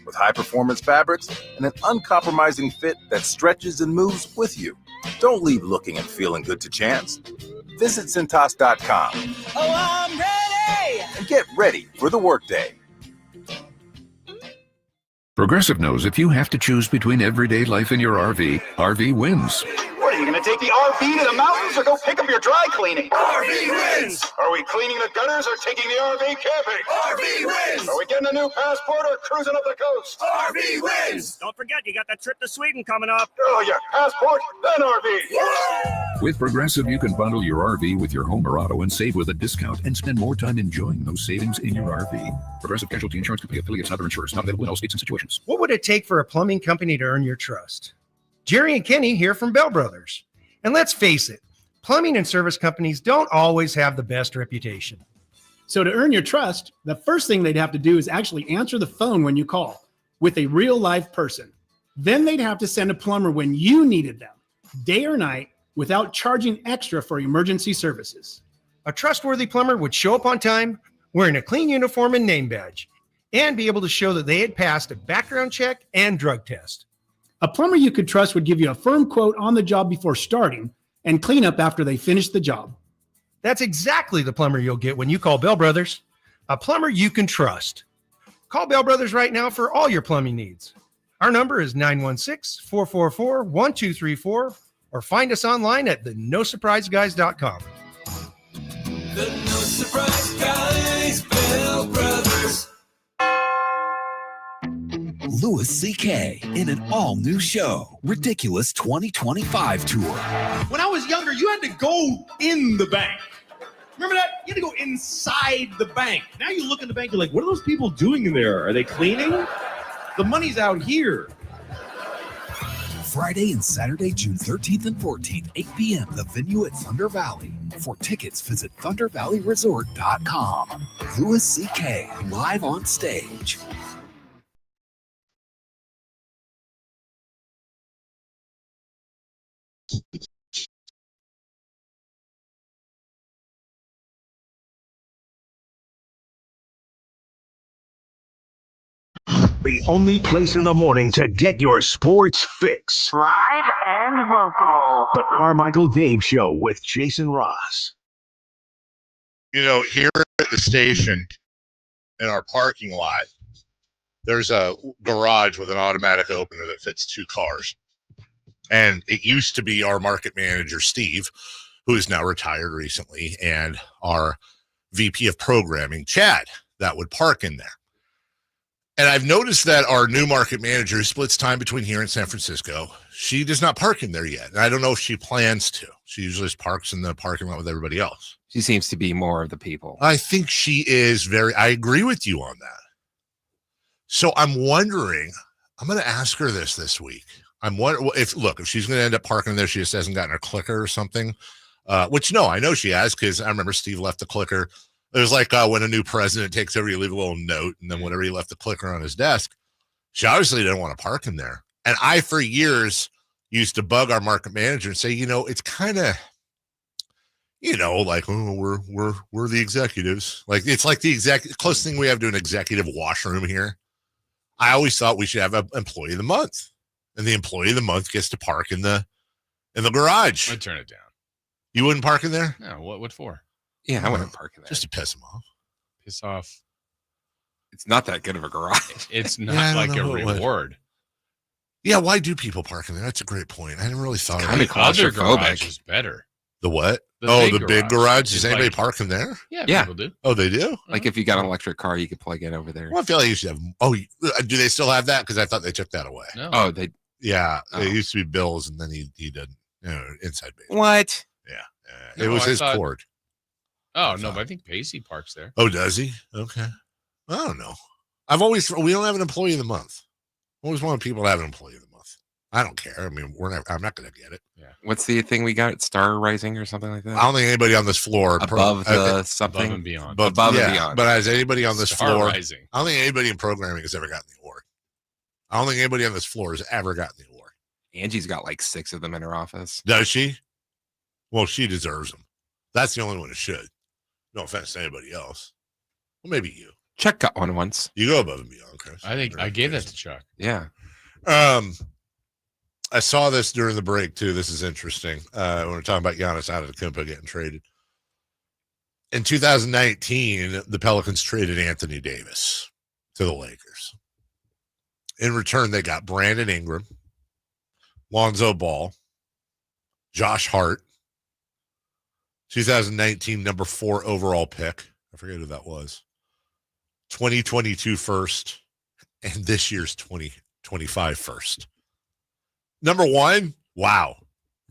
with high-performance fabrics and an uncompromising fit that stretches and moves with you. Don't leave looking and feeling good to chance. Visit Cintas.com. Oh, I'm ready! And get ready for the workday. Progressive knows if you have to choose between everyday life and your RV wins. What, are you going to take the RV to the mountains or go pick up your dry cleaning? RV wins! Are we cleaning the gutters or taking the RV camping? RV wins! Are we getting a new passport or cruising up the coast? RV wins! Don't forget, you got that trip to Sweden coming up. Oh, yeah, passport, then RV. Yeah! With Progressive, you can bundle your RV with your home or auto and save with a discount and spend more time enjoying those savings in your RV. Progressive Casualty Insurance Company affiliates and other insurers not available in all states and situations. What would it take for a plumbing company to earn your trust? Jerry and Kenny here from Bell Brothers. And let's face it, plumbing and service companies don't always have the best reputation. So to earn your trust, the first thing they'd have to do is actually answer the phone when you call with a real live person. Then they'd have to send a plumber when you needed them, day or night, without charging extra for emergency services. A trustworthy plumber would show up on time, wearing a clean uniform and name badge, and be able to show that they had passed a background check and drug test. A plumber you could trust would give you a firm quote on the job before starting and clean up after they finish the job. That's exactly the plumber you'll get when you call Bell Brothers, a plumber you can trust. Call Bell Brothers right now for all your plumbing needs. Our number is 916-444-1234, or find us online at thenosurpriseguys.com. The No Surprise Guys, Bell Brothers. Louis C.K. in an all-new show, Ridiculous 2025 Tour. When I was younger, you had to go in the bank. Remember that? You had to go inside the bank. Now you look in the bank, you're like, what are those people doing in there? Are they cleaning? The money's out here. Friday and Saturday, June 13th and 14th, 8 p.m., the venue at Thunder Valley. For tickets, visit ThunderValleyResort.com. Louis C.K. live on stage. The only place in the morning to get your sports fix. Live and local. The Carmichael Dave Show with Jason Ross. You know, here at the station, in our parking lot, there's a garage with an automatic opener that fits 2 cars. And it used to be our market manager, Steve, who is now retired recently, and our VP of programming, Chad, that would park in there. And I've noticed that our new market manager splits time between here and San Francisco. She does not park in there yet. And I don't know if she plans to. She usually just parks in the parking lot with everybody else. She seems to be more of the people. I think she is I agree with you on that. So I'm wondering, I'm going to ask her this week. I'm wondering if she's going to end up parking there, she just hasn't gotten her clicker or something. Which no, I know she has, because I remember Steve left the clicker. It was like when a new president takes over, you leave a little note, and then whenever he left the clicker on his desk, she obviously didn't want to park in there. And I, for years, used to bug our market manager and say, it's kind of, like, oh, we're the executives. Like, it's like the closest thing we have to an executive washroom here. I always thought we should have an employee of the month, and the employee of the month gets to park in the garage. I'd turn it down. You wouldn't park in there? No. What for? Yeah, I wouldn't park in there. Just to piss them off. Piss off. It's not that good of a garage. It's not like a reward. Yeah, why do people park in there? That's a great point. I didn't really thought of kind of it. Other claustrophobic. garage is better. The what? The big garage. Does It's anybody like- park in there? Yeah, people do. Oh, they do? Like if you got an electric car, you could plug in over there. Well, I feel like you should have. Oh, do they still have that? Because I thought they took that away. No. Oh, they. Yeah, Oh. it used to be Bill's, and then he did inside base. What? Yeah, it No, was I his thought- cord. Oh, no, but I think Pacey parks there. Oh, does he? Okay. I don't know. We don't have an employee of the month. I always wanted people to have an employee of the month. I don't care. I mean, I'm not going to get it. Yeah. What's the thing we got? Star Rising or something like that? I don't think anybody on this floor Above the something? Above and beyond. Above and beyond. But has anybody on this Star floor? Rising. I don't think anybody in programming has ever gotten the award. I don't think anybody on this floor has ever gotten the award. Angie's got like 6 of them in her office. Does she? Well, she deserves them. That's the only one who should. No offense to anybody else. Well, maybe you. Chuck got one once. You go above and beyond, Chris. I think I gave that to Chuck. Yeah. I saw this during the break too. This is interesting. When we're talking about Giannis Antetokounmpo getting traded. In 2019, the Pelicans traded Anthony Davis to the Lakers. In return, they got Brandon Ingram, Lonzo Ball, Josh Hart, 2019 number 4 overall pick. I forget who that was. 2022 first, and this year's 2025 first. Number 1, wow.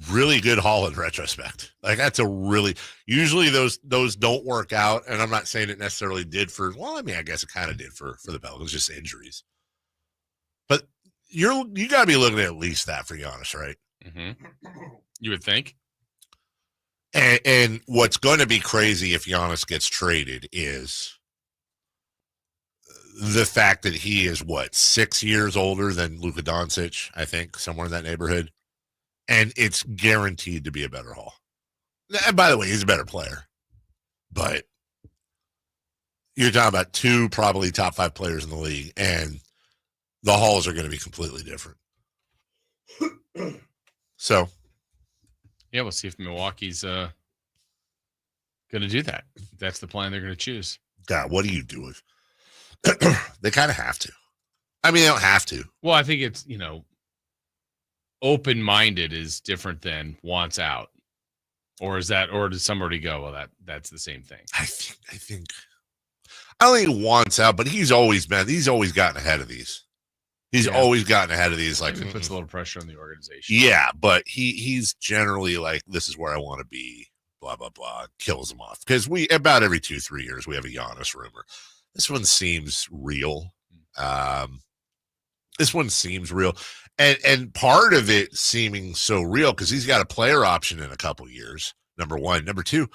Really good haul in retrospect. Like that's a really, usually those don't work out. And I'm not saying it necessarily did I guess it kind of did for the Pelicans, just injuries. But you got to be looking at least that for Giannis, right? Mm-hmm. You would think. And what's going to be crazy if Giannis gets traded is the fact that he is 6 years older than Luka Doncic, I think, somewhere in that neighborhood. And it's guaranteed to be a better haul. And by the way, he's a better player. But you're talking about 2 probably top 5 players in the league, and the hauls are going to be completely different. So, yeah, we'll see if Milwaukee's going to do that. That's the plan they're going to choose. God, what do you do with? They kind of have to. I mean, they don't have to. Well, I think it's, open-minded is different than wants out. Or does somebody go, well, that's the same thing? I don't think he wants out, but he's always gotten ahead of these. He's always gotten ahead of these. Like, it puts a little pressure on the organization. Yeah, but he's generally like, this is where I want to be, blah, blah, blah, kills him off. Because about every 2-3 years, we have a Giannis rumor. This one seems real. And part of it seeming so real because he's got a player option in a couple years, number 1. Number 2,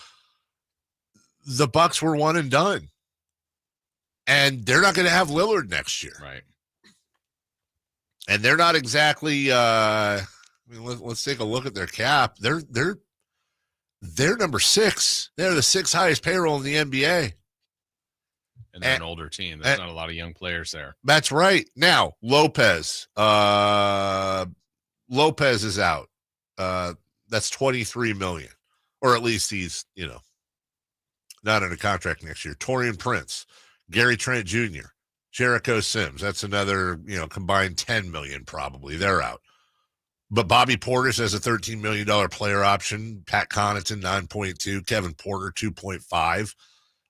the Bucks were one and done. And they're not going to have Lillard next year. Right. And they're not exactly let's take a look at their cap. They're number 6. They're the 6th highest payroll in the NBA. And they're an older team. There's not a lot of young players there. That's right. Now, Lopez is out. That's $23 million. Or at least he's, not under contract next year. Taurean Prince, Gary Trent Jr., Jericho Sims. That's another, combined $10 million probably. They're out. But Bobby Portis has a $13 million player option. Pat Connaughton, 9.2. Kevin Porter, 2.5.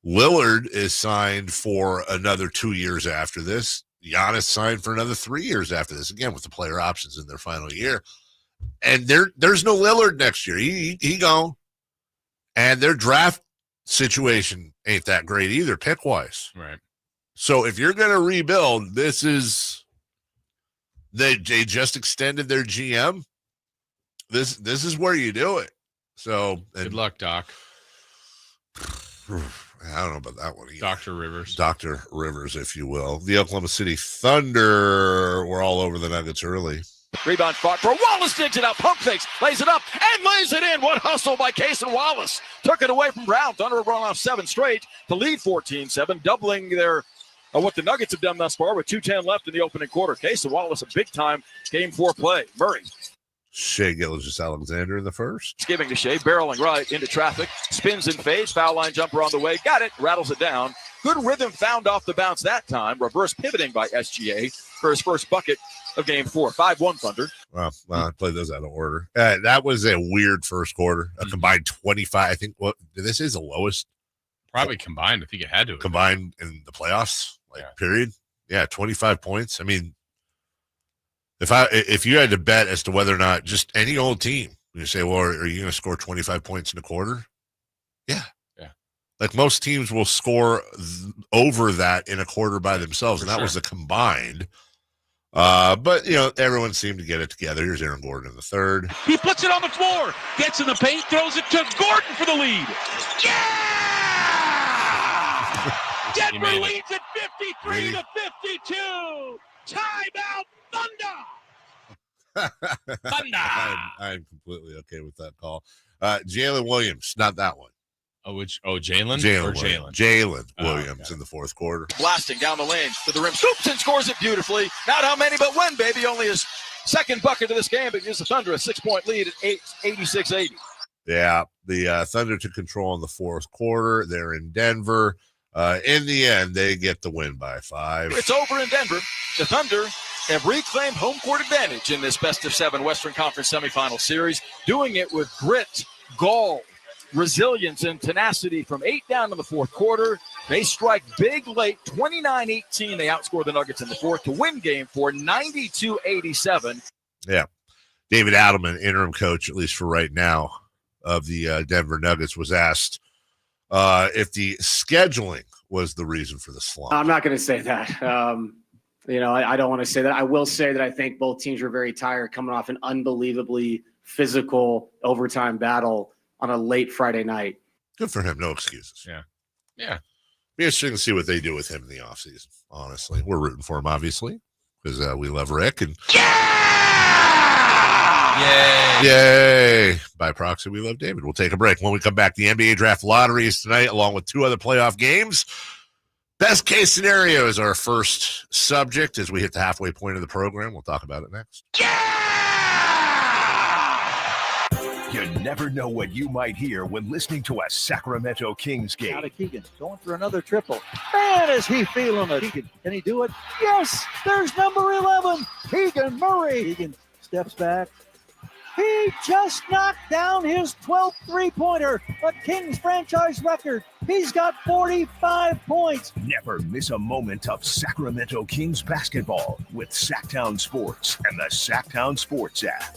Lillard is signed for another 2 years after this. Giannis signed for another 3 years after this, again, with the player options in their final year. And there's no Lillard next year. He gone. And their draft situation ain't that great either, pick-wise. Right. So if you're going to rebuild, this is they just extended their GM. This is where you do it. So good luck, Doc. I don't know about that one either. Dr. Rivers. Dr. Rivers, if you will. The Oklahoma City Thunder were all over the Nuggets early. Rebound fought for Wallace, digs it out, pump fakes, lays it up, and lays it in. What hustle by Cason Wallace. Took it away from Brown. Thunder have run off 7 straight to lead 14-7, doubling their what the Nuggets have done thus far with 2:10 left in the opening quarter. Cason Wallace, a big-time Game 4 play. Murray. Shea Gilgeous-Alexander in the first. It's giving to Shea, barreling right into traffic, spins and fades, foul line jumper on the way, got it, rattles it down. Good rhythm found off the bounce that time. Reverse pivoting by SGA for his first bucket of Game 4. 5-1 Thunder. Well, I played those out of order. That was a weird first quarter. A combined 25. I think this is the lowest. Probably combined. I think it had to. Combined in the playoffs, period. Yeah, 25 points. I mean, if you had to bet as to whether or not just any old team, you say, well, are you going to score 25 points in a quarter? Yeah. Like most teams will score over that in a quarter by themselves, and that was a combined. But, everyone seemed to get it together. Here's Aaron Gordon in the third. He puts it on the floor, gets in the paint, throws it to Gordon for the lead. Yeah! Denver leads at 53-52. Timeout, Thunder! Thunder! I'm completely okay with that call. Jalen Williams, not that one. Jalen? Jalen Williams in the fourth quarter. Blasting down the lane to the rim, scoops and scores it beautifully. Not how many, but when, baby. Only his second bucket of this game, but gives the Thunder a 6-point lead at 86-80. Yeah, the Thunder took control in the fourth quarter. They're in Denver. In the end, they get the win by 5. It's over in Denver. The Thunder have reclaimed home court advantage in this best-of-7 Western Conference semifinal series, doing it with grit, gall, resilience, and tenacity from 8 down in the fourth quarter. They strike big late, 29-18. They outscore the Nuggets in the fourth to win Game 4, 92-87. Yeah. David Adelman, interim coach, at least for right now, of the Denver Nuggets, was asked if the scheduling was the reason for the slump. I'm not going to say that. I don't want to say that. I will say that I think both teams were very tired coming off an unbelievably physical overtime battle on a late Friday night. Good for him. No excuses. Yeah. Be interesting to see what they do with him in the offseason, honestly. We're rooting for him, obviously, because we love Rick. And Yay! By proxy, we love David. We'll take a break. When we come back, the NBA Draft Lottery is tonight, along with 2 other playoff games. Best case scenario is our first subject as we hit the halfway point of the program. We'll talk about it next. You never know what you might hear when listening to a Sacramento Kings game. Out of Keegan, going for another triple. Man, is he feeling it. Keegan, can he do it? Yes, there's number 11, Keegan Murray. Keegan steps back. He just knocked down his 12th three-pointer, a Kings franchise record. He's got 45 points. Never miss a moment of Sacramento Kings basketball with Sacktown Sports and the Sacktown Sports app.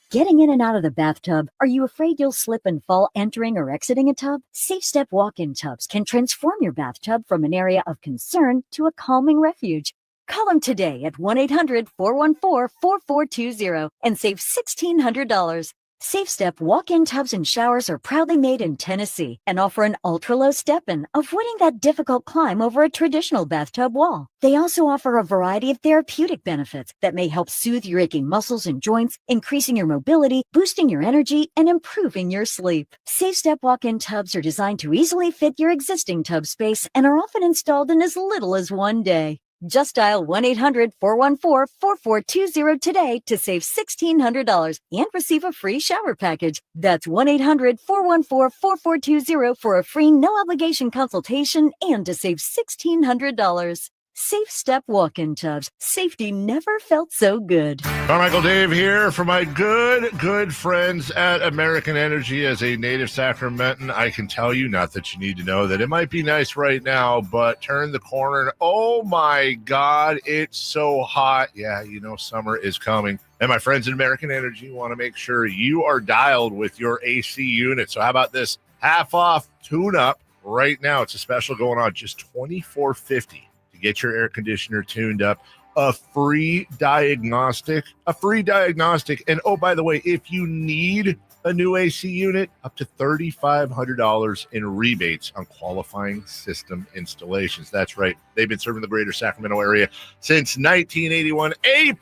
Getting in and out of the bathtub? Are you afraid you'll slip and fall entering or exiting a tub? Safe Step walk-in tubs can transform your bathtub from an area of concern to a calming refuge. Call them today at 1-800-414-4420 and save $1,600. Safe Step walk-in tubs and showers are proudly made in Tennessee and offer an ultra-low step-in, avoiding that difficult climb over a traditional bathtub wall. They also offer a variety of therapeutic benefits that may help soothe your aching muscles and joints, increasing your mobility, boosting your energy, and improving your sleep. Safe Step walk-in tubs are designed to easily fit your existing tub space and are often installed in as little as 1 day. Just dial 1-800-414-4420 today to save $1,600 and receive a free shower package. That's 1-800-414-4420 for a free no-obligation consultation and to save $1,600. Safe Step walk-in tubs. Safety never felt so good. Carmichael Dave here for my good friends at American Energy. As a native Sacramentan, I can tell you, not that you need to know, that it might be nice right now, but turn the corner and oh my God, it's so hot. Yeah, you know summer is coming. And my friends at American Energy want to make sure you are dialed with your AC unit. So how about this? Half off tune-up right now. It's a special going on, just $24.50. Get your air conditioner tuned up, a free diagnostic. And oh, by the way, if you need a new AC unit, up to $3,500 in rebates on qualifying system installations. That's right. They've been serving the greater Sacramento area since 1981. A+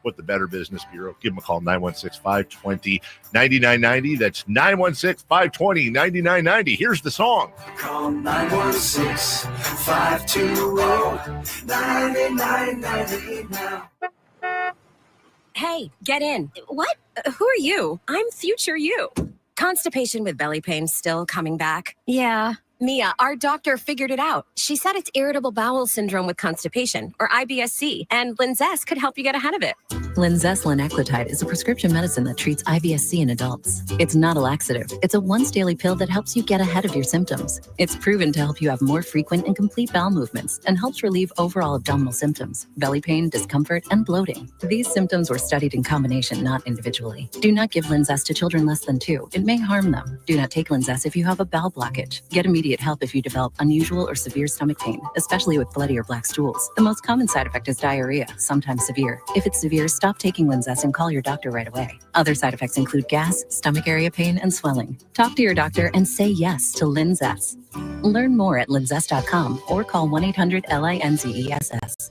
with the Better Business Bureau. Give them a call, 916-520-9990. That's 916-520-9990. Here's the song. Call 916-520-9990 now. Hey, get in. What? Who are you? I'm future you. Constipation with belly pain still coming back? Yeah. Mia, our doctor figured it out. She said it's irritable bowel syndrome with constipation, or IBS-C, and Linzess could help you get ahead of it. Linzess linaclotide is a prescription medicine that treats IBS-C in adults. It's not a laxative. It's a once-daily pill that helps you get ahead of your symptoms. It's proven to help you have more frequent and complete bowel movements and helps relieve overall abdominal symptoms, belly pain, discomfort, and bloating. These symptoms were studied in combination, not individually. Do not give Linzess to children less than 2. It may harm them. Do not take Linzess if you have a bowel blockage. Get immediate help if you develop unusual or severe stomach pain, especially with bloody or black stools. The most common side effect is diarrhea, sometimes severe. If it's severe, stop taking Linzess and call your doctor right away. Other side effects include gas, stomach area pain, and swelling. Talk to your doctor and say yes to Linzess. Learn more at linzess.com or call 1-800-LINZESS.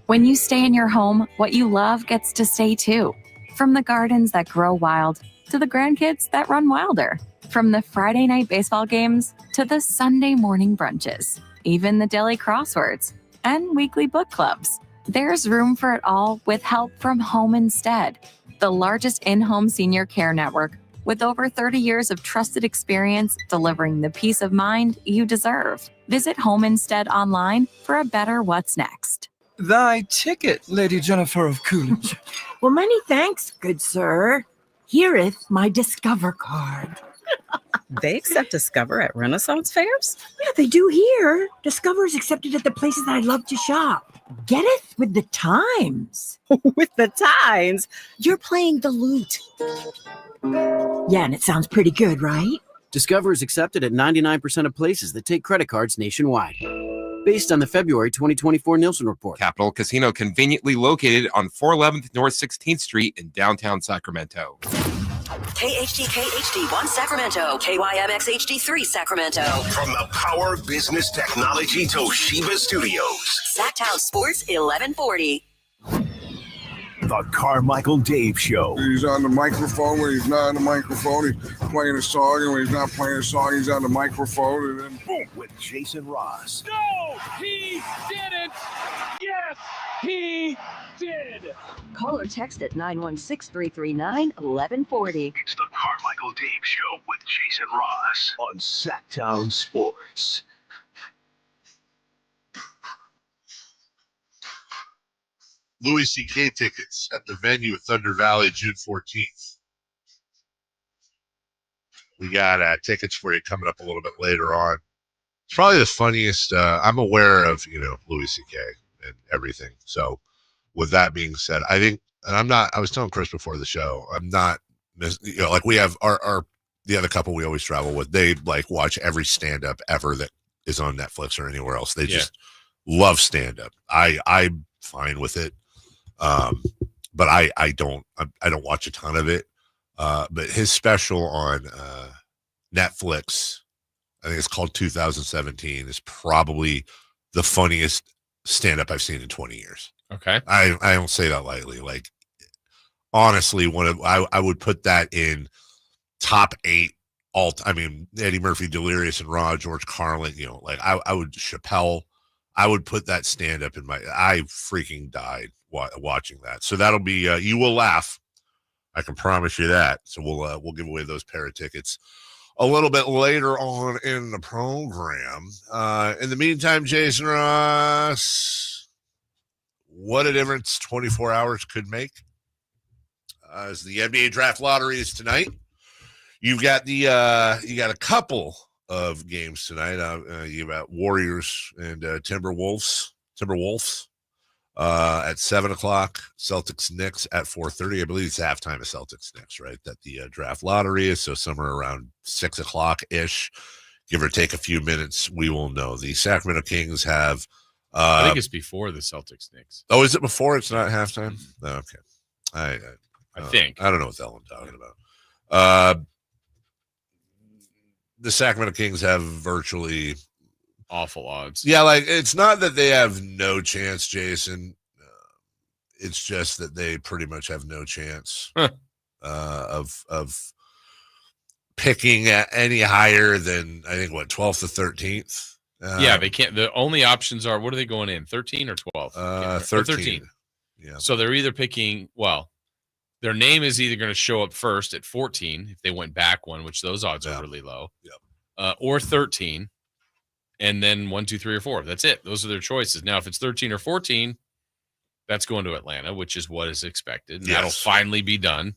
When you stay in your home, what you love gets to stay too. From the gardens that grow wild to the grandkids that run wilder. From the Friday night baseball games to the Sunday morning brunches, even the daily crosswords and weekly book clubs. There's room for it all with help from Home Instead, the largest in-home senior care network with over 30 years of trusted experience delivering the peace of mind you deserve. Visit Home Instead online for a better what's next. Thy ticket, Lady Jennifer of Coolidge. Well, many thanks, good sir. Hereeth my Discover card. They accept Discover at Renaissance fairs? Yeah, they do here. Discover is accepted at the places I love to shop. Getteth with the times. With the times? You're playing the lute. Yeah, and it sounds pretty good, right? Discover is accepted at 99% of places that take credit cards nationwide. Based on the February 2024 Nielsen report. Capital Casino, conveniently located on 411th North 16th Street in downtown Sacramento. KHD1 Sacramento, KYMX HD3 Sacramento. From the Power Business Technology Toshiba Studios. Sacktown Sports 1140. The Carmichael Dave Show. He's on the microphone when he's not on the microphone. He's playing a song, and when he's not playing a song, he's on the microphone. And then boom, with Jason Ross. No, he didn't. Yes, he did. Call or text at 916-339-1140. It's the Carmichael Dave Show with Jason Ross on Sacktown Sports. Louis C.K. tickets at the venue at Thunder Valley, June 14th. We got tickets for you coming up a little bit later on. It's probably the funniest. I'm aware of, Louis C.K. and everything. So with that being said, I think, and I was telling Chris before the show, I'm not, like we have the other couple we always travel with, they like watch every stand-up ever that is on Netflix or anywhere else. They just love stand-up. I'm fine with it. But I don't watch a ton of it. But his special on Netflix, I think it's called 2017, is probably the funniest stand-up I've seen in 20 years. Okay. I don't say that lightly. Like, honestly, I would put that in top 8 Eddie Murphy, Delirious and Raw, George Carlin, I would Chappelle. I would put that stand-up in I freaking died watching that. So that'll be, you will laugh. I can promise you that. So we'll give away those pair of tickets. a little bit later on in the program. In the meantime, Jason Ross, what a difference 24 hours could make. As the NBA draft lottery is tonight, you've got a couple of games tonight. You've got Warriors and Timberwolves at 7:00. Celtics-Knicks at 4:30. I believe it's halftime of Celtics-Knicks, right? That the draft lottery is, so somewhere around 6:00 ish, give or take a few minutes. We will know. The Sacramento Kings have. I think it's before the Celtics-Knicks. Oh, is it before? It's not halftime. Mm-hmm. Okay, I think. I don't know what the hell I'm talking about. The Sacramento Kings have virtually awful odds. Yeah, like it's not that they have no chance, Jason. It's just that they pretty much have no chance of picking at any higher than, I think, 12th to 13th. Yeah, they can't. The only options are, what are they going in, 13 or 12? 13. Yeah. So they're either picking, their name is either going to show up first at 14 if they went back one, which those odds are really low, or 13, and then 1, 2, 3, or 4. That's it. Those are their choices. Now, if it's 13 or 14, that's going to Atlanta, which is what is expected. And that'll finally be done.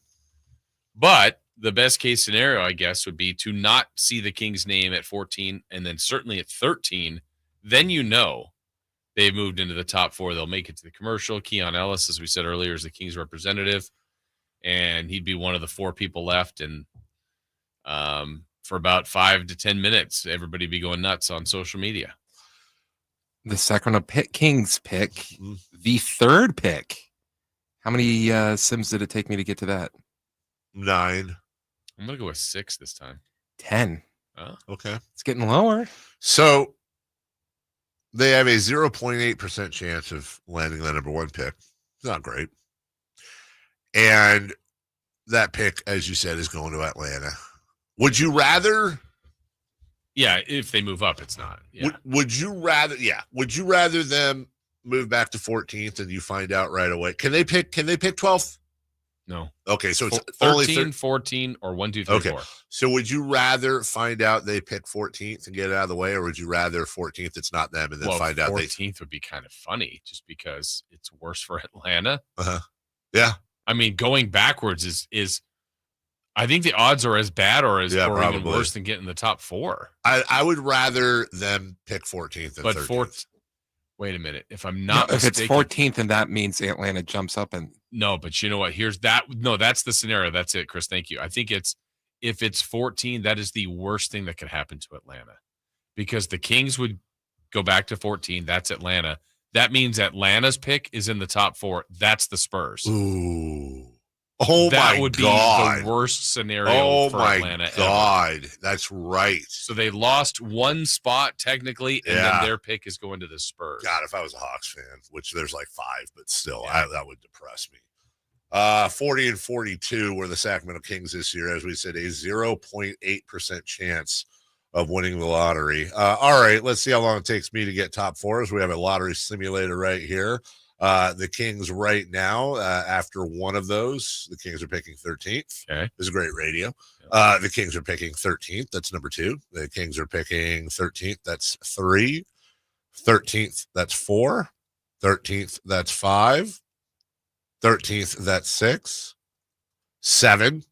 But the best case scenario, I guess, would be to not see the Kings' name at 14 and then certainly at 13. Then they've moved into the top 4. They'll make it to the commercial. Keon Ellis, as we said earlier, is the Kings representative, and he'd be one of the 4 people left. And for about 5 to 10 minutes, everybody be going nuts on social media. The Sacramento Kings pick, the 3rd pick. How many sims did it take me to get to that? 9. I'm going to go with 6 this time. 10. Oh, okay. It's getting lower. So they have a 0.8% chance of landing the number 1 pick. It's not great. And that pick, as you said, is going to Atlanta. Would you rather? Yeah, if they move up, it's not. Yeah. Would you rather? Yeah. Would you rather them move back to 14th and you find out right away? Can they pick 12th? No. Okay, so it's 13, only 14, or 1, 2, 3, 4. So would you rather find out they pick 14th and get it out of the way, or would you rather 14th it's not them and then find out 14th would be kind of funny just because it's worse for Atlanta. Yeah. I mean, going backwards is I think the odds are as bad or even worse than getting the top 4. I would rather them pick 14th than 13th. Wait a minute. If I'm not if mistaken, it's 14th, and that means Atlanta jumps up and no, but you know what? Here's that. No, that's the scenario. That's it, Chris. Thank you. I think if it's 14, that is the worst thing that could happen to Atlanta, because the Kings would go back to 14. That's Atlanta. That means Atlanta's pick is in the top 4. That's the Spurs. Ooh. Oh, that my would God. be the worst scenario for Atlanta ever. Oh, my God. That's right. So they lost 1 spot technically, and then their pick is going to the Spurs. God, if I was a Hawks fan, which there's like 5, but still, that would depress me. 40 and 42 were the Sacramento Kings this year. As we said, a 0.8% chance of winning the lottery. All right, let's see how long it takes me to get top 4s. We have a lottery simulator right here. The Kings right now, after one of those, the Kings are picking 13th. Okay. This is great radio. The Kings are picking 13th. That's number 2. The Kings are picking 13th. That's 3. 13th. That's 4. 13th. That's 5. 13th. That's 6. 7.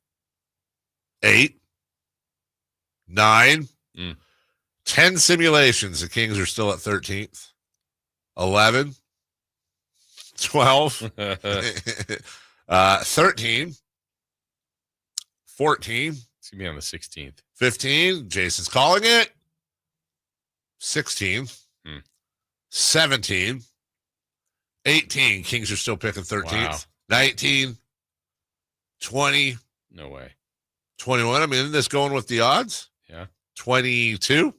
8. 9. 10 simulations. The Kings are still at 13th. 11. 12, 13, 14. It's going to be on the 16th. 15. Jason's calling it. 16. 17. 18. Kings are still picking 13th. Wow. 19. 20. No way. 21. I mean, isn't this going with the odds? Yeah. 22.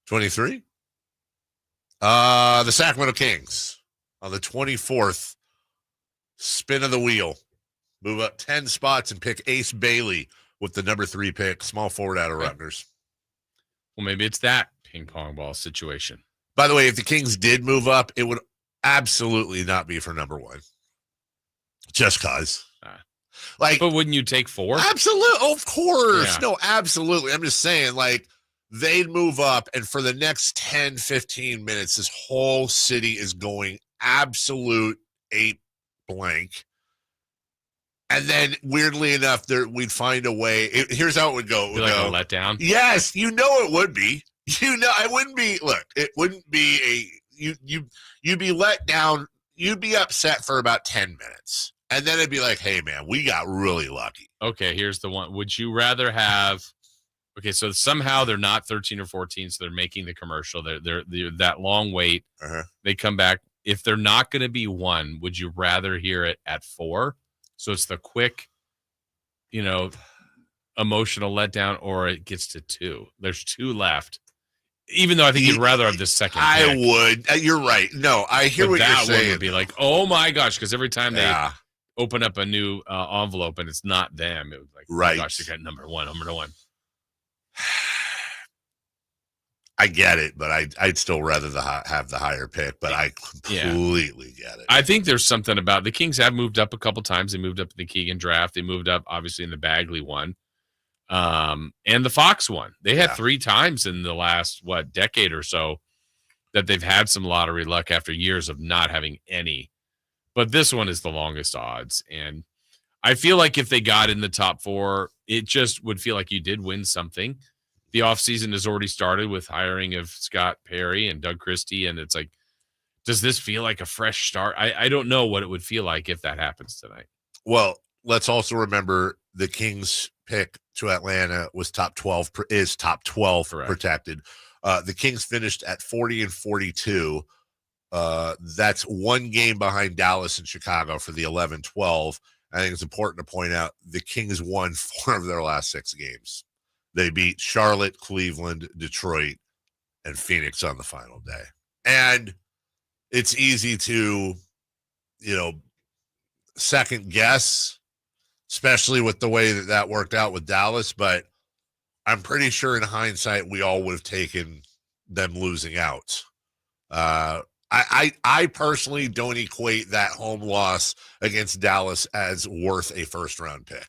23. The Sacramento Kings. On the 24th, spin of the wheel. Move up 10 spots and pick Ace Bailey with the number 3 pick, small forward out of Rutgers. Well, maybe it's that ping pong ball situation. By the way, if the Kings did move up, it would absolutely not be for number 1. Just cause. Like, but wouldn't you take 4? Absolutely. Of course. Yeah. No, absolutely. I'm just saying, like, they'd move up, and for the next 10, 15 minutes, this whole city is going absolute ape blank. And then, weirdly enough, we'd find a way. Here's how it would go. It would like go, a letdown? Yes, it would be. It wouldn't be. Look, it wouldn't be you'd be let down. You'd be upset for about 10 minutes, and then it'd be like, "Hey, man, we got really lucky." Okay, here's the one. Would you rather have? Okay, so somehow they're not 13 or 14, so they're making the commercial. They're that long wait. They come back. If they're not going to be 1, would you rather hear it at 4? So it's the quick, emotional letdown, or it gets to 2. There's 2 left. Even though I think you'd rather have this second pick. Would. You're right. No, I hear what you're saying. That one would be like, oh my gosh, because every time they open up a new envelope and it's not them, it was like, right. Oh my gosh, they got number one. I get it, but I'd still rather have the higher pick, but I completely get it. I think there's something about the Kings have moved up a couple times. They moved up in the Keegan draft. They moved up, obviously, in the Bagley one. And the Fox one. They had 3 times in the last, decade or so that they've had some lottery luck after years of not having any. But this one is the longest odds. And I feel like if they got in the top 4, it just would feel like you did win something. The offseason has already started with hiring of Scott Perry and Doug Christie. And it's like, does this feel like a fresh start? I don't know what it would feel like if that happens tonight. Well, let's also remember the Kings pick to Atlanta was top 12 Correct. protected. The Kings finished at 40 and 42. That's 1 game behind Dallas and Chicago for the 11-12. I think it's important to point out the Kings won 4 of their last 6 games. They beat Charlotte, Cleveland, Detroit, and Phoenix on the final day. And it's easy to, second guess, especially with the way that worked out with Dallas. But I'm pretty sure in hindsight, we all would have taken them losing out. I personally don't equate that home loss against Dallas as worth a first-round pick.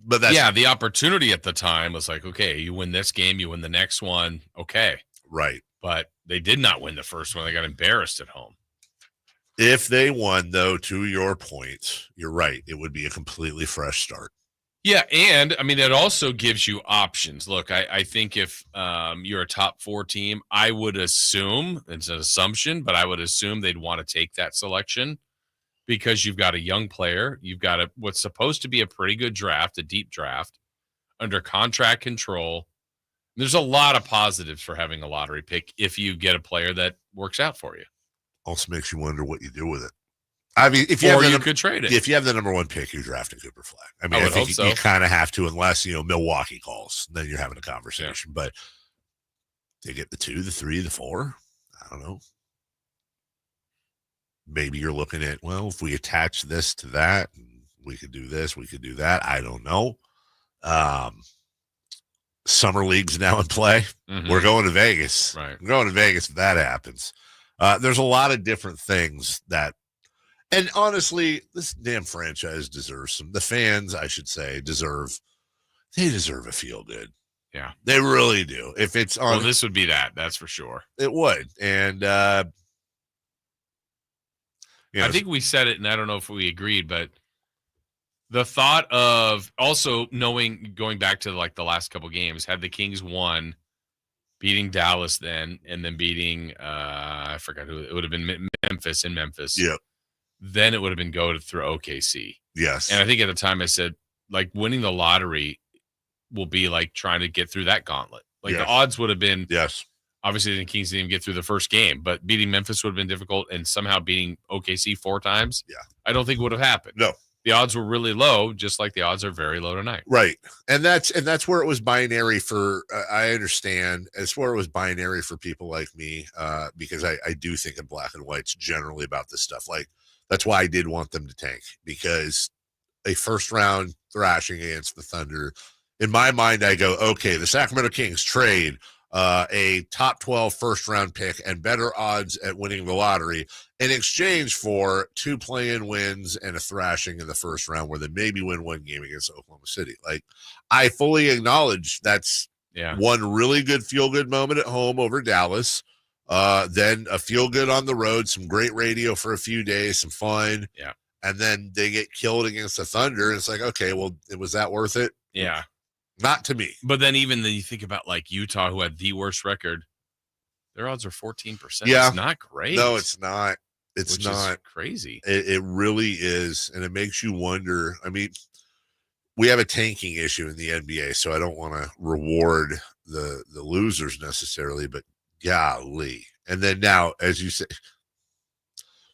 But that's the opportunity at the time was like, okay, you win this game, you win the next one. Okay. Right. But they did not win the first one. They got embarrassed at home. If they won, though, to your point, you're right. It would be a completely fresh start. Yeah, and, it also gives you options. Look, I think if you're a top 4 team, I would assume, it's an assumption, but I would assume they'd want to take that selection because you've got a young player. You've got what's supposed to be a pretty good draft, a deep draft, under contract control. There's a lot of positives for having a lottery pick if you get a player that works out for you. Also makes you wonder what you do with it. If you could trade it. If you have the number 1 pick, you're drafting Cooper Flag. I think hope so. You kind of have to, unless Milwaukee calls, then you're having a conversation. Yeah. But they get the 2, the 3, the 4. I don't know. Maybe you're looking at, if we attach this to that, we could do this, we could do that. I don't know. Summer league's now in play. Mm-hmm. We're going to Vegas. Right. We're going to Vegas if that happens. There's a lot of different things that, and honestly, this damn franchise deserves the fans, I should say, deserve a feel good. Yeah. They really do. If it's on. Well, this would be that's for sure. It would. And, I think we said it, and I don't know if we agreed, but the thought of also going back to like the last couple games, had the Kings won, beating Dallas then, and then beating, I forgot who, it would have been Memphis in Memphis. Yeah. Then it would have been through OKC. Yes. And I think at the time I said, like, winning the lottery will be like trying to get through that gauntlet. Like the odds would have been. Yes. Obviously, the Kings didn't even get through the first game, but beating Memphis would have been difficult, and somehow beating OKC 4 times, I don't think would have happened. No. The odds were really low, just like the odds are very low tonight. Right. And that's where it was binary for, I understand, it's where it was binary for people like me, because I do think in black and whites generally about this stuff. Like, that's why I did want them to tank, because a first-round thrashing against the Thunder, in my mind, I go, okay, the Sacramento Kings trade a top 12 first-round pick and better odds at winning the lottery, in exchange for 2 play-in wins and a thrashing in the first round where they maybe win one game against Oklahoma City. Like, I fully acknowledge that's one really good feel-good moment at home over Dallas. Then a feel-good on the road, some great radio for a few days, some fun. Yeah. And then they get killed against the Thunder. And it's like, okay, well, was that worth it? Yeah. Not to me. But then even then you think about like Utah, who had the worst record, their odds are 14%. Yeah. It's not great. No, it's not. It's Which not is crazy. It really is. And it makes you wonder. I mean, we have a tanking issue in the NBA, so I don't want to reward the losers necessarily, but golly. And then now, as you say,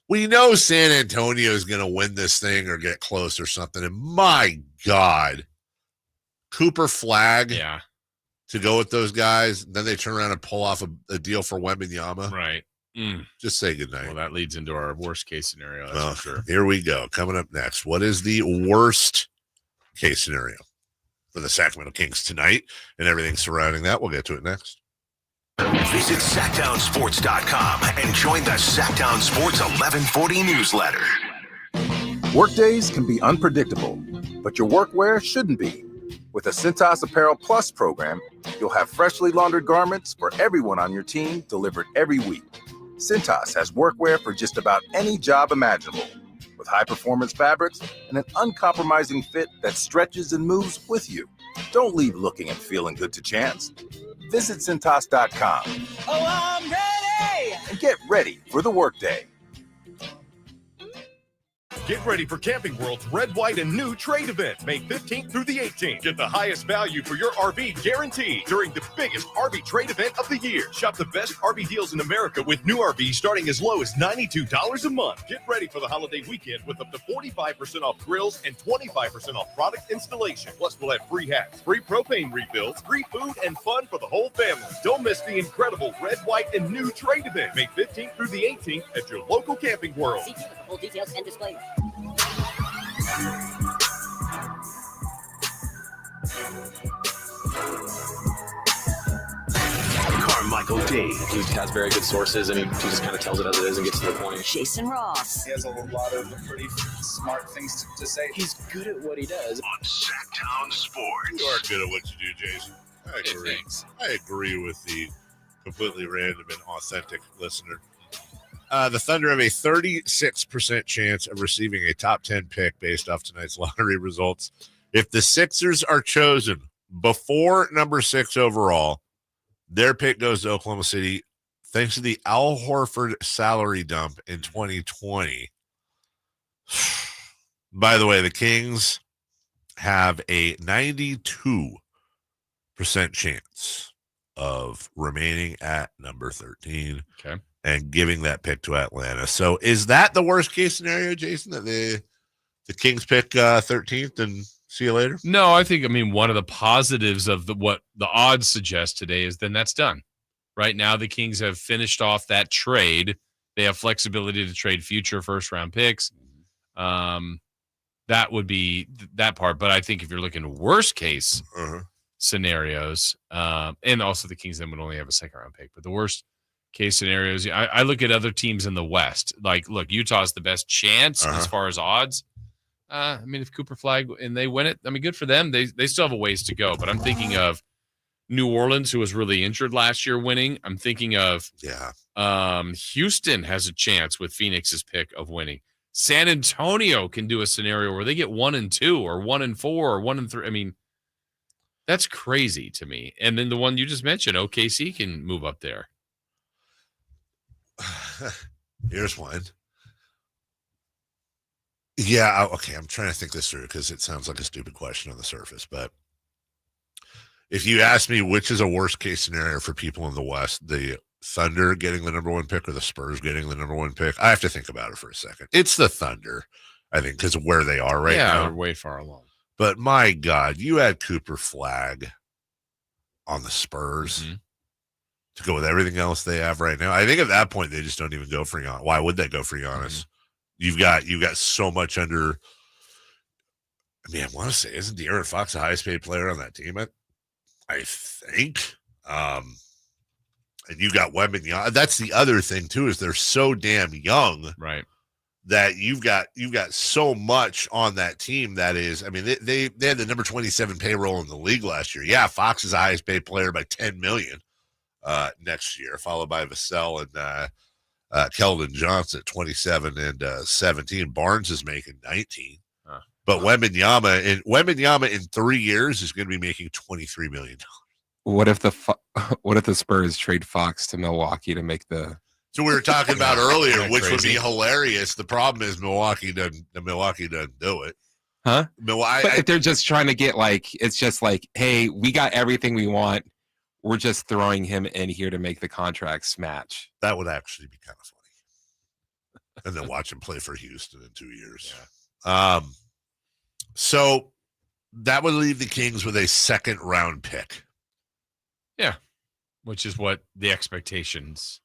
we know San Antonio is going to win this thing or get close or something. And my God, Cooper Flag to go with those guys. Then they turn around and pull off a deal for Wembanyama. Right. Just say goodnight. Well, that leads into our worst case scenario. That's for sure. Here we go. Coming up next, what is the worst case scenario for the Sacramento Kings tonight and everything surrounding that? We'll get to it next. Visit SacktownSports.com and join the Sacktown Sports 1140 newsletter. Workdays can be unpredictable, but your workwear shouldn't be. With a Cintas Apparel Plus program, you'll have freshly laundered garments for everyone on your team delivered every week. Cintas has workwear for just about any job imaginable, with high-performance fabrics and an uncompromising fit that stretches and moves with you. Don't leave looking and feeling good to chance. Visit Cintas.com. Oh, I'm ready! And get ready for the workday. Get ready for Camping World's Red, White, and New Trade event, May 15th through the 18th. Get the highest value for your RV guaranteed during the biggest RV trade event of the year. Shop the best RV deals in America with new RVs starting as low as $92 a month. Get ready for the holiday weekend with up to 45% off grills and 25% off product installation. Plus, we'll have free hats, free propane refills, free food, and fun for the whole family. Don't miss the incredible Red, White, and New Trade event, May 15th through the 18th at your local Camping World. See for full details and disclaimer. Carmichael Dave. He has very good sources, and he just kind of tells it as it is and gets to the point. Jason Ross. He has a lot of pretty smart things to say. He's good at what he does. On Sacktown Sports. You are good at what you do, Jason. I agree. I agree with the completely random and authentic listener. The Thunder have a 36% chance of receiving a top 10 pick based off tonight's lottery results. If the Sixers are chosen before number 6 overall, their pick goes to Oklahoma City thanks to the Al Horford salary dump in 2020. By the way, the Kings have a 92% chance of remaining at number 13. Okay. And giving that pick to Atlanta. So is that the worst case scenario, Jason, that the Kings pick 13th and see you later? No, I think, one of the positives of what the odds suggest today is then that's done. Right now, the Kings have finished off that trade. They have flexibility to trade future first-round picks. That would be that part. But I think if you're looking worst case scenarios, and also the Kings then would only have a second-round pick, but the worst case scenarios, I look at other teams in the West. Like, look, Utah's the best chance as far as odds. If Cooper Flag and they win it, good for them. They still have a ways to go. But I'm thinking of New Orleans, who was really injured last year, winning. I'm thinking of Houston has a chance with Phoenix's pick of winning. San Antonio can do a scenario where they get 1-2 or 1-4 or 1-3. That's crazy to me. And then the one you just mentioned, OKC can move up there. Here's one. Yeah, okay. I'm trying to think this through because it sounds like a stupid question on the surface. But if you ask me which is a worst case scenario for people in the West, the Thunder getting the number 1 pick or the Spurs getting the number 1 pick, I have to think about it for a second. It's the Thunder, I think, because of where they are right now. Yeah, they're way far along. But my God, you had Cooper Flag on the Spurs. To go with everything else they have right now. I think at that point they just don't even go for Giannis. Why would they go for Giannis? You've got so much under. I want to say, isn't De'Aaron Fox the highest paid player on that team? I think. And you got Wembanyama. That's the other thing too, is they're so damn young, right? That you've got so much on that team that is. I mean, they had the number 27 payroll in the league last year. Yeah, Fox is the highest paid player by $10 million next year, followed by Vassell and Keldon Johnson at 27 and 17. Barnes is making 19. But Wembanyama in 3 years is going to be making $23 million. What if the Spurs trade Fox to Milwaukee to make the? So we were talking about earlier, which would be hilarious. The problem is Milwaukee doesn't do it. Huh? But if they're just trying to get it's just like, hey, we got everything we want. We're just throwing him in here to make the contracts match. That would actually be kind of funny. And then watch him play for Houston in 2 years. Yeah. So that would leave the Kings with a second round pick. Yeah. Which is what the expectations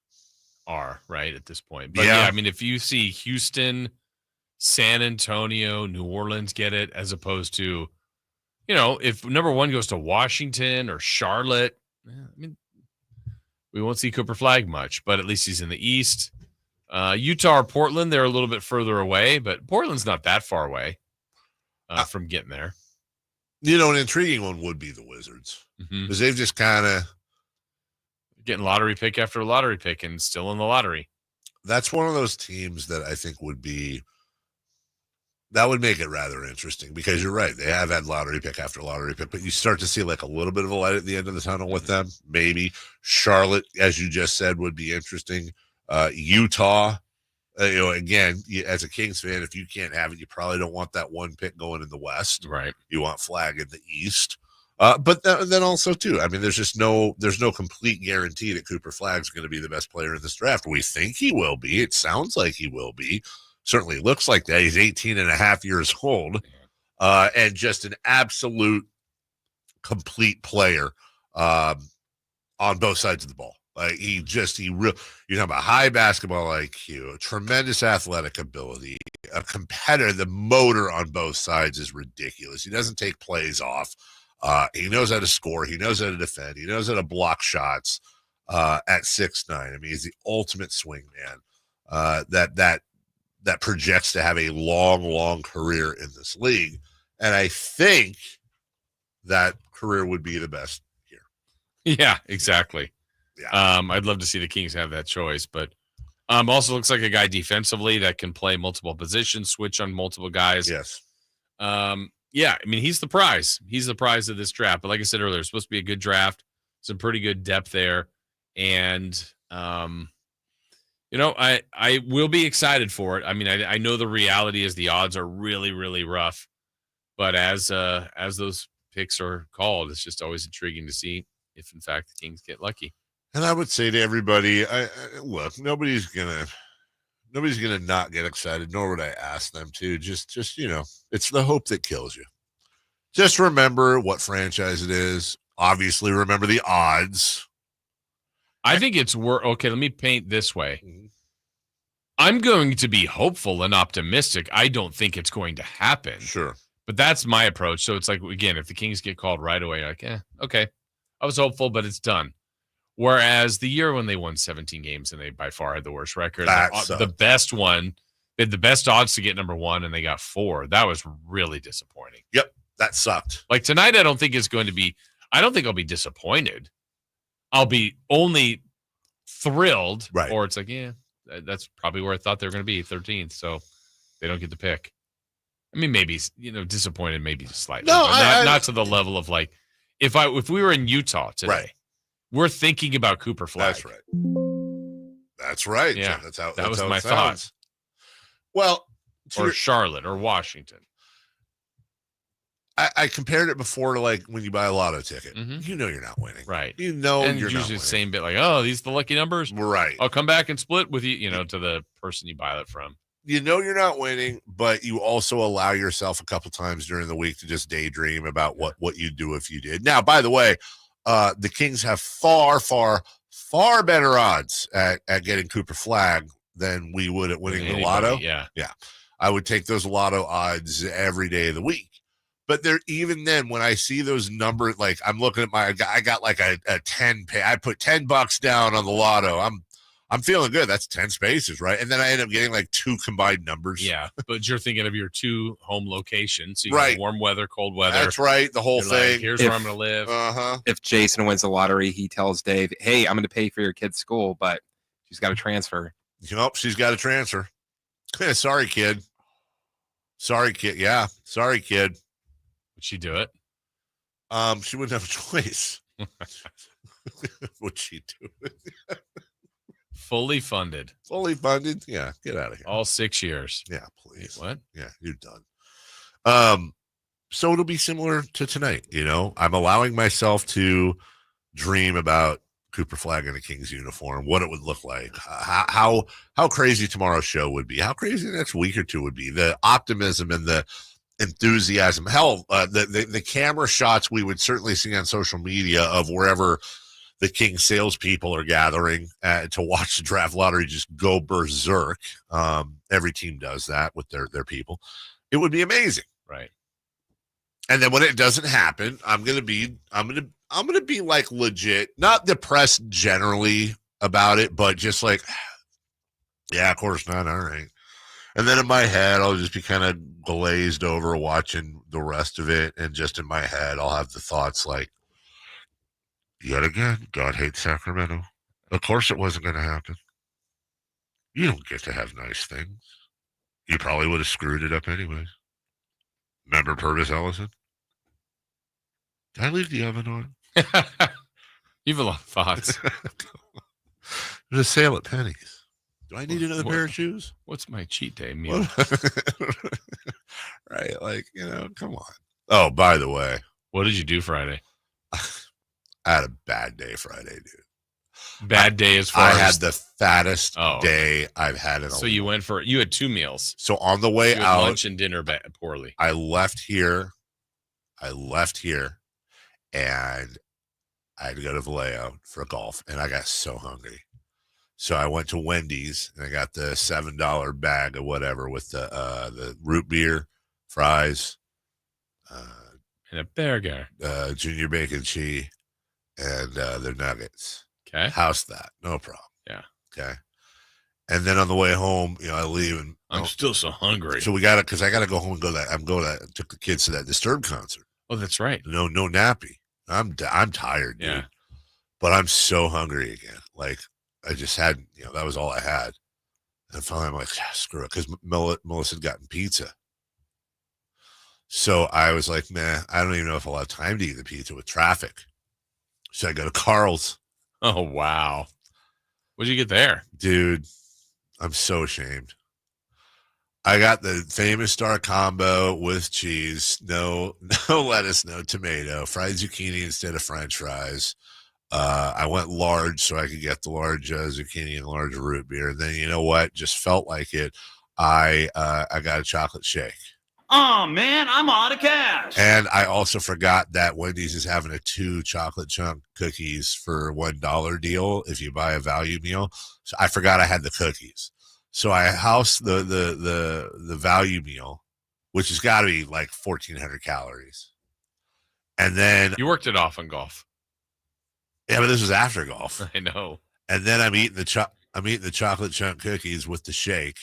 are, right, at this point. But yeah, I mean, if you see Houston, San Antonio, New Orleans get it, as opposed to, if number one goes to Washington or Charlotte, I mean, we won't see Cooper Flagg much, but at least he's in the East. Utah or Portland, they're a little bit further away, but Portland's not that far away from getting there. An intriguing one would be the Wizards, because they've just kind of getting lottery pick after lottery pick and still in the lottery. That's one of those teams that I think would make it rather interesting, because you're right. They have had lottery pick after lottery pick, but you start to see like a little bit of a light at the end of the tunnel with them. Maybe Charlotte, as you just said, would be interesting. Utah, again, as a Kings fan, if you can't have it, you probably don't want that one pick going in the West. Right. You want Flagg in the East. But then also too, I mean, there's no complete guarantee that Cooper Flagg's going to be the best player in this draft. We think he will be. It sounds like he will be. Certainly looks like that. He's 18 and a half years old, and just an absolute complete player on both sides of the ball. Like you have a high basketball IQ, a tremendous athletic ability, a competitor. The motor on both sides is ridiculous. He doesn't take plays off. He knows how to score. He knows how to defend. He knows how to block shots at 6'9". I mean, he's the ultimate swing man that projects to have a long career in this league. And I think that career would be the best here. Yeah, exactly. Yeah. I'd love to see the Kings have that choice, but also looks like a guy defensively that can play multiple positions, switch on multiple guys. Yes. Yeah, I mean, he's the prize. He's the prize of this draft. But like I said earlier, it's supposed to be a good draft. Some pretty good depth there. And, I will be excited for it. I mean, I know the reality is the odds are really, really rough. But as those picks are called, it's just always intriguing to see if, in fact, the Kings get lucky. And I would say to everybody, look, nobody's gonna not get excited, nor would I ask them to. Just it's the hope that kills you. Just remember what franchise it is. Obviously, remember the odds. I think it's okay. Let me paint this way. I'm going to be hopeful and optimistic. I don't think it's going to happen. Sure, but that's my approach. So it's like, again, if the Kings get called right away, like, okay, I was hopeful, but it's done. Whereas the year when they won 17 games and they by far had the worst record, the best one, they had the best odds to get number one, and they got 4. That was really disappointing. Yep, that sucked. Like tonight, I don't think I'll be disappointed. I'll be only thrilled, right? Or it's like, that's probably where I thought they were going to be, 13th. So they don't get the pick. I mean, maybe disappointed, maybe slightly. No, not to the level of like if we were in Utah today. Right. We're thinking about Cooper Flagg. That's right. Yeah, that was my thought. Well, or Charlotte or Washington. I compared it before to like when you buy a lotto ticket. You're not winning. Right. And you're usually not winning. The same bit like, oh, these are the lucky numbers. Right. I'll come back and split with you, to the person you buy it from. You're not winning, but you also allow yourself a couple times during the week to just daydream about what you'd do if you did. Now, by the way, the Kings have far better odds at getting Cooper Flagg than we would at winning the lotto. Yeah. I would take those lotto odds every day of the week. But there, even then, when I see those numbers, like I'm looking at I got like a 10 pay. I put $10 down on the lotto. I'm feeling good. That's 10 spaces, right? And then I end up getting like 2 combined numbers. Yeah, but you're thinking of your 2 home locations. So you Right. got warm weather, cold weather. That's right. The whole You're thing. like, here's where I'm going to live. Uh-huh. If Jason wins the lottery, he tells Dave, hey, I'm going to pay for your kid's school, but she's got to transfer. Nope, she's got to transfer. Sorry, kid. Sorry, kid. Yeah, sorry, kid. Would she do it? She wouldn't have a choice. Would she do it? Fully funded. Fully funded? Yeah, get out of here. All 6 years. Yeah, please. Wait, what? Yeah, you're done. So it'll be similar to tonight. I'm allowing myself to dream about Cooper Flagg in a Kings uniform, what it would look like, how crazy tomorrow's show would be, how crazy the next week or two would be, the optimism and the enthusiasm. Hell, the camera shots we would certainly see on social media of wherever the Kings salespeople are gathering to watch the draft lottery just go berserk. Every team does that with their people. It would be amazing. Right. And then when it doesn't happen, I'm gonna be like legit, not depressed generally about it, but just like, yeah, of course not. All right. And then in my head, I'll just be kind of glazed over watching the rest of it. And just in my head, I'll have the thoughts like, yet again, God hates Sacramento. Of course it wasn't going to happen. You don't get to have nice things. You probably would have screwed it up anyways. Remember Purvis Ellison? Did I leave the oven on? You have a lot of thoughts. There's a sale at Penny's. Do I need another pair of shoes? What's my cheat day meal? Right, like, come on. Oh, by the way. What did you do Friday? I had a bad day Friday, dude. Bad day as far I as... had the fattest day I've had in a So you had 2 meals. So on the way out. Lunch and dinner poorly. I left here, and I had to go to Vallejo for golf, and I got so hungry. So I went to Wendy's, and I got the $7 bag of whatever with the root beer, fries, and a burger, junior bacon cheese, and their nuggets. Okay. House that. No problem. Yeah. Okay. And then on the way home, I leave, and I'm still so hungry. So I got to go home and took the kids to that Disturbed concert. Oh, that's right. No nappy. I'm tired, dude. Yeah. But I'm so hungry again. Like, I just had, that was all I had. And finally I'm like, screw it. Because Melissa had gotten pizza. So I was like, man, I don't even know if I'll have time to eat the pizza with traffic. So I go to Carl's. Oh, wow. What'd you get there? Dude, I'm so ashamed. I got the famous star combo with cheese, no lettuce, no tomato, fried zucchini instead of French fries. I went large so I could get the large zucchini and large root beer. And then you know what? Just felt like it. I got a chocolate shake. Oh man, I'm out of cash. And I also forgot that Wendy's is having a 2 chocolate chunk cookies for $1 deal if you buy a value meal. So I forgot I had the cookies. So I housed the value meal, which has got to be like 1,400 calories. And then you worked it off on golf. Yeah, but this was after golf. I know. And then I'm eating the chocolate chunk cookies with the shake.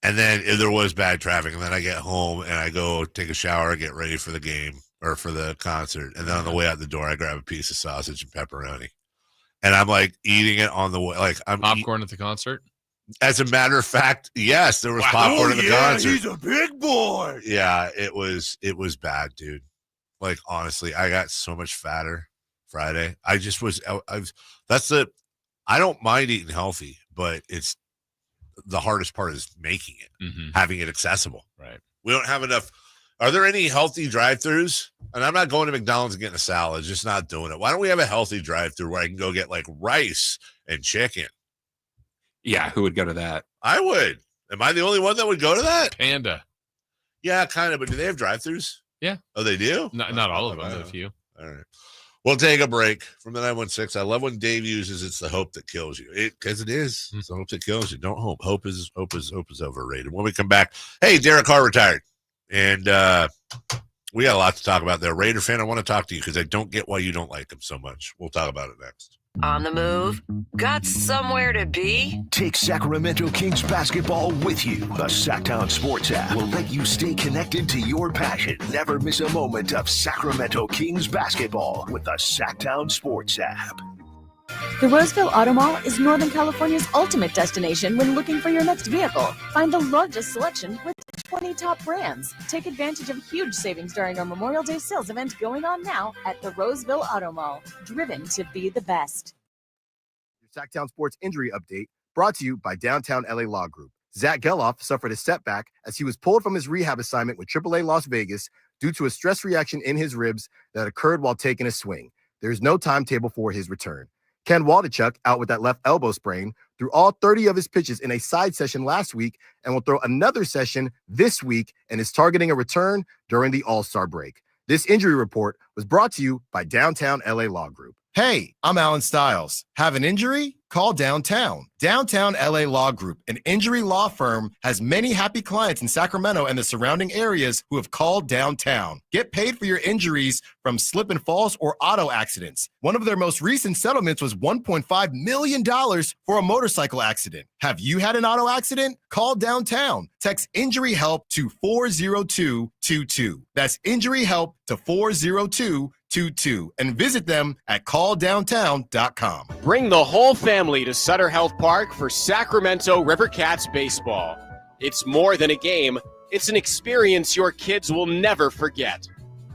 And then there was bad traffic. And then I get home and I go take a shower, get ready for the game or for the concert. And then on the way out the door, I grab a piece of sausage and pepperoni. And I'm like eating it on the way. Like I'm popcorn at the concert. As a matter of fact, yes, there was popcorn at the concert. He's a big boy. Yeah, it was bad, dude. Like honestly, I got so much fatter Friday. I just was. I don't mind eating healthy, but it's the hardest part is making it, having it accessible. Right. We don't have enough. Are there any healthy drive-thrus? And I'm not going to McDonald's and getting a salad, just not doing it. Why don't we have a healthy drive-thru where I can go get like rice and chicken? Yeah, who would go to that? I would. Am I the only one that would go to that? Panda. Yeah, kind of. But do they have drive-thrus? Yeah. Oh, they do? Not all of them, but a few. All right. We'll take a break from the 916. I love when Dave uses it's the hope that kills you. Because it is. It's the hope that kills you. Don't hope. Hope is overrated. When we come back, hey, Derek Carr retired. And we got a lot to talk about there. Raider fan, I want to talk to you because I don't get why you don't like them so much. We'll talk about it next. On the move? Got somewhere to be? Take Sacramento Kings basketball with you. The Sacktown Sports app will let you stay connected to your passion. Never miss a moment of Sacramento Kings basketball with the Sacktown Sports app. The Roseville Auto Mall is Northern California's ultimate destination when looking for your next vehicle. Find the largest selection with 20 top brands. Take advantage of huge savings during our Memorial Day sales event going on now at the Roseville Auto Mall. Driven to be the best. Your Sacktown Sports injury update brought to you by Downtown LA Law Group. Zach Geloff suffered a setback as he was pulled from his rehab assignment with AAA Las Vegas due to a stress reaction in his ribs that occurred while taking a swing. There is no timetable for his return. Ken Waldachuk, out with that left elbow sprain, threw all 30 of his pitches in a side session last week and will throw another session this week and is targeting a return during the All-Star break. This injury report was brought to you by Downtown LA Law Group. Hey, I'm Alan Stiles. Have an injury? Call Downtown. Downtown LA Law Group, an injury law firm, has many happy clients in Sacramento and the surrounding areas who have called Downtown. Get paid for your injuries from slip and falls or auto accidents. One of their most recent settlements was $1.5 million for a motorcycle accident. Have you had an auto accident? Call Downtown. Text injury help to 40222. That's injury help to 40222 and visit them at calldowntown.com. Bring the whole family to Sutter Health Park for Sacramento River Cats baseball. It's more than a game, it's an experience your kids will never forget.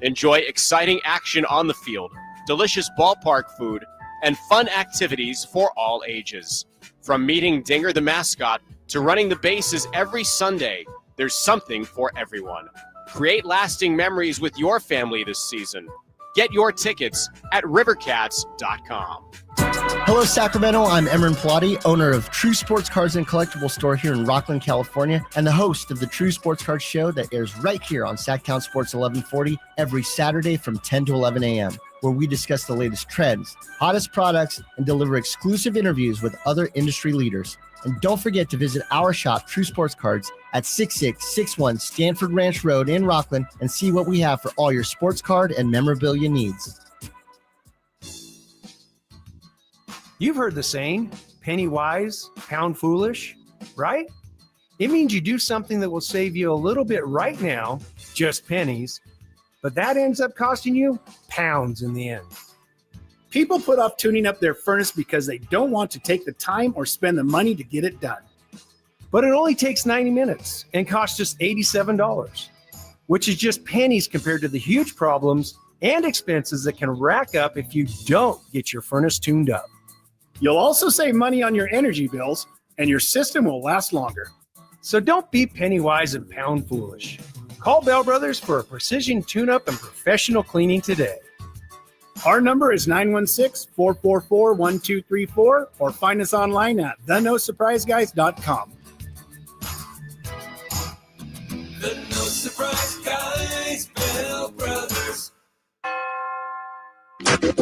Enjoy exciting action on the field, delicious ballpark food, and fun activities for all ages. From meeting Dinger the mascot to running the bases every Sunday, there's something for everyone. Create lasting memories with your family this season. Get your tickets at rivercats.com. Hello, Sacramento. I'm Emran Pilati, owner of True Sports Cards and Collectible Store here in Rockland, California, and the host of the True Sports Cards Show that airs right here on Sacktown Sports 1140 every Saturday from 10 to 11 a.m., where we discuss the latest trends, hottest products, and deliver exclusive interviews with other industry leaders. And don't forget to visit our shop, True Sports Cards, at 6661 Stanford Ranch Road in Rockland and see what we have for all your sports card and memorabilia needs. You've heard the saying, penny wise, pound foolish, right? It means you do something that will save you a little bit right now, just pennies, but that ends up costing you pounds in the end. People put off tuning up their furnace because they don't want to take the time or spend the money to get it done. But it only takes 90 minutes and costs just $87, which is just pennies compared to the huge problems and expenses that can rack up if you don't get your furnace tuned up. You'll also save money on your energy bills, and your system will last longer. So don't be penny wise and pound foolish. Call Bell Brothers for a precision tune-up and professional cleaning today. Our number is 916-444-1234 or find us online at thenosurpriseguys.com. The No Surprise Guys, Bell Brothers. The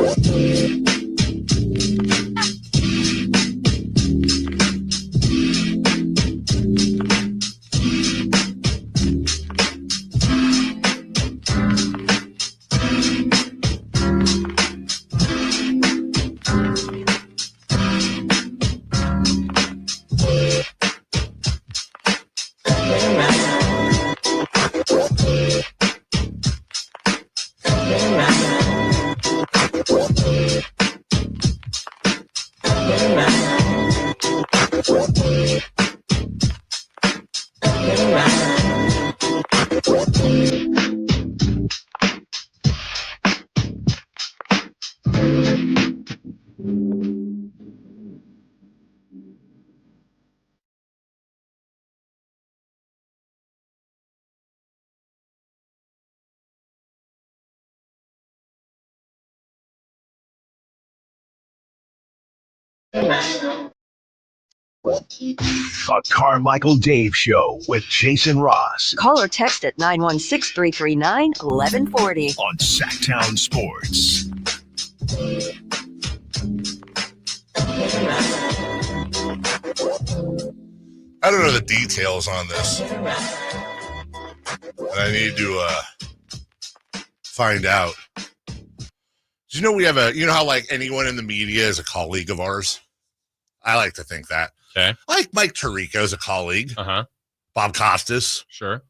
Carmichael Dave Show with Jason Ross. Call or text at 916-339-1140. On Sacktown Sports. I don't know the details on this. And I need to find out. Do you know we have you know how like anyone in the media is a colleague of ours? I like to think that. Okay. Like Mike Tirico is a colleague. Uh-huh. Bob Costas. Sure.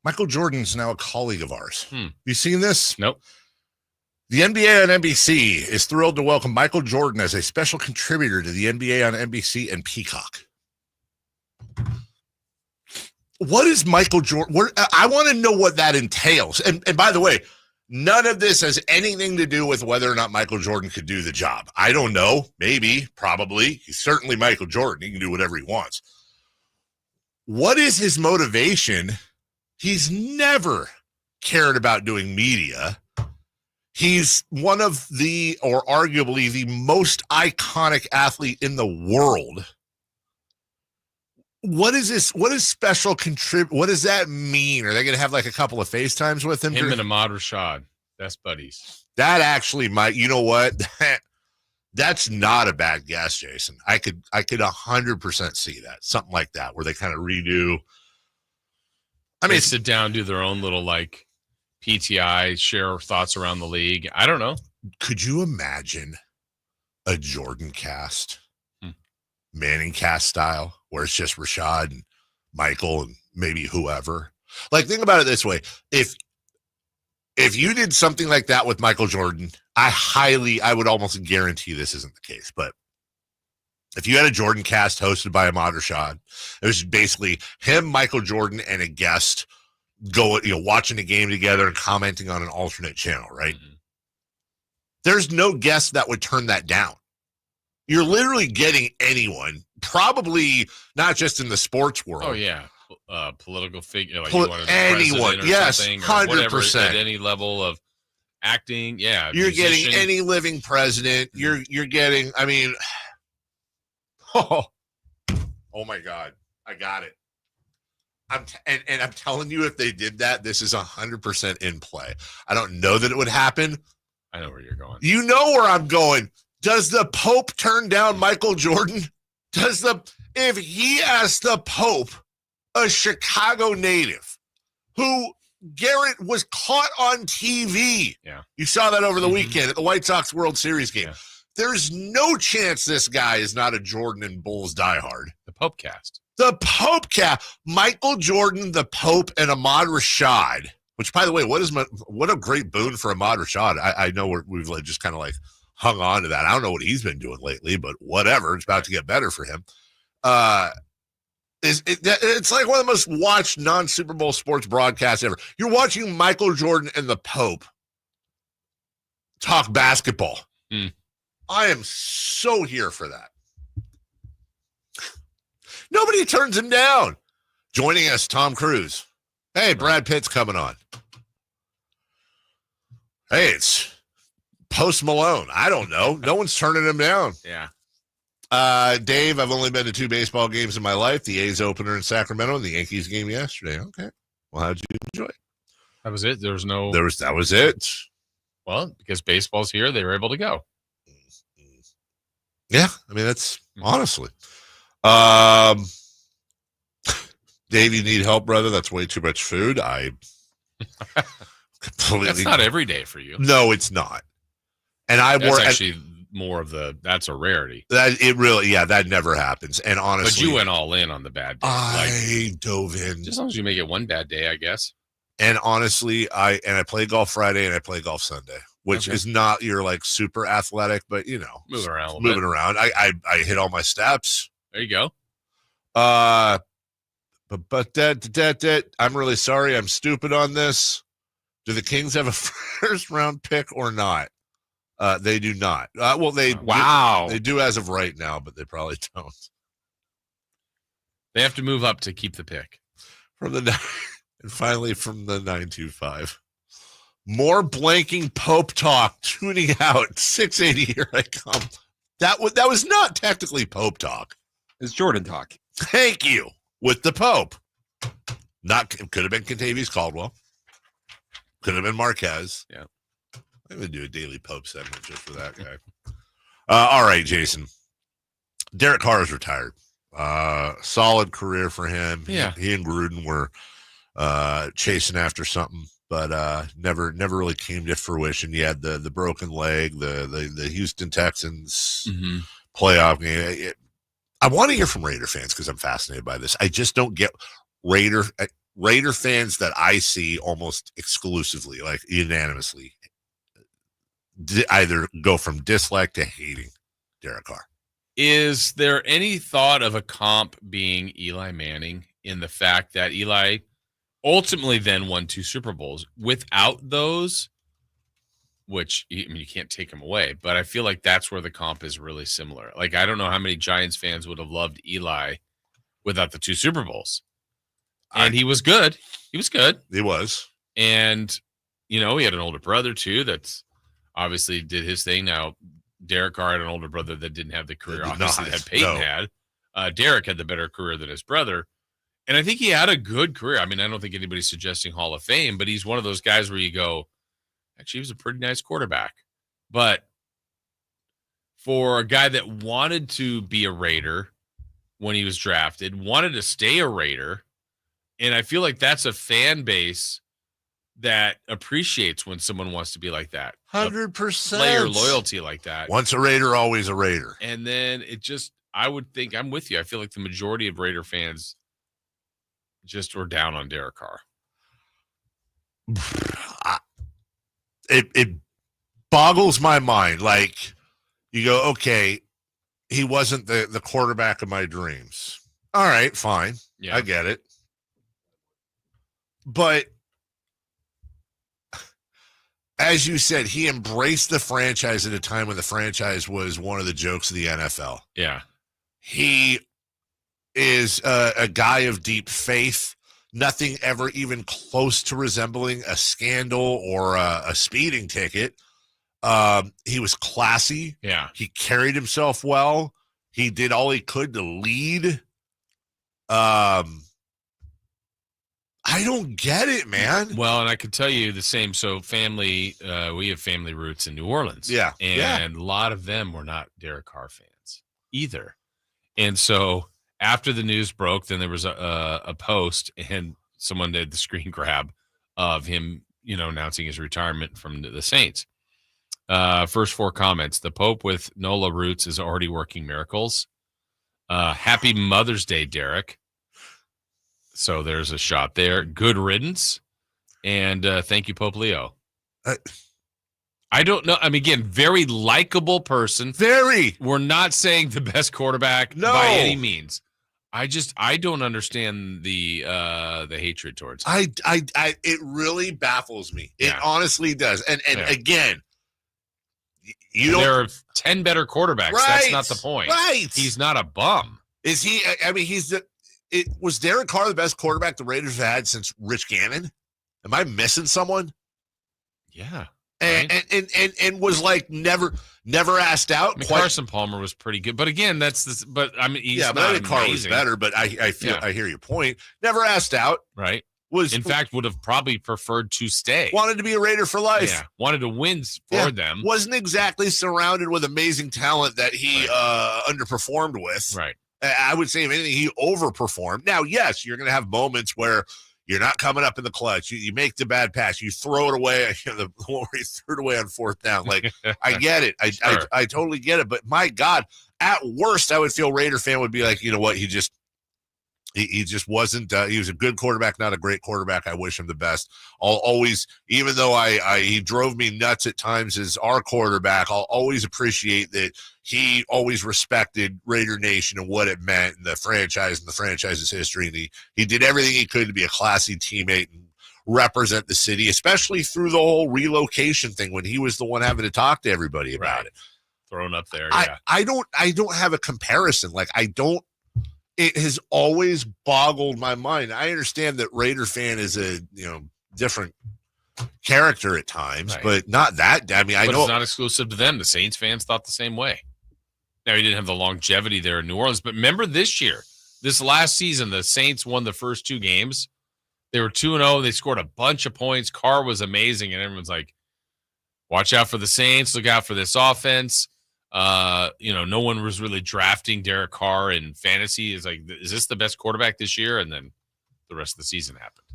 Michael Jordan's now a colleague of ours. You seen this? Nope. The NBA on NBC is thrilled to welcome Michael Jordan as a special contributor to the NBA on NBC and Peacock. What is Michael Jordan? I want to know what that entails. And by the way, none of this has anything to do with whether or not Michael Jordan could do the job. I don't know. Maybe, probably. He's certainly Michael Jordan. He can do whatever he wants. What is his motivation? He's never cared about doing media. He's one of the, or arguably the most iconic athlete in the world. What is this? What is special what does that mean? Are they going to have like a couple of FaceTimes with him? Him and Ahmad Rashad, best buddies. That actually might, you know what? That's not a bad guess, Jason. I could 100% see that. Something like that, where they kind of redo. I mean, they sit down, do their own little like PTI, share thoughts around the league. I don't know. Could you imagine a Jordan cast, Manning cast style, where it's just Rashad and Michael and maybe whoever? Like, think about it this way. If you did something like that with Michael Jordan, I would almost guarantee this isn't the case, but if you had a Jordan cast hosted by Ahmad Rashad, it was basically him, Michael Jordan, and a guest watching the game together and commenting on an alternate channel, right? Mm-hmm. There's no guest that would turn that down. You're literally getting anyone, probably not just in the sports world. Oh, yeah. Political figure, like anyone, yes, 100%. At any level of acting, yeah. You're getting any living president. You're getting, I mean, oh my God, I got it. I'm telling you, if they did that, this is 100% in play. I don't know that it would happen. I know where you're going. You know where I'm going. Does the Pope turn down Michael Jordan? If he asked the Pope, a Chicago native, who Garrett was caught on TV. Yeah. You saw that over the weekend at the White Sox World Series game. Yeah. There's no chance this guy is not a Jordan and Bulls diehard. The Pope cast. The Pope cast. Michael Jordan, the Pope, and Ahmad Rashad. Which, by the way, what a great boon for Ahmad Rashad. I know we've just kind of like hung on to that. I don't know what he's been doing lately, but whatever. It's about to get better for him. It's like one of the most watched non-Super Bowl sports broadcasts ever. You're watching Michael Jordan and the Pope talk basketball. I am so here for that. Nobody turns him down. Joining us, Tom Cruise. Hey, Brad Pitt's coming on. Hey, it's Post Malone. I don't know. No one's turning him down. Yeah. Dave, I've only been to 2 baseball games in my life, the A's opener in Sacramento and the Yankees game yesterday. Okay. Well, how'd you enjoy it? That was it. That was it. Well, because baseball's here, they were able to go. Yeah. I mean, that's honestly. Dave, you need help, brother? That's way too much food. I completely. That's not every day for you. No, it's not. And that's actually more of that's a rarity. That never happens. And honestly, but you went all in on the bad day. I dove in. Just as long as you make it one bad day, I guess. And honestly, I play golf Friday and I play golf Sunday, which is not your like super athletic, but moving around a little moving bit. around. I hit all my steps. There you go. But I'm really sorry. I'm stupid on this. Do the Kings have a first round pick or not? They do not. They do as of right now, but they probably don't. They have to move up to keep the pick. And finally from the 925. More blanking Pope talk tuning out. 680, here I come. That was not technically Pope talk. It's Jordan talk. Thank you. With the Pope. Could have been Contavious Caldwell. Could have been Marquez. Yeah. I'm going to do a daily Pope segment just for that guy. All right, Jason. Derek Carr is retired. Solid career for him. Yeah. He and Gruden were chasing after something, but never really came to fruition. You had the broken leg, the Houston Texans playoff game. I want to hear from Raider fans because I'm fascinated by this. I just don't get Raider fans that I see almost exclusively, like unanimously, either go from dislike to hating Derek Carr. Is there any thought of a comp being Eli Manning in the fact that Eli ultimately then won 2 Super Bowls? Without those, which, I mean, you can't take him away, but I feel like that's where the comp is really similar. Like, I don't know how many Giants fans would have loved Eli without the 2 Super Bowls. And he was good. He was good. He was. And, he had an older brother, too, that's obviously did his thing. Now, Derek Carr had an older brother that didn't have the career, obviously, that Peyton had. Derek had the better career than his brother. And I think he had a good career. I mean, I don't think anybody's suggesting Hall of Fame, but he's one of those guys where you go, actually, he was a pretty nice quarterback. But for a guy that wanted to be a Raider when he was drafted, wanted to stay a Raider, and I feel like that's a fan base that appreciates when someone wants to be like that. 100%. Player loyalty like that. Once a Raider, always a Raider. And then I would think, I'm with you. I feel like the majority of Raider fans just were down on Derek Carr. It boggles my mind. Like, you go, okay, he wasn't the quarterback of my dreams. All right, fine. Yeah, I get it. But as you said, he embraced the franchise at a time when the franchise was one of the jokes of the NFL. Yeah. He is a guy of deep faith. Nothing ever even close to resembling a scandal or a speeding ticket. He was classy. Yeah. He carried himself well. He did all he could to lead. I don't get it, man. Well, and I could tell you the same. So family, we have family roots in New Orleans. Yeah. And a lot of them were not Derek Carr fans either. And so after the news broke, then there was a post, and someone did the screen grab of him, announcing his retirement from the Saints. First 4 comments. The Pope with NOLA roots is already working miracles. Happy Mother's Day, Derek. So there's a shot there. Good riddance. And thank you, Pope Leo. I don't know. I mean, again, very likable person. Very. We're not saying the best quarterback by any means. I don't understand the hatred towards him. It really baffles me. It honestly does. And again, there are 10 better quarterbacks. Right. That's not the point. Right. He's not a bum. Is he? I mean, was Derek Carr the best quarterback the Raiders have had since Rich Gannon? Am I missing someone? Yeah. And was like never asked out. I mean, Carson Palmer was pretty good, but again, but I mean, he's but I think Carr was better. But I hear your point. Never asked out. Right. In fact, would have probably preferred to stay. Wanted to be a Raider for life. Yeah. Wanted to win for them. Wasn't exactly surrounded with amazing talent that he underperformed with. Right. I would say, if anything, he overperformed. Now, yes, you're going to have moments where you're not coming up in the clutch. You make the bad pass. You throw it away. The one where he threw it away on 4th down. Like, I get it. I totally get it. But my God, at worst, I would feel Raider fan would be like, you know what? He just wasn't. He was a good quarterback, not a great quarterback. I wish him the best. I'll always, even though he drove me nuts at times as our quarterback, I'll always appreciate that he always respected Raider Nation and what it meant, and the franchise and the franchise's history. And he did everything he could to be a classy teammate and represent the city, especially through the whole relocation thing when he was the one having to talk to everybody about it. Thrown up there. Yeah. I don't have a comparison. Like, it has always boggled my mind. I understand that Raider fan is a different character at times, but not that. I mean, I know it's not exclusive to them. The Saints fans thought the same way. Now, he didn't have the longevity there in New Orleans, but remember this last season, the Saints won the first 2 games. They were 2-0. They scored a bunch of points. Carr was amazing, and everyone's like, watch out for the Saints. Look out for this offense. No one was really drafting Derek Carr in fantasy. It's like, is this the best quarterback this year? And then the rest of the season happened.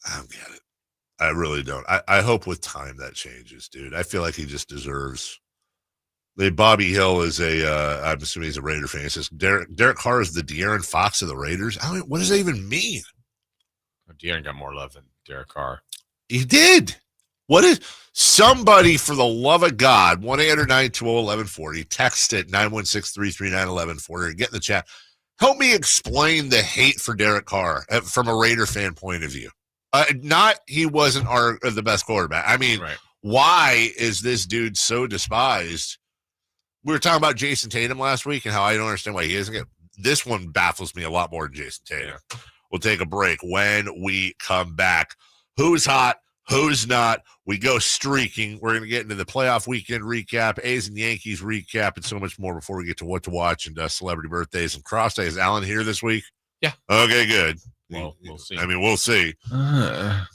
I don't get it. I really don't. I hope with time that changes, dude. I feel like he just deserves. Bobby Hill is I'm assuming he's a Raider fan. He says Derek Carr is the De'Aaron Fox of the Raiders. What does that even mean? De'Aaron got more love than Derek Carr. He did. What is somebody, for the love of God, 1-800-920-1140, text it 916-339-1140, get in the chat. Help me explain the hate for Derek Carr from a Raider fan point of view. Not he wasn't the best quarterback. I mean, Why is this dude so despised? We were talking about Jason Tatum last week and how I don't understand why he isn't. This one baffles me a lot more than Jason Tatum. Yeah. We'll take a break. When we come back, who's hot, who's not? We go streaking. We're going to get into the playoff weekend recap, A's and Yankees recap, and so much more before we get to what to watch and celebrity birthdays and cross days. Is Alan here this week? Yeah. Okay, good. Well, we'll see. I mean, we'll see. I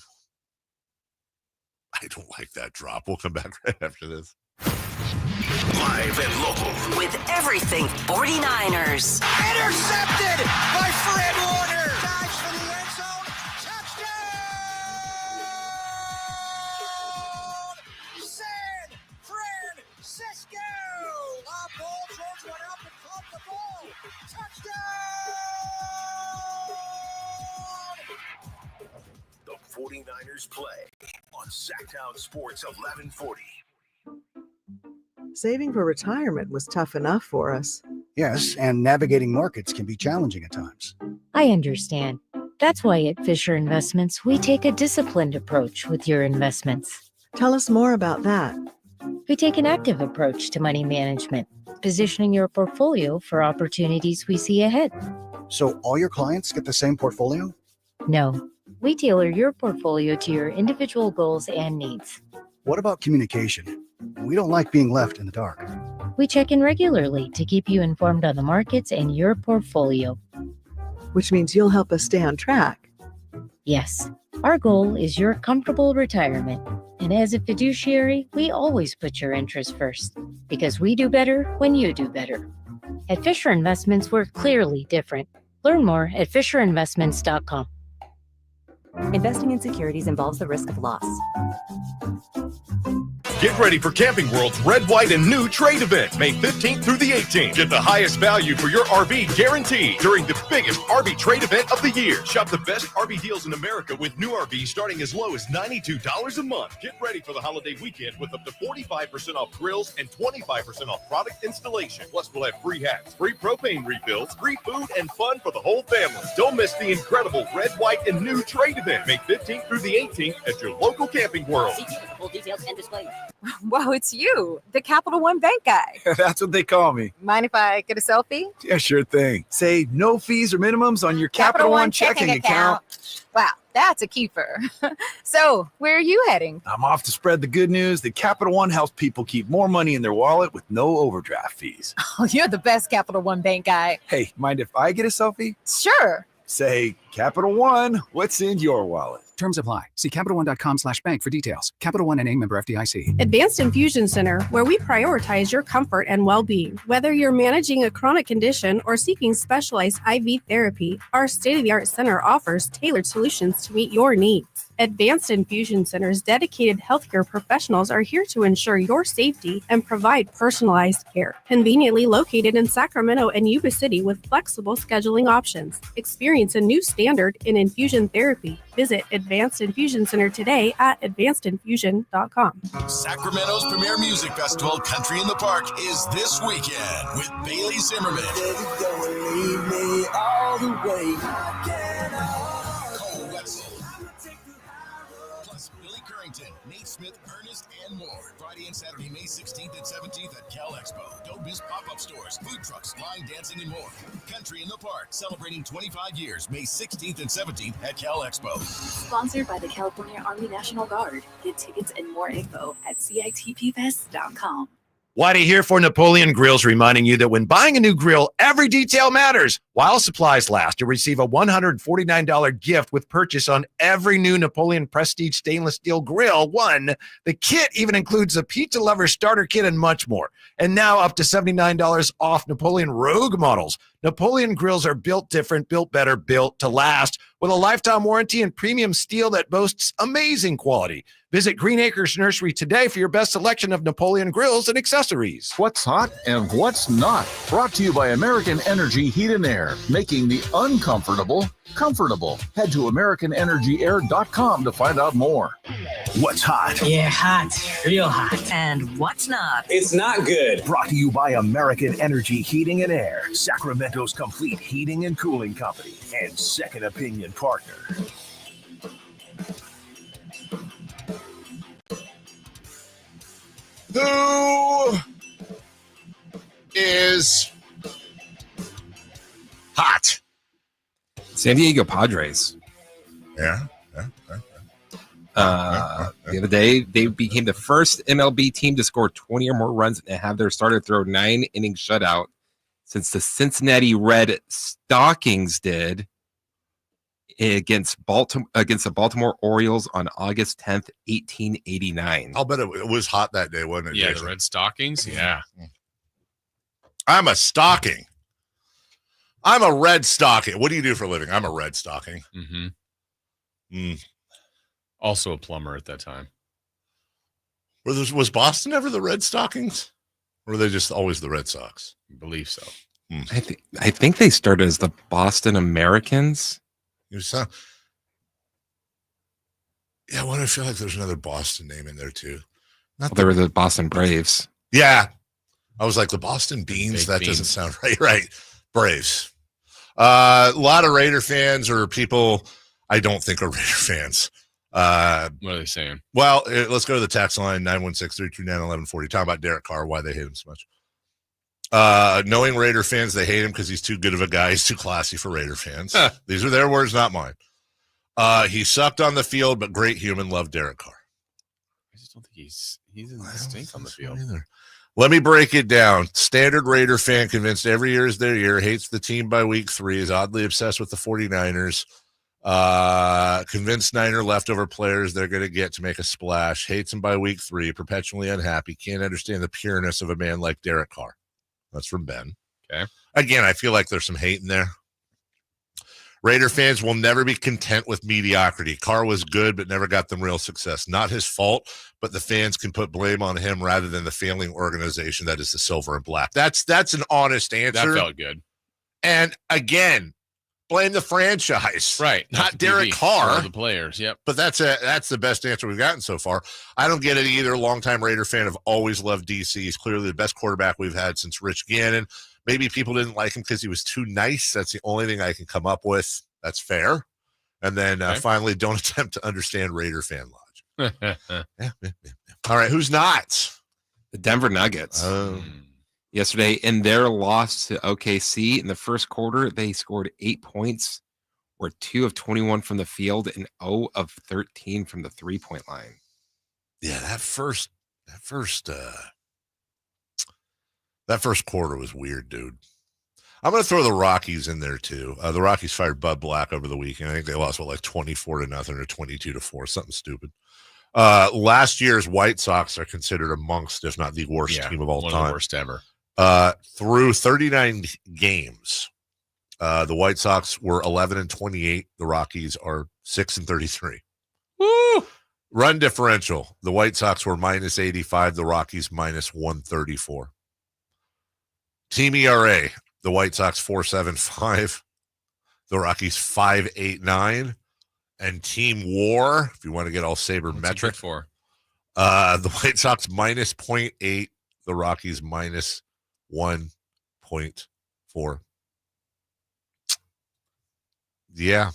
don't like that drop. We'll come back right after this. Live and local. With everything 49ers. Intercepted by Fred Warner. Dives for the end zone. Touchdown! San Francisco. Paul George went up and caught the ball. Touchdown! The 49ers play on Sacktown Sports 1140. Saving for retirement was tough enough for us. Yes, and navigating markets can be challenging at times. I understand. That's why at Fisher Investments, we take a disciplined approach with your investments. Tell us more about that. We take an active approach to money management, positioning your portfolio for opportunities we see ahead. So all your clients get the same portfolio? No, we tailor your portfolio to your individual goals and needs. What about communication? We don't like being left in the dark. We check in regularly to keep you informed on the markets and your portfolio. Which means you'll help us stay on track. Yes, our goal is your comfortable retirement. And as a fiduciary, we always put your interests first, because we do better when you do better. At Fisher Investments, we're clearly different. Learn more at FisherInvestments.com. Investing in securities involves the risk of loss. Get ready for Camping World's Red, White, and New trade event, May 15th through the 18th. Get the highest value for your RV guaranteed during the biggest RV trade event of the year. Shop the best RV deals in America with new RVs starting as low as $92 a month. Get ready for the holiday weekend with up to 45% off grills and 25% off product installation. Plus, we'll have free hats, free propane refills, free food, and fun for the whole family. Don't miss the incredible Red, White, and New trade event, May 15th through the 18th at your local Camping World. See full details and display. Wow, it's you, the Capital One Bank guy. That's what they call me. Mind if I get a selfie? Yeah, sure thing. Say no fees or minimums on your Capital One checking account. Wow, that's a keeper. So, where are you heading? I'm off to spread the good news that Capital One helps people keep more money in their wallet with no overdraft fees. Oh, you're the best Capital One Bank guy. Hey, mind if I get a selfie? Sure. Say, Capital One, what's in your wallet? Terms apply. See CapitalOne.com/bank for details. Capital One NA, member FDIC. Advanced Infusion Center, where we prioritize your comfort and well-being. Whether you're managing a chronic condition or seeking specialized IV therapy, our state-of-the-art center offers tailored solutions to meet your needs. Advanced Infusion Center's dedicated healthcare professionals are here to ensure your safety and provide personalized care. Conveniently located in Sacramento and Yuba City with flexible scheduling options. Experience a new standard in infusion therapy. Visit Advanced Infusion Center today at advancedinfusion.com. Sacramento's premier music festival, Country in the Park, is this weekend with Bailey Zimmerman. Leave me all the way. Cole Wetzel. Plus Billy Currington, Nate Smith, Ernest, and more. Friday and Saturday, May 16th and 17th at Cal Expo. Don't miss pop-up stores, food trucks, line dancing, and more. Country in the Park, celebrating 25 years, May 16th and 17th at Cal Expo. Sponsored by the California Army National Guard. Get tickets and more info at CITPFest.com. Whitey here for Napoleon Grills, reminding you that when buying a new grill, every detail matters. While supplies last, you'll receive a $149 gift with purchase on every new Napoleon Prestige stainless steel grill. The kit even includes a pizza lover starter kit and much more. And now up to $79 off Napoleon Rogue models. Napoleon grills are built different, built better, built to last, with a lifetime warranty and premium steel that boasts amazing quality. Visit Green Acres Nursery today for your best selection of Napoleon grills and accessories. What's hot and what's not. Brought to you by American Energy Heat and Air, making the uncomfortable comfortable. Head to AmericanEnergyAir.com to find out more. What's hot? Yeah, hot. Real hot. And what's not? It's not good. Brought to you by American Energy Heating and Air, Sacramento's complete heating and cooling company, and second opinion partner. Who is hot? San Diego Padres. Yeah. The other day, they became the first MLB team to score 20 or more runs and have their starter throw 9-inning shutout since the Cincinnati Red Stockings did against the Baltimore Orioles on August 10th, 1889. I'll bet it was hot that day, wasn't it? Yeah, Jason? the Red Stockings. Yeah. I'm a stocking. I'm a red stocking. What do you do for a living? I'm a red stocking. Mm-hmm. Also a plumber at that time. Was Boston ever the Red Stockings? Or were they just always the Red Sox? I believe so. I think they started as the Boston Americans. Yeah, why do I feel like there's another Boston name in there too? They were the Boston Braves. Yeah. I was like, the Boston Beans? Fake That Beans. doesn't sound right. Right. Braves. A lot of Raider fans or people I don't think are Raider fans. What are they saying? Well, let's go to the text line, 916-329-1140. Talking about Derek Carr, why they hate him so much. Knowing Raider fans, they hate him because he's too good of a guy. He's too classy for Raider fans. These are their words, not mine. He sucked on the field, but great human. Loved Derek Carr. I just don't think he's in the stink on the field. Let me break it down. Standard Raider fan convinced every year is their year, hates the team by week 3, is oddly obsessed with the 49ers, convinced Niner leftover players they're going to get to make a splash, hates him by week 3, perpetually unhappy, can't understand the pureness of a man like Derek Carr. That's from Ben. Okay. Again, I feel like there's some hate in there. Raider fans will never be content with mediocrity. Carr was good, but never got them real success. Not his fault, but the fans can put blame on him rather than the failing organization that is the silver and black. That's an honest answer. That felt good. And again, blame the franchise, right? Not Derek Carr. Or the players. Yep. But that's the best answer we've gotten so far. I don't get it either. Longtime Raider fan. I've always loved DC. He's clearly the best quarterback we've had since Rich Gannon. Maybe people didn't like him because he was too nice. That's the only thing I can come up with. That's fair. And then finally, don't attempt to understand Raider fan logic. Yeah. All right, who's not? The Denver Nuggets. Yesterday, in their loss to OKC in the first quarter, they scored 8 points, were 2 of 21 from the field, and 0 of 13 from the 3-point line. Yeah, that first quarter was weird, dude. I'm going to throw the Rockies in there too. The Rockies fired Bud Black over the weekend. I think they lost 24-0 or 22-4, something stupid. Last year's White Sox are considered amongst, if not the worst team of all time. One of the worst ever. Through 39 games, the White Sox were 11-28. The Rockies are 6-33. Woo! Run differential. The White Sox were -85. The Rockies -134. Team ERA. The White Sox 4.75, the Rockies 5.89, and Team WAR, if you want to get all sabermetric, for the White Sox -0.8, the Rockies -1.4. Yeah,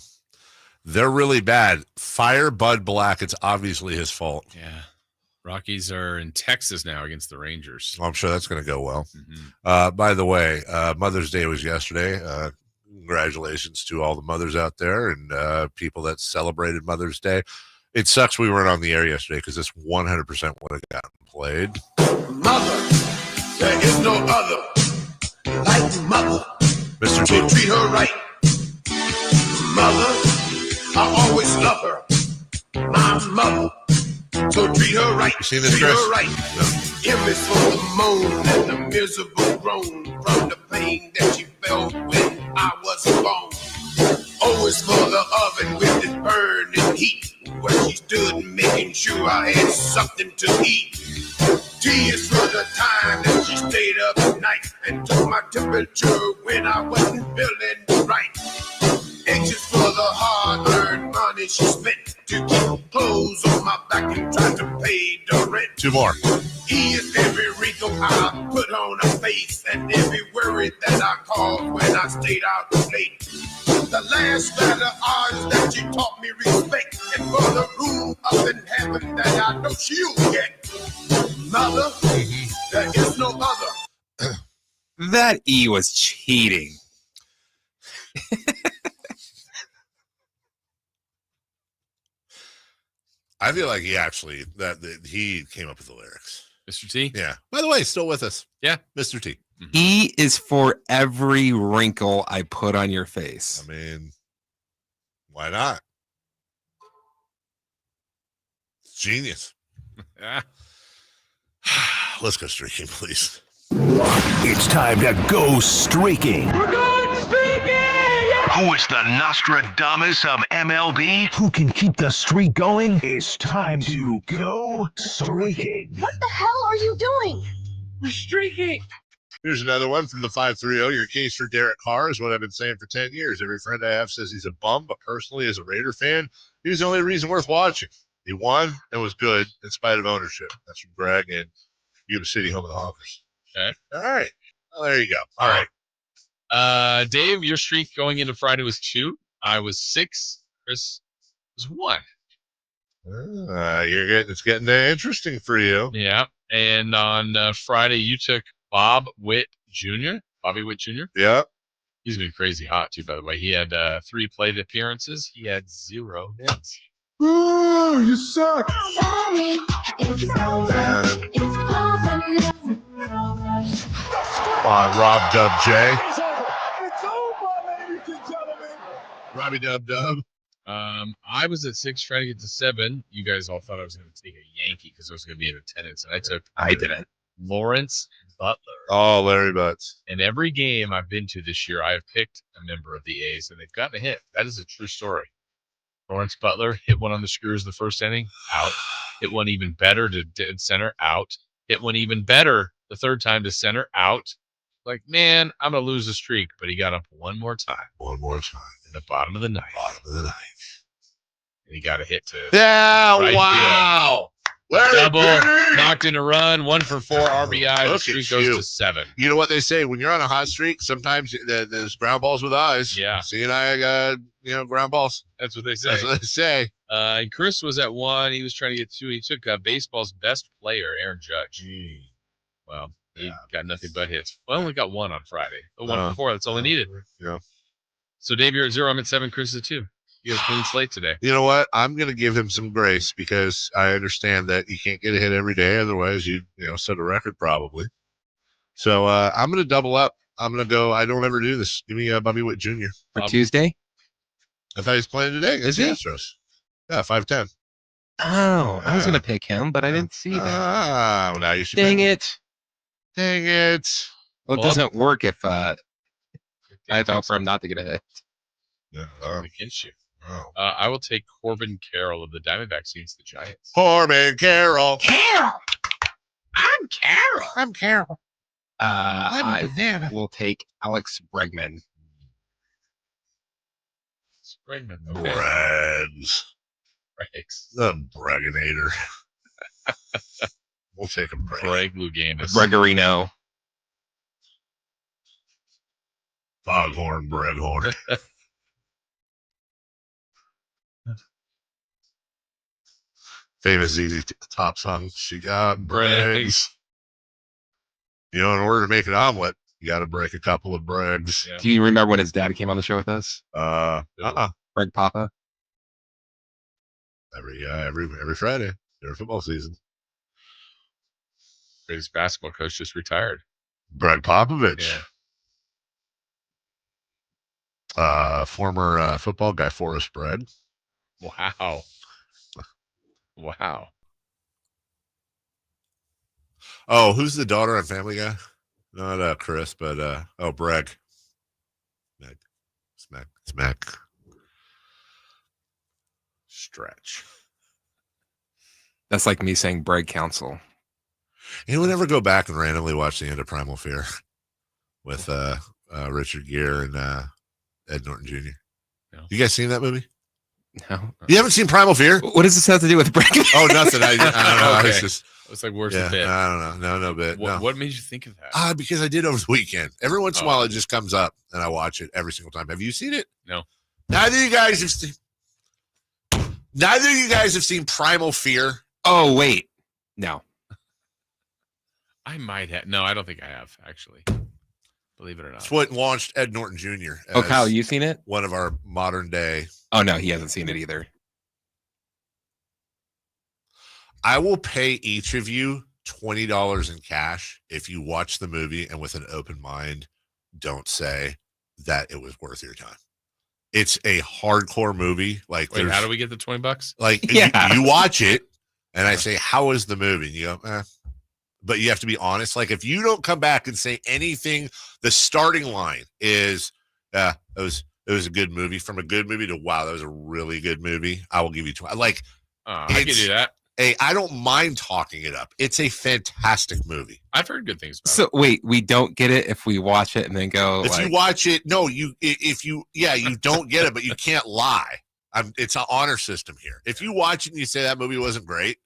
they're really bad. Fire Bud Black. It's obviously his fault. Yeah. Rockies are in Texas now against the Rangers. Well, I'm sure that's going to go well. By the way, Mother's Day was yesterday. Congratulations to all the mothers out there and people that celebrated Mother's Day. It sucks we weren't on the air yesterday because this 100% would have gotten played. Mother, there is no other like mother. Mr. So treat her right. Mother, I always love her. My mother. So treat her right. You seen this, treat Chris? her right. Give me for the moan and the miserable groan from the pain that you felt when I was born. Always for the oven with its burning heat, where she stood making sure I had something to eat. Tears for the time that she stayed up at night and took my temperature when I wasn't feeling right. Anxious for the hard-earned money she spent to keep clothes on my back and try to pay the rent. Two more. He is every wrinkle I put on a face and every worry that I caused when I stayed out late. The last letter is that she taught me respect and for the room up in heaven that I know she'll get. Mother, there is no other. That E was cheating. I feel like he actually that he came up with the lyrics. Mr. T? Yeah. By the way, still with us. Yeah. Mr. T. E is for every wrinkle I put on your face. I mean, why not? It's genius. Yeah. Let's go streaking, please. It's time to go streaking. We're going streaking! Who is the Nostradamus of MLB? Who can keep the streak going? It's time to go streaking. What the hell are you doing? We're streaking. Here's another one from the 530. Your case for Derek Carr is what I've been saying for 10 years. Every friend I have says he's a bum, but personally, as a Raider fan, he's the only reason worth watching. He won and was good in spite of ownership. That's from Greg and Yuba City, home of the Hawkers. Okay. All right. Well, there you go. All right. Dave, your streak going into Friday was 2. I was 6. Chris was 1. It's getting interesting for you. Yeah. And on Friday, you took Bobby Witt Jr. Yeah. He's been crazy hot, too, by the way. He had 3 plate appearances. He had 0 hits. Oh, you suck. Rob Dub J. It's over, ladies and gentlemen. Robbie Dub Dub. I was at 6 trying to get to 7. You guys all thought I was going to take a Yankee because I was going to be in attendance. And I didn't. Lawrence Butler. Oh, Larry Butts. And every game I've been to this year, I have picked a member of the A's, and they've gotten a hit. That is a true story. Lawrence Butler hit one on the screws the first inning, out. Hit one even better to dead center, out. Hit one even better the third time to center, out. Like, man, I'm going to lose the streak. But he got up one more time. One more time. In the bottom of the ninth. And he got a hit to Yeah, wow. Field. Larry Double, Bird. knocked in a run, 1 for 4 RBI. The Look streak at goes you. to 7. You know what they say? When you're on a hot streak, sometimes there's ground balls with eyes. Yeah. See, and I got, ground balls. That's what they say. That's what they say. And Chris was at 1. He was trying to get 2. He took baseball's best player, Aaron Judge. Well, he got nothing but hits. Well, only got 1 on Friday. The 1 for 4. That's all he needed. Yeah. So, Dave, you're at 0. I'm at 7. Chris is at 2. You have a clean slate today. You know what? I'm going to give him some grace because I understand that you can't get a hit every day. Otherwise, you set a record probably. So I'm going to double up. I'm going to go. I don't ever do this. Give me Bobby Witt Jr. For Tuesday? I thought he was playing today. Is he? Astros. Yeah, 5-10. Oh, I was going to pick him, but I didn't see that. Well, now you should. Dang it. Dang it. Well, it doesn't work if I thought for him not to get a hit. Yeah, against you. Oh. I will take Corbin Carroll of the Diamondbacks against the Giants. Corbin Carroll. I'm Carol. I will take Alex Bregman. Bregman. Okay. Bregs. The Breganator. We'll take a break. Breg Luganis. Bregorino. Foghorn Breghorn. Famous ZZ Top song. She got Bregs. In order to make an omelet, you got to break a couple of Bregs. Yeah. Do you remember when his dad came on the show with us? Greg Papa. Every Friday during football season. Greatest basketball coach just retired. Greg Popovich. Yeah. Former football guy, Forrest Bread. Wow. Wow. Oh, who's the daughter on Family Guy? Not Chris, but Breg. Smack. Stretch. That's like me saying Bragg Council. Anyone ever go back and randomly watch the end of Primal Fear with Richard Gere and Ed Norton Jr.? No. You guys seen that movie? No. You haven't seen Primal Fear? What does this have to do with Bragg? Oh, nothing. I don't know. Okay. It's like, where's the bit? I don't know. No bit. What made you think of that? Because I did over the weekend. Every once in a while, it just comes up, and I watch it every single time. Have you seen it? No. Neither of you guys have seen Primal Fear. Oh, wait. No. I might have. No, I don't think I have, actually. Believe it or not. It's what launched Ed Norton Jr. Oh, Kyle, you seen it? One of our modern day. Oh, no, he hasn't seen it either. I will pay each of you $20 in cash if you watch the movie and with an open mind, don't say that it was worth your time. It's a hardcore movie. Like, wait, how do we get the $20? Like, you watch it, and I say, "How is the movie?" And you go, "Eh." But you have to be honest. Like, if you don't come back and say anything, the starting line is, "It was a good movie." From a good movie to, "Wow, that was a really good movie," I will give you 20. Like, I can do that. I don't mind talking it up. It's a fantastic movie. I've heard good things about it. So wait, we don't get it if we watch it and then go. If you watch it, no, you don't get it, but you can't lie. It's an honor system here. If you watch it and you say that movie wasn't great,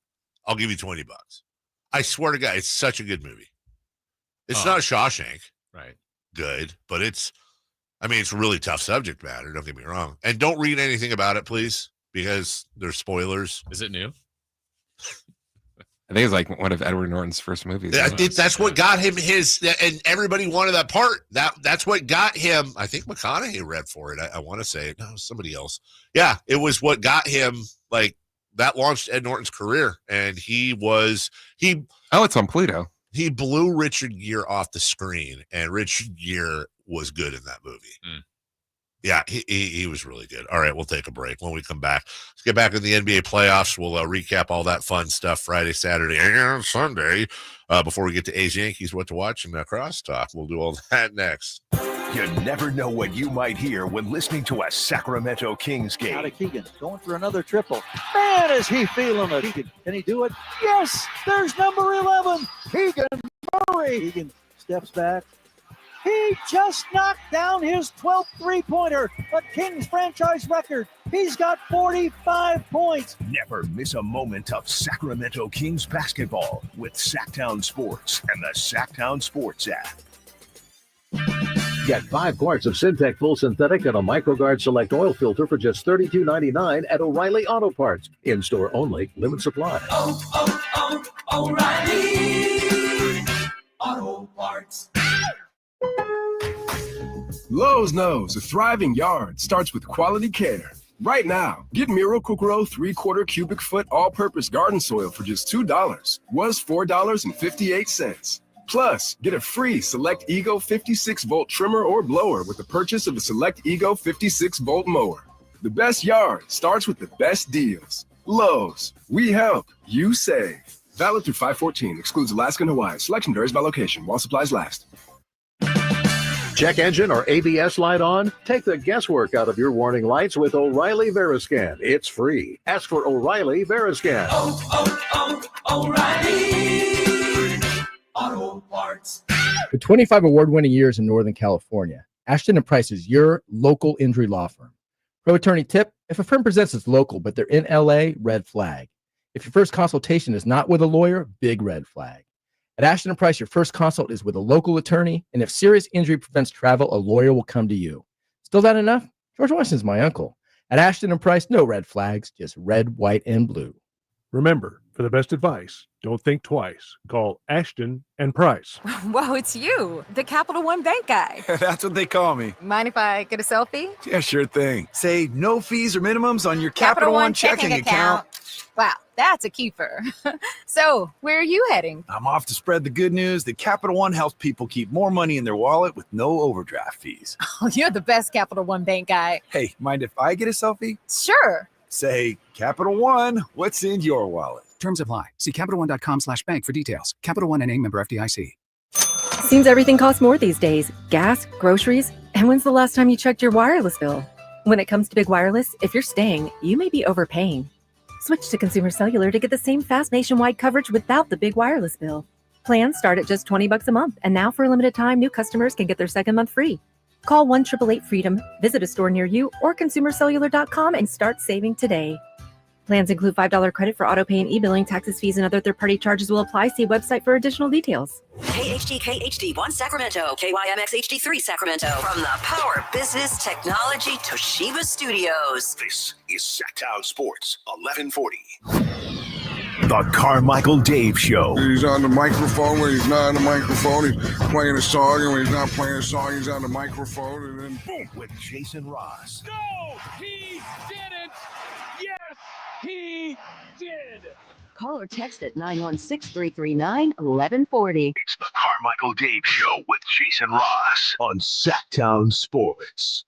I'll give you $20. I swear to God, it's such a good movie. It's not Shawshank, right? Good, but it's really tough subject matter. Don't get me wrong, and don't read anything about it, please, because there's spoilers. Is it new? I think it's like one of Edward Norton's first movies. That's what got him his, and everybody wanted that part. That's what got him. I think McConaughey read for it. I want to say it. No, somebody else. Yeah, it was what got him, like, that launched Ed Norton's career, and Oh, it's on Pluto. He blew Richard Gere off the screen, and Richard Gere was good in that movie. Yeah, he was really good. All right, we'll take a break. When we come back, let's get back in the NBA playoffs. We'll recap all that fun stuff Friday, Saturday, and Sunday before we get to A's Yankees, what to watch, and crosstalk. We'll do all that next. You never know what you might hear when listening to a Sacramento Kings game. Out of Keegan, going for another triple. Man, is he feeling it. Keegan, can he do it? Yes, there's number 11, Keegan Murray. Keegan steps back. He just knocked down his 12th three-pointer, a Kings franchise record. He's got 45 points. Never miss a moment of Sacramento Kings basketball with Sacktown Sports and the Sacktown Sports app. Get 5 quarts of Syntec Full Synthetic and a MicroGuard Select Oil Filter for just $32.99 at O'Reilly Auto Parts. In-store only, limit supply. O'Reilly Auto Parts. Lowe's knows a thriving yard starts with quality care. Right now, get Miracle-Gro 3/4 cubic foot all-purpose garden soil for just $2. Was $4.58. Plus, get a free Select Ego 56-volt trimmer or blower with the purchase of a Select Ego 56-volt mower. The best yard starts with the best deals. Lowe's, we help, you save. Valid through 5/14. Excludes Alaska and Hawaii. Selection varies by location while supplies last. Check engine or ABS light on? Take the guesswork out of your warning lights with O'Reilly Veriscan. It's free. Ask for O'Reilly Veriscan. O'Reilly Auto Parts. For 25 award-winning years in Northern California, Ashton & Price is your local injury law firm. Pro attorney tip: if a firm presents as local but they're in LA, red flag. If your first consultation is not with a lawyer, big red flag. At Ashton & Price, your first consult is with a local attorney, and if serious injury prevents travel, a lawyer will come to you. Still not enough? George Washington's my uncle. At Ashton & Price, no red flags, just red, white, and blue. Remember, for the best advice, don't think twice. Call Ashton & Price. Wow, it's you, the Capital One Bank guy. That's what they call me. Mind if I get a selfie? Yeah, sure thing. Say no fees or minimums on your Capital One checking account. Wow, that's a keeper. So, where are you heading? I'm off to spread the good news that Capital One helps people keep more money in their wallet with no overdraft fees. Oh, you're the best Capital One Bank guy. Hey, mind if I get a selfie? Sure. Say, Capital One, what's in your wallet? Terms apply. See CapitalOne.com/bank for details. Capital One NA, member FDIC. Seems everything costs more these days. Gas, groceries, And when's the last time you checked your wireless bill? When it comes to big wireless, if you're staying, you may be overpaying. Switch to Consumer Cellular to get the same fast nationwide coverage without the big wireless bill. Plans start at just $20 a month, and now for a limited time, new customers can get their second month free. Call 1-888-FREEDOM, visit a store near you, or consumercellular.com and start saving today. Plans include $5 credit for auto pay and e-billing. Taxes, fees, and other third-party charges will apply. See website for additional details. KHD1 Sacramento, KYMX HD3 Sacramento. From the Power Business Technology Toshiba Studios. This is Sacktown Sports 1140. The Carmichael Dave Show. He's on the microphone when he's not on the microphone. He's playing a song, and when he's not playing a song, he's on the microphone. And then boom, with Jason Ross. No, he didn't. Yes, he did. Call or text at 916-339-1140. It's the Carmichael Dave Show with Jason Ross on Sacktown Sports.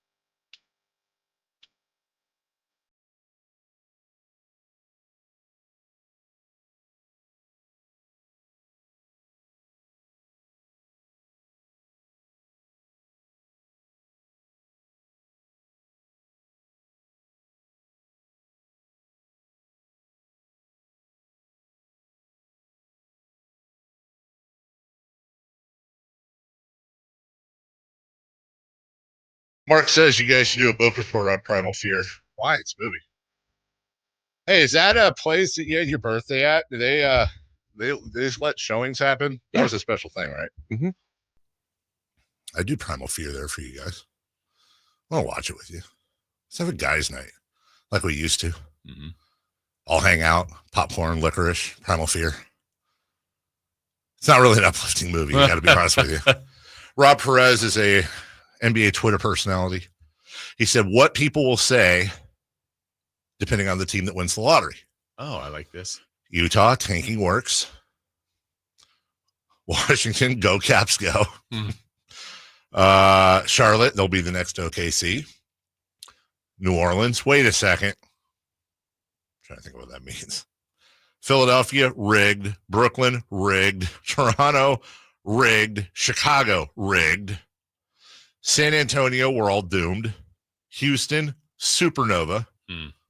Mark says you guys should do a book report on Primal Fear. Why? It's a movie. Hey, is that a place that you had your birthday at? Do they just let showings happen? That was a special thing, right? Mm-hmm. I do Primal Fear there for you guys. I'll watch it with you. Let's have a guys' night like we used to. Mm-hmm. All hang out, popcorn, licorice, Primal Fear. It's not really an uplifting movie, you got to be honest with you. Rob Perez is a NBA Twitter personality. He said what people will say depending on the team that wins the lottery. Oh, I like this. Utah, tanking works. Washington, go Caps, go. Charlotte, they'll be the next OKC. New Orleans, wait a second. I'm trying to think of what that means. Philadelphia, rigged. Brooklyn, rigged. Toronto, rigged. Chicago, rigged. San Antonio, we're all doomed. Houston, supernova.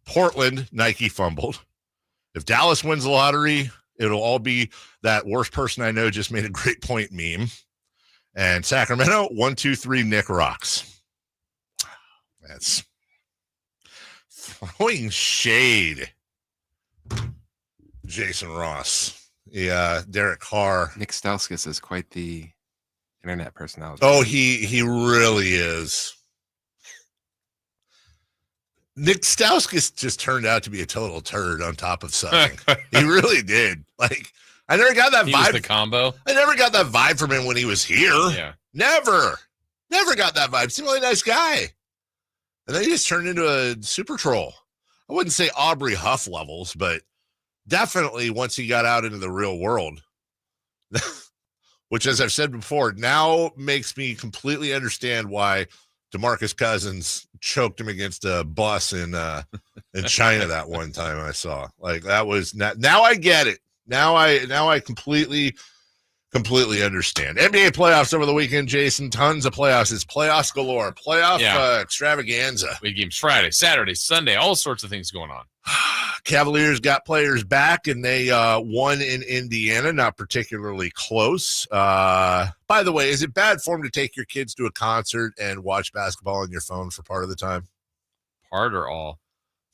Portland, Nike fumbled. If Dallas wins the lottery, it'll all be that worst person I know just made a great point meme. And Sacramento, 1, 2, 3, Nick rocks. That's throwing shade. Jason Ross. Yeah, Derek Carr. Nick Stauskas is quite the internet personality. Oh, he really is. Nick Stauskas just turned out to be a total turd on top of something. He really did. Like, I never got that vibe. The combo. I never got that vibe from him when he was here. Yeah. Never got that vibe. Seemed like a nice guy. And then he just turned into a super troll. I wouldn't say Aubrey Huff levels, but definitely once he got out into the real world, which, as I've said before, now makes me completely understand why DeMarcus Cousins choked him against a bus in China that one time I saw. Like, that was not, now I get it. Now I completely understand. NBA playoffs over the weekend, Jason. Tons of playoffs. It's playoffs galore. Extravaganza. We had games Friday, Saturday, Sunday, all sorts of things going on. Cavaliers got players back, and they won in Indiana, not particularly close. By the way, is it bad form to take your kids to a concert and watch basketball on your phone for part of the time? Part or all?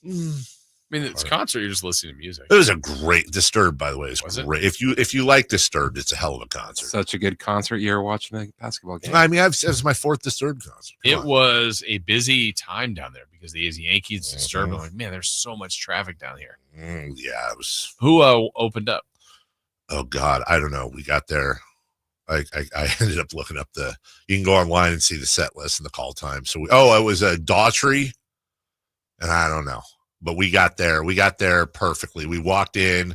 I mean, it's concert. You're just listening to music. It was a great Disturbed, by the way. Was great. If you like Disturbed, it's a hell of a concert. Such a good concert. You're watching a basketball game. I mean, it was my fourth Disturbed concert. It was a busy time down there because the Yankees Disturbed. I'm like, man, there's so much traffic down here. Yeah, it was. Who opened up? Oh God, I don't know. We got there. I ended up looking up you can go online and see the set list and the call time. So it was a Daughtry, and I don't know. But we got there perfectly. We walked in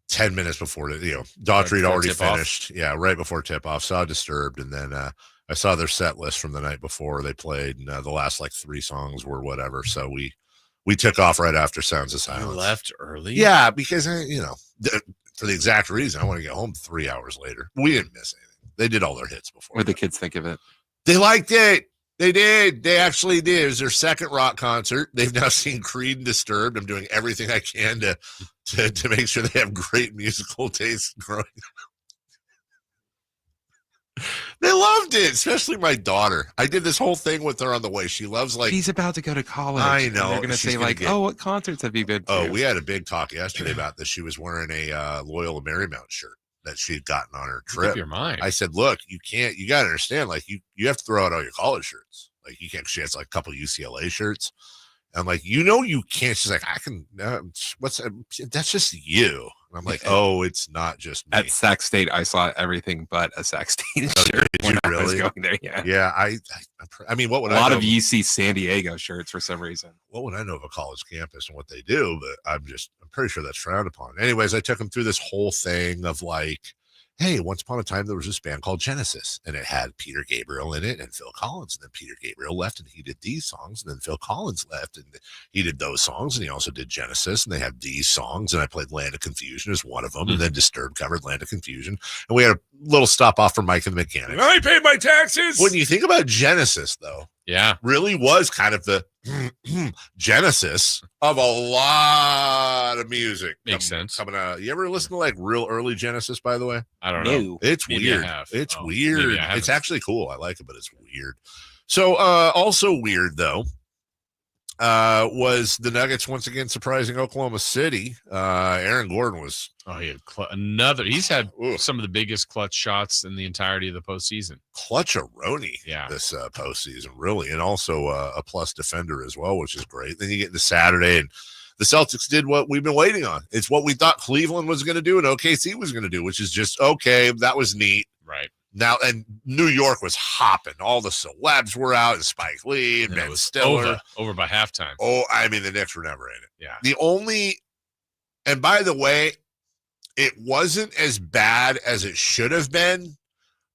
10 minutes before Daughtry had already finished. Yeah, right before tip-off. Saw Disturbed, and then I saw their set list from the night before they played, and the last like 3 songs were whatever. So we took off right after Sounds of Silence. You left early? Yeah, because for the exact reason, I want to get home 3 hours later. We didn't miss anything. They did all their hits before. What did the kids think of it? They liked it. They did. They actually did. It was their second rock concert. They've now seen Creed and Disturbed. I'm doing everything I can to make sure they have great musical taste growing up. They loved it, especially my daughter. I did this whole thing with her on the way. She loves She's about to go to college. I know. They're going to say what concerts have you been to? Oh, we had a big talk yesterday about this. She was wearing a Loyola Marymount shirt that she'd gotten on her trip. Your mind. I said, look, you got to understand, you have to throw out all your college shirts. You can't, she has a couple UCLA shirts. I'm like, you can't. She's like, I can, that's just you. And I'm like, oh, it's not just me. At Sac State, I saw everything but a Sac State shirt. Did you really? I was going there, yeah. Yeah, I mean, what would a I know? lot of UC San Diego shirts for some reason. What would I know of a college campus and what they do? But I'm pretty sure that's frowned upon. Anyways, I took them through this whole thing of hey, once upon a time, there was this band called Genesis, and it had Peter Gabriel in it and Phil Collins. And then Peter Gabriel left, and he did these songs. And then Phil Collins left, and he did those songs. And he also did Genesis, and they had these songs. And I played Land of Confusion as one of them. And then Disturbed covered Land of Confusion. And we had a little stop off for Mike and the Mechanics. I paid my taxes. When you think about Genesis, though, yeah, really was kind of the genesis of a lot of music. Makes sense. Coming out. You ever listen to real early Genesis, by the way? I don't know. It's Maybe weird. I have. It's Oh, weird. maybe I haven't. It's actually cool. I like it, but it's weird. So also weird, though, was the Nuggets once again surprising Oklahoma City. Aaron Gordon was... Oh, he had he's had some of the biggest clutch shots in the entirety of the postseason. Clutch-a-roni this postseason, really, and also a plus defender as well, which is great. Then you get into Saturday, and the Celtics did what we've been waiting on. It's what we thought Cleveland was going to do and OKC was going to do, which is just, okay, that was neat. Right. Now, and New York was hopping. All the celebs were out, and Spike Lee and Ben Stiller. Over by halftime. Oh, I mean, the Knicks were never in it. Yeah. And by the way, it wasn't as bad as it should have been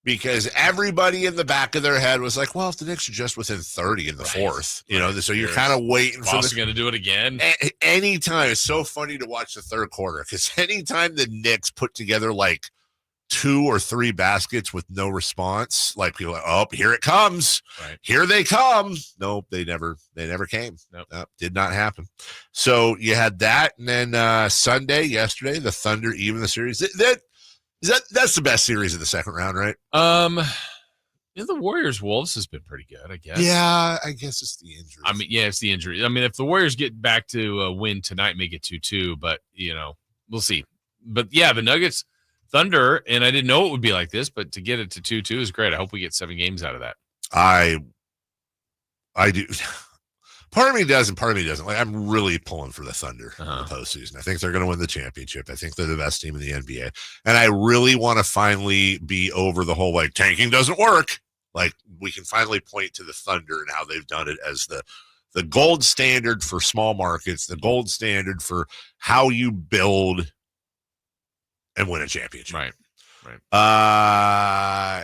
because everybody in the back of their head was like, well, if the Knicks are just within 30 in the fourth, so you're kind of waiting for Boston going to do it again. Anytime. It's so funny to watch the third quarter because anytime the Knicks put together 2 or 3 baskets with no response, people are like, oh, here it comes. Right. Here they come. Nope, they never came. Nope. Did not happen. So you had that, and then Sunday, yesterday, the Thunder even the series. That's the best series of the second round, right? The Warriors Wolves has been pretty good, I guess. Yeah, I guess it's the injury. I mean, it's the injury. I mean, if the Warriors get back to a win tonight, make it 2-2, but we'll see. But yeah, the Nuggets. Thunder, and I didn't know it would be like this, but to get it to 2-2 is great. I hope we get 7 games out of that. I do. Part of me does and part of me doesn't. I'm really pulling for the Thunder in the postseason. I think they're going to win the championship. I think they're the best team in the NBA. And I really want to finally be over the whole tanking doesn't work. We can finally point to the Thunder and how they've done it as the gold standard for small markets, the gold standard for how you build and win a championship. Right.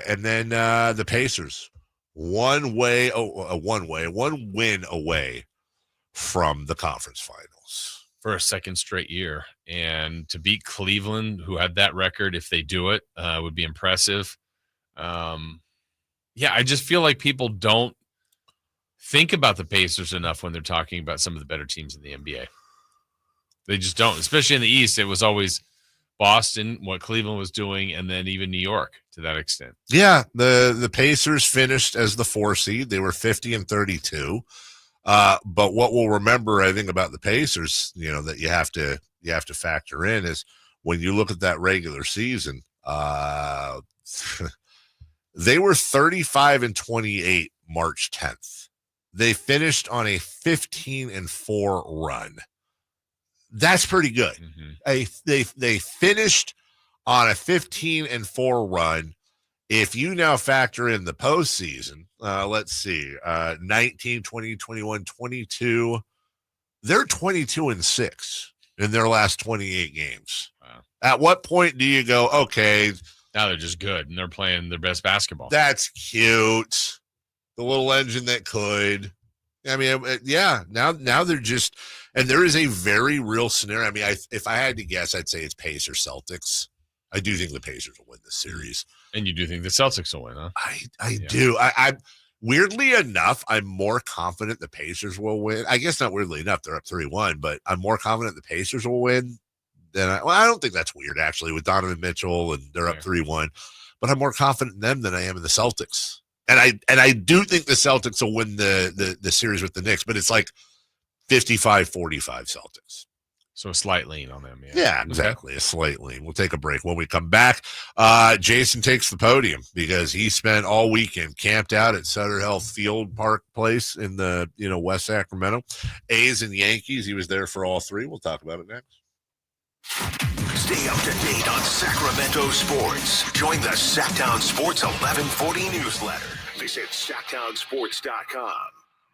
And then the Pacers, one win away from the conference finals for a second straight year. And to beat Cleveland, who had that record, if they do it, would be impressive. I just feel like people don't think about the Pacers enough when they're talking about some of the better teams in the NBA. They just don't, especially in the East. It was always Boston, what Cleveland was doing, and then even New York to that extent. Yeah, the Pacers finished as the 4 seed. They were 50-32. But what we'll remember, I think, about the Pacers, that you have to factor in is when you look at that regular season, they were 35-28 March 10th. They finished on a 15-4 run. That's pretty good. Mm-hmm. They finished on a 15-4 run. If you now factor in the postseason, let's see, 19, 20, 21, 22, they're 22-6 in their last 28 games. Wow. At what point do you go, okay, now they're just good and they're playing their best basketball? That's cute. The little engine that could. I mean, yeah, now they're just, and there is a very real scenario. I mean, if I had to guess, I'd say it's Pacers Celtics. I do think the Pacers will win this series. And you do think the Celtics will win, huh? I do. Weirdly enough, I'm more confident the Pacers will win. I guess not weirdly enough, they're up 3-1, but I'm more confident the Pacers will win than I don't think that's weird, actually, with Donovan Mitchell, and they're up 3-1. But I'm more confident in them than I am in the Celtics. And I do think the Celtics will win the series with the Knicks, but it's like 55-45 Celtics. So a slight lean on them. Yeah, exactly. A slight lean. We'll take a break. When we come back, Jason takes the podium because he spent all weekend camped out at Sutter Health Field Park Place in the West Sacramento. A's and Yankees. He was there for all three. We'll talk about it next. Stay up to date on Sacramento sports. Join the Sacktown Sports 1140 newsletter. Visit SacktownSports.com.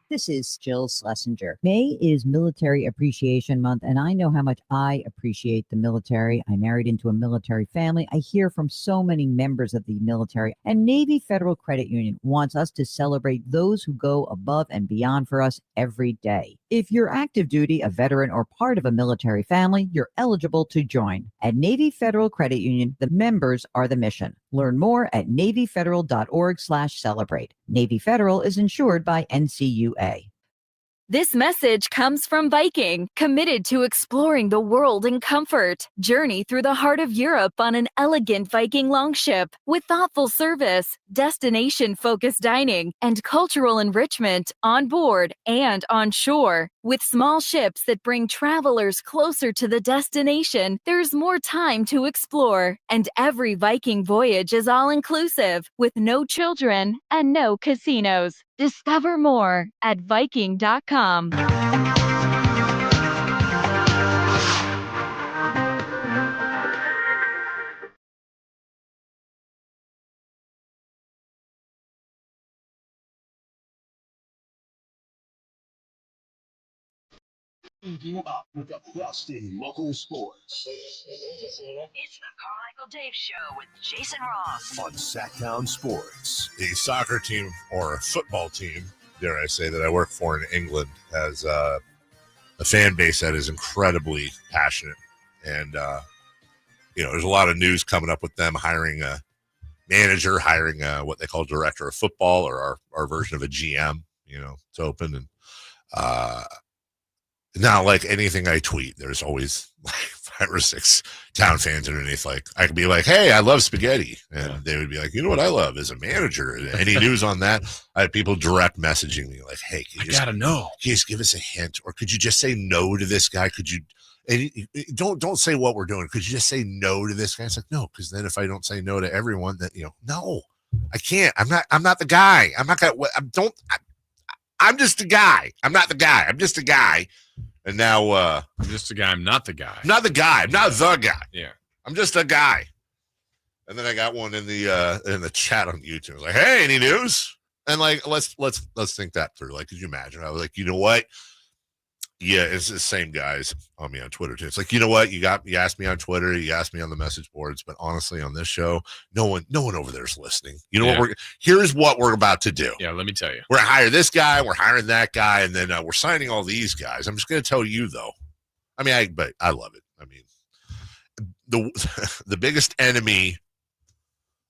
This is Jill Schlesinger. May is Military Appreciation Month, and I know how much I appreciate the military. I married into a military family. I hear from so many members of the military, and Navy Federal Credit Union wants us to celebrate those who go above and beyond for us every day. If you're active duty, a veteran, or part of a military family, you're eligible to join. At Navy Federal Credit Union, the members are the mission. Learn more at NavyFederal.org/celebrate. Navy Federal is insured by NCUA. This message comes from Viking, committed to exploring the world in comfort. Journey through the heart of Europe on an elegant Viking longship with thoughtful service, destination-focused dining, and cultural enrichment on board and on shore. With small ships that bring travelers closer to the destination, there's more time to explore. And every Viking voyage is all-inclusive, with no children and no casinos. Discover more at Viking.com. With the best in local sports. It's the Carmichael Dave Show with Jason Ross on Sacktown Sports. The soccer team or football team, dare I say, that I work for in England has a fan base that is incredibly passionate. And, there's a lot of news coming up with them hiring a manager, hiring what they call director of football, or our version of a GM. It's open. And now, like anything I tweet, there's always like 5 or 6 town fans underneath. Like, I could be like, hey, I love spaghetti. And they would be like, you know what I love as a manager? Any news on that? I have people direct messaging me like, hey, can you gotta know. Can you just give us a hint? Or could you just say no to this guy? Could you, and don't say what we're doing. Could you just say no to this guy? It's like, no, because then if I don't say no to everyone, that, no, I can't. I'm not the guy. I'm not gonna, I'm just a guy. I'm not the guy. I'm just a guy. And now I'm just a guy. I'm not the guy. I'm not the guy. I'm not the guy. Yeah. I'm just a guy. And then I got one in the chat on YouTube. I was like, hey, any news? And like, let's think that through. Like, could you imagine? I was like, you know what? Yeah, it's the same guys on me on Twitter too. It's like, you know what? You asked me on Twitter, you asked me on the message boards, but honestly, on this show, no one over there is listening. You know what? Here's what we're about to do. Yeah, let me tell you. We're gonna hire this guy, we're hiring that guy, and then we're signing all these guys. I'm just gonna tell you though. I mean, but I love it. I mean, the biggest enemy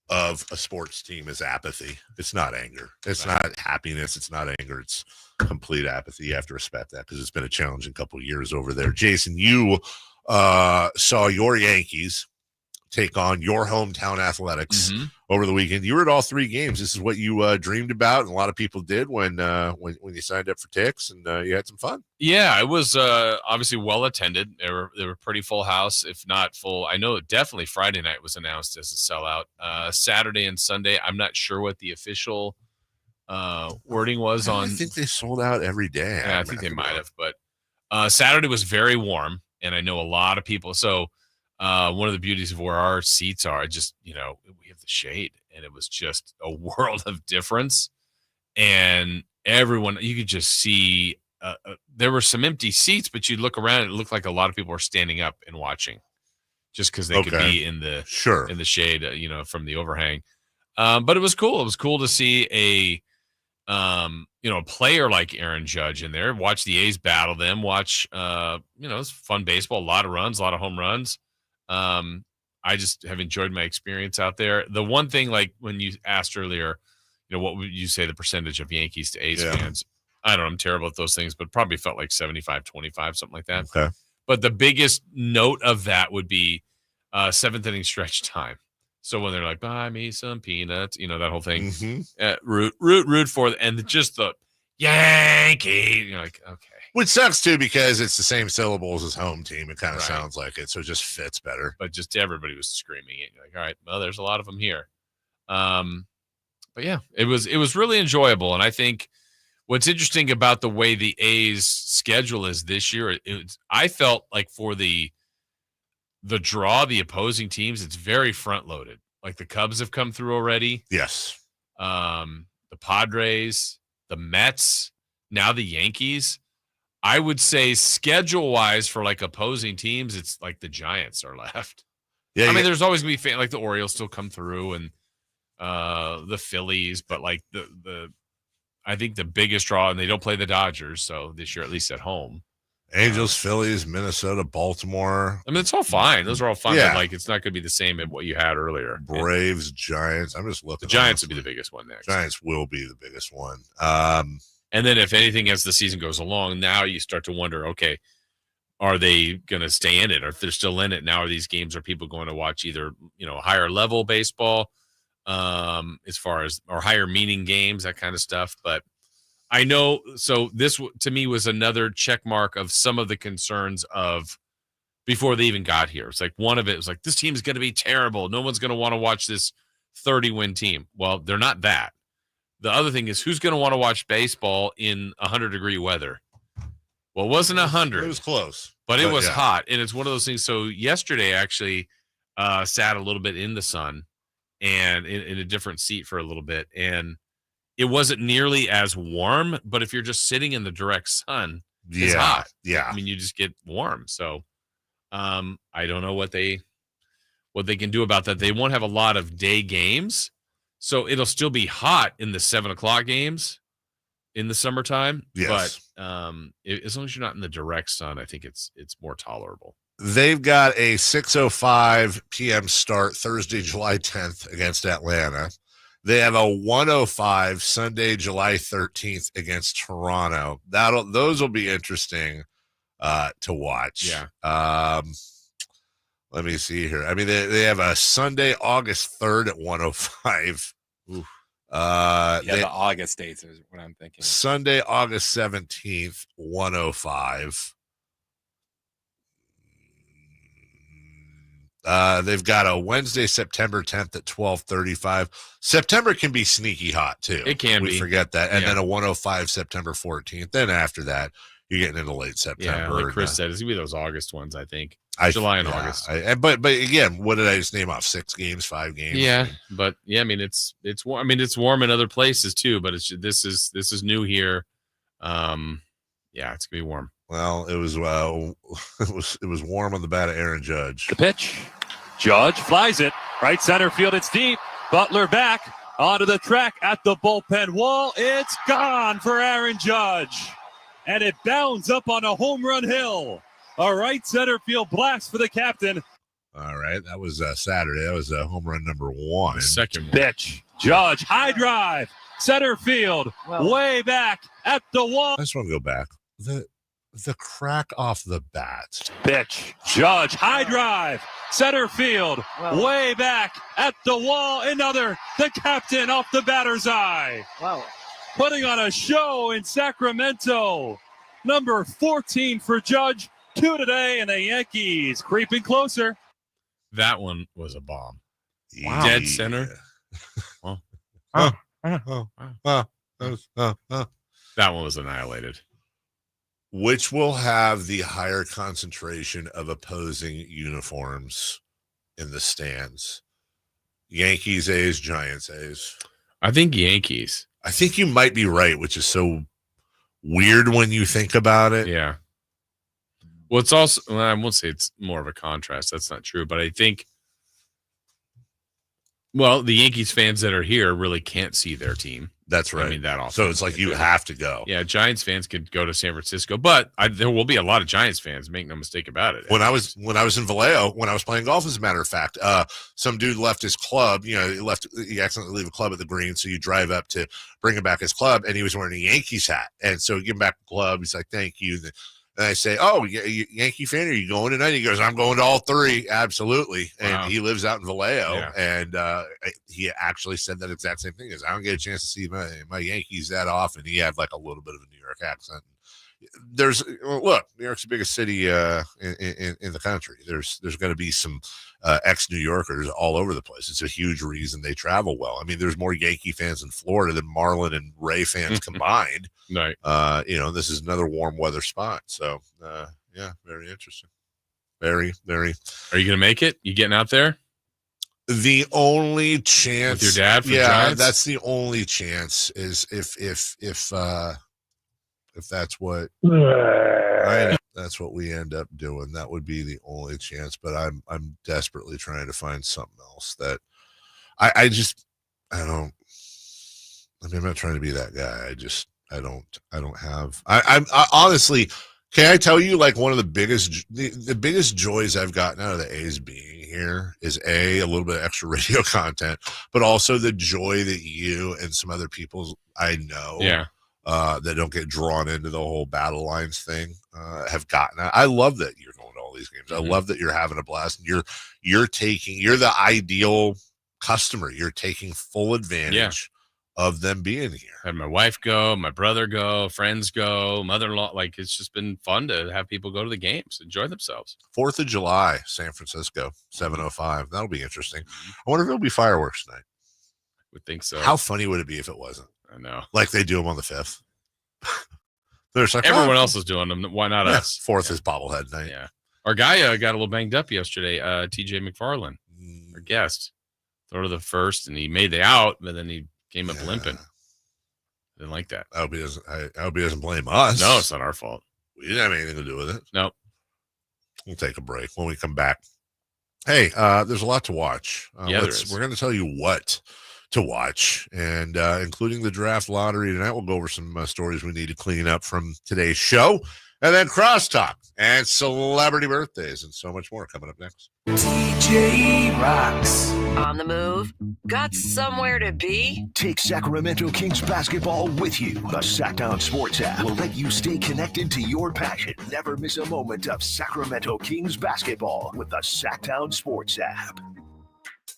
of a sports team is apathy. It's not anger. It's not happiness. It's not anger. It's complete apathy. You have to respect that because it's been a challenging couple of years over there. Jason, you saw your Yankees take on your hometown Athletics over the weekend. You were at all 3 games. This is what you dreamed about, and a lot of people did when you signed up for ticks, and you had some fun. Yeah, it was obviously well attended. They were pretty full house, if not full. I know definitely Friday night was announced as a sellout. Saturday and Sunday, I'm not sure what the official wording was on. I think they sold out every day. Yeah, I think they might have, but Saturday was very warm, and I know a lot of people. So one of the beauties of where our seats are, just, we have the shade, and it was just a world of difference. And everyone, you could just see there were some empty seats, but you look around, it looked like a lot of people were standing up and watching, just because they could be in the shade, from the overhang. But it was cool. It was cool to see a player like Aaron Judge in there. Watch the A's battle them. Watch, it's fun baseball. A lot of runs, a lot of home runs. I just have enjoyed my experience out there. The one thing, like when you asked earlier, what would you say the percentage of Yankees to A's fans? I don't know. I'm terrible at those things, but probably felt like 75-25, something like that. Okay. But the biggest note of that would be seventh inning stretch time. So when they're like, buy me some peanuts, that whole thing. Root for, and just the Yankee. You're like, okay. Which sucks too because it's the same syllables as home team. It kind of sounds like it, so it just fits better. But just everybody was screaming it. You're like, all right, well, there's a lot of them here. But yeah, it was really enjoyable, and I think what's interesting about the way the A's schedule is this year, I felt like for the draw, the opposing teams, it's very front loaded. Like the Cubs have come through already. Yes. The Padres, the Mets, now the Yankees. I would say schedule-wise for like opposing teams, it's like the Giants are left. Yeah, I mean, there's always going to be like the Orioles still come through and the Phillies, but like the I think the biggest draw, and they don't play the Dodgers, so this year at least at home. Angels, Phillies, Minnesota, Baltimore. I mean, it's all fine. Those are all fun, Yeah. but like it's not going to be the same as what you had earlier. Braves, Giants. I'm just looking. The Giants would be the biggest one next. Giants will be the biggest one. And then if anything, as the season goes along, now you start to wonder, okay, are they going to stay in it? Or if they're still in it, now are these games, are people going to watch either, higher level baseball as far as, or higher meaning games, that kind of stuff. But I know, so this to me was another check mark of some of the concerns of before they even got here. It's like one of it was like, this team's going to be terrible. No one's going to want to watch this 30-win team. Well, they're not that. The other thing is, who's going to want to watch baseball in 100-degree weather? Well, it wasn't 100. It was close. But it was yeah. hot. And it's one of those things. So yesterday, actually, sat a little bit in the sun and in a different seat for a little bit. And it wasn't nearly as warm. But if you're just sitting in the direct sun, it's hot. Yeah. I mean, you just get warm. So I don't know what they can do about that. They won't have a lot of day games. So it'll still be hot in the 7 o'clock games in the summertime. Yes. But as long as you're not in the direct sun, I think it's more tolerable. They've got a 6:05 p.m. start Thursday, July 10th against Atlanta. They have a 1:05 Sunday, July 13th against Toronto. Those will be interesting to watch. Yeah. Let me see here. I mean, they have a Sunday, August 3rd at 1:05. Oof. The August dates is what I'm thinking. Sunday, August 17th, 1:05. They've got a Wednesday, September 10th at 12:35. September can be sneaky hot too. It can be. We forget that. And Yeah. then a 1:05 September 14th. Then after that, you're getting into late September. Yeah, like Chris said, it's gonna be those August ones, I think. July and August. But again, what did I just name off? 6 games, 5 games? Yeah, but yeah, I mean it's warm. I mean it's warm in other places too, but this is new here. Yeah, it's gonna be warm. Well, it was warm on the bat of Aaron Judge. The pitch. Judge flies it. Right center field. It's deep. Butler back onto the track at the bullpen wall. It's gone for Aaron Judge. And it bounds up on a home run hill. A right center field blast for the captain. All right. That was Saturday. That was home run number 1. The second one. Pitch. Judge. High drive. Center field. Way back at the wall. I just want to go back. The crack off the bat. Pitch. Judge. High drive. Center field. Way back at the wall. Another. The captain off the batter's eye. Wow. Putting on a show in Sacramento. Number 14 for Judge. 2 today, and the Yankees creeping closer. That one was a bomb. Wow. Dead center. That one was annihilated. Which will have the higher concentration of opposing uniforms in the stands? Yankees-A's, Giants-A's. I think Yankees. I think you might be right, which is so weird when you think about it. Yeah. Well, it's also, I won't say it's more of a contrast. That's not true. But I think Well, the Yankees fans that are here really can't see their team. That's right. I mean, that often. So it's like you have to go. Yeah, Giants fans could go to San Francisco, but there will be a lot of Giants fans. Make no mistake about it. When I was in Vallejo, when I was playing golf, as a matter of fact, some dude left his club. You know, he accidentally leave a club at the green, so you drive up to bring him back his club, and he was wearing a Yankees hat, and so we give him back the club. He's like, "Thank you." And I say, "Oh, Yankee fan, are you going tonight?" He goes, "I'm going to all three, absolutely." And Wow. he lives out in Vallejo, Yeah. and he actually said that exact same thing. Is I don't get a chance to see my Yankees that often. He had like a little bit of a New York accent. Look, New York's the biggest city in the country. There's going to be some ex-New Yorkers all over the place. It's a huge reason they travel well. I mean, there's more Yankee fans in Florida than Marlin and Ray fans combined. Right. This is another warm weather spot. So, yeah, very interesting. Very, very. Are you going to make it? You getting out there? The only chance with your dad for Giants? Giants? That's the only chance is if that's what that's what we end up doing. That would be the only chance. But I'm desperately trying to find something else that I don't. I mean, I'm not trying to be that guy. I don't have. I'm honestly. Can I tell you, like, one of the biggest joys I've gotten out of the A's being here is a little bit of extra radio content, but also the joy that you and some other people I know, that don't get drawn into the whole battle lines thing, have gotten. I love that you're going to all these games. I love that you're having a blast. And you're the ideal customer. You're taking full advantage of them being here. Had my wife go, my brother go, friends go, mother-in-law. Like, it's just been fun to have people go to the games, enjoy themselves. 4th of July, San Francisco, 7:05. That'll be interesting. I wonder if it'll be fireworks tonight. Would think so. How funny would it be if it wasn't? I know. Like they do them on the 5th. There's like, everyone else is doing them. Why not us? 4th is bobblehead night. Yeah. Our guy got a little banged up yesterday. TJ McFarland, our guest, throw to the first, and he made the out, but then he came up limping. Didn't like that. I hope he doesn't blame us. No, it's not our fault. We didn't have anything to do with it. Nope. We'll take a break. When we come back, hey, there's a lot to watch. There is. We're going to tell you what to watch, and including the draft lottery tonight. We'll go over some stories we need to clean up from today's show, and then crosstalk and celebrity birthdays and so much more coming up next. DJ Rocks. On the move? Got somewhere to be? Take Sacramento Kings basketball with you. The Sacktown Sports app will let you stay connected to your passion. Never miss a moment of Sacramento Kings basketball with the Sacktown Sports app.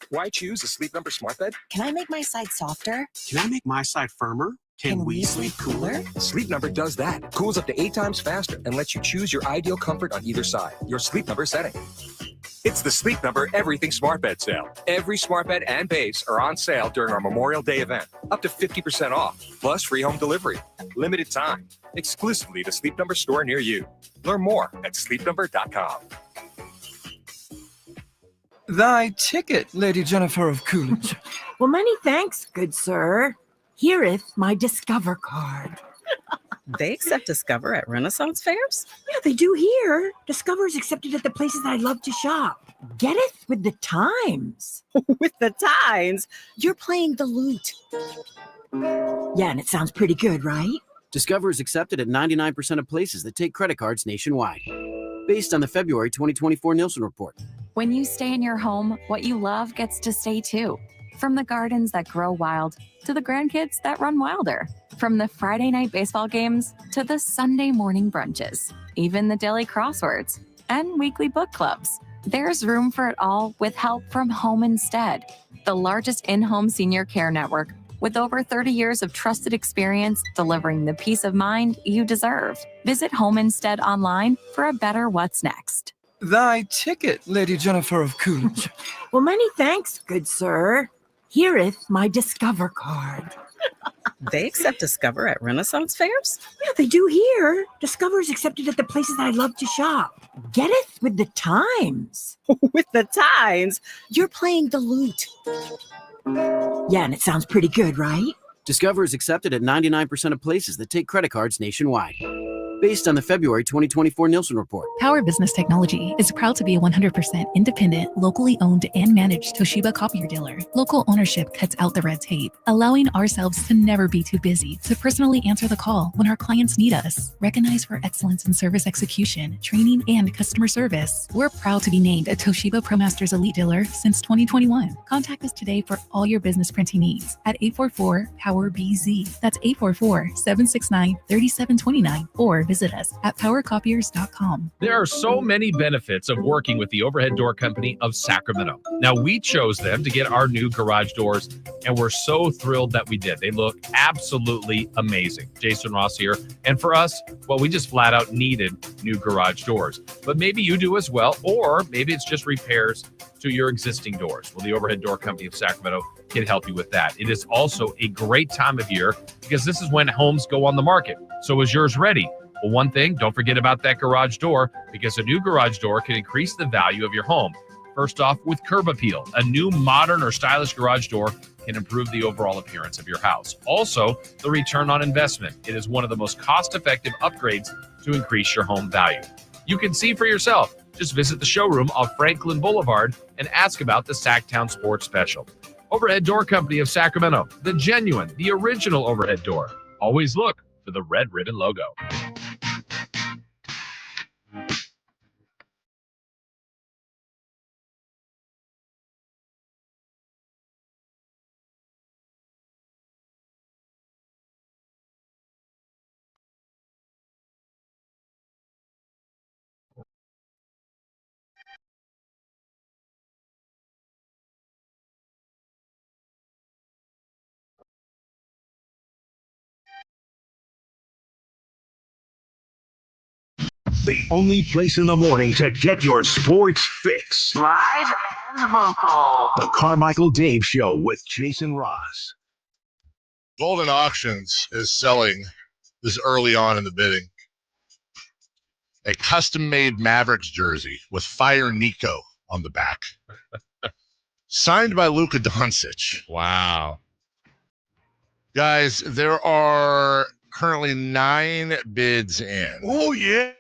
Why choose a Sleep Number smart bed? Can I make my side softer? Can I make my side firmer? Can we sleep cooler? Sleep Number does that. Cools up to 8 times faster and lets you choose your ideal comfort on either side. Your Sleep Number setting. It's the Sleep Number Everything Smart Bed sale. Every smart bed and base are on sale during our Memorial Day event. Up to 50% off, plus free home delivery. Limited time. Exclusively the Sleep Number store near you. Learn more at sleepnumber.com. Thy ticket, Lady Jennifer of Coolidge. Well, many thanks, good sir. Hereth my Discover card. They accept Discover at Renaissance fairs? Yeah, they do here. Discover is accepted at the places I love to shop. Get it with the times. With the times? You're playing the lute. Yeah, and it sounds pretty good, right? Discover is accepted at 99% of places that take credit cards nationwide. Based on the February 2024 Nielsen report. When you stay in your home, what you love gets to stay too. From the gardens that grow wild to the grandkids that run wilder. From the Friday night baseball games to the Sunday morning brunches. Even the daily crosswords and weekly book clubs. There's room for it all with help from Home Instead, the largest in-home senior care network with over 30 years of trusted experience delivering the peace of mind you deserve. Visit Home Instead online for a better what's next. Thy ticket, Lady Jennifer of Coolidge. Well, many thanks, good sir. Hereth my Discover card. They accept Discover at Renaissance fairs? Yeah, they do here. Discover is accepted at the places I love to shop. Get it with the times. With the times? You're playing the lute. Yeah, and it sounds pretty good, right? Discover is accepted at 99% of places that take credit cards nationwide. based on the February 2024 Nielsen report. Power Business Technology is proud to be a 100% independent, locally owned and managed Toshiba copier dealer. Local ownership cuts out the red tape, allowing ourselves to never be too busy to personally answer the call when our clients need us. Recognized for excellence in service execution, training, and customer service, we're proud to be named a Toshiba ProMasters Elite Dealer since 2021. Contact us today for all your business printing needs at 844-POWER-BZ. That's 844-769-3729, or visit us at powercopiers.com. There are so many benefits of working with the Overhead Door Company of Sacramento. Now, we chose them to get our new garage doors, and we're so thrilled that we did. They look absolutely amazing. Jason Ross here. And for us, well, we just flat out needed new garage doors. But maybe you do as well, or maybe it's just repairs to your existing doors. Well, the Overhead Door Company of Sacramento can help you with that. It is also a great time of year because this is when homes go on the market. So is yours ready? Well, one thing, don't forget about that garage door, because a new garage door can increase the value of your home. First off, with Curb Appeal, a new modern or stylish garage door can improve the overall appearance of your house. Also, the return on investment. It is one of the most cost-effective upgrades to increase your home value. You can see for yourself. Just visit the showroom off Franklin Boulevard and ask about the Sacktown Sports Special. Overhead Door Company of Sacramento, the genuine, the original overhead door. Always look for the red ribbon logo. The only place in the morning to get your sports fix. Live and vocal. The Carmichael Dave Show with Jason Ross. Golden Auctions is selling this early on in the bidding a custom-made Mavericks jersey with Fire Nico on the back. Signed by Luka Doncic. Wow. Guys, there are currently 9 bids in. Oh, yeah.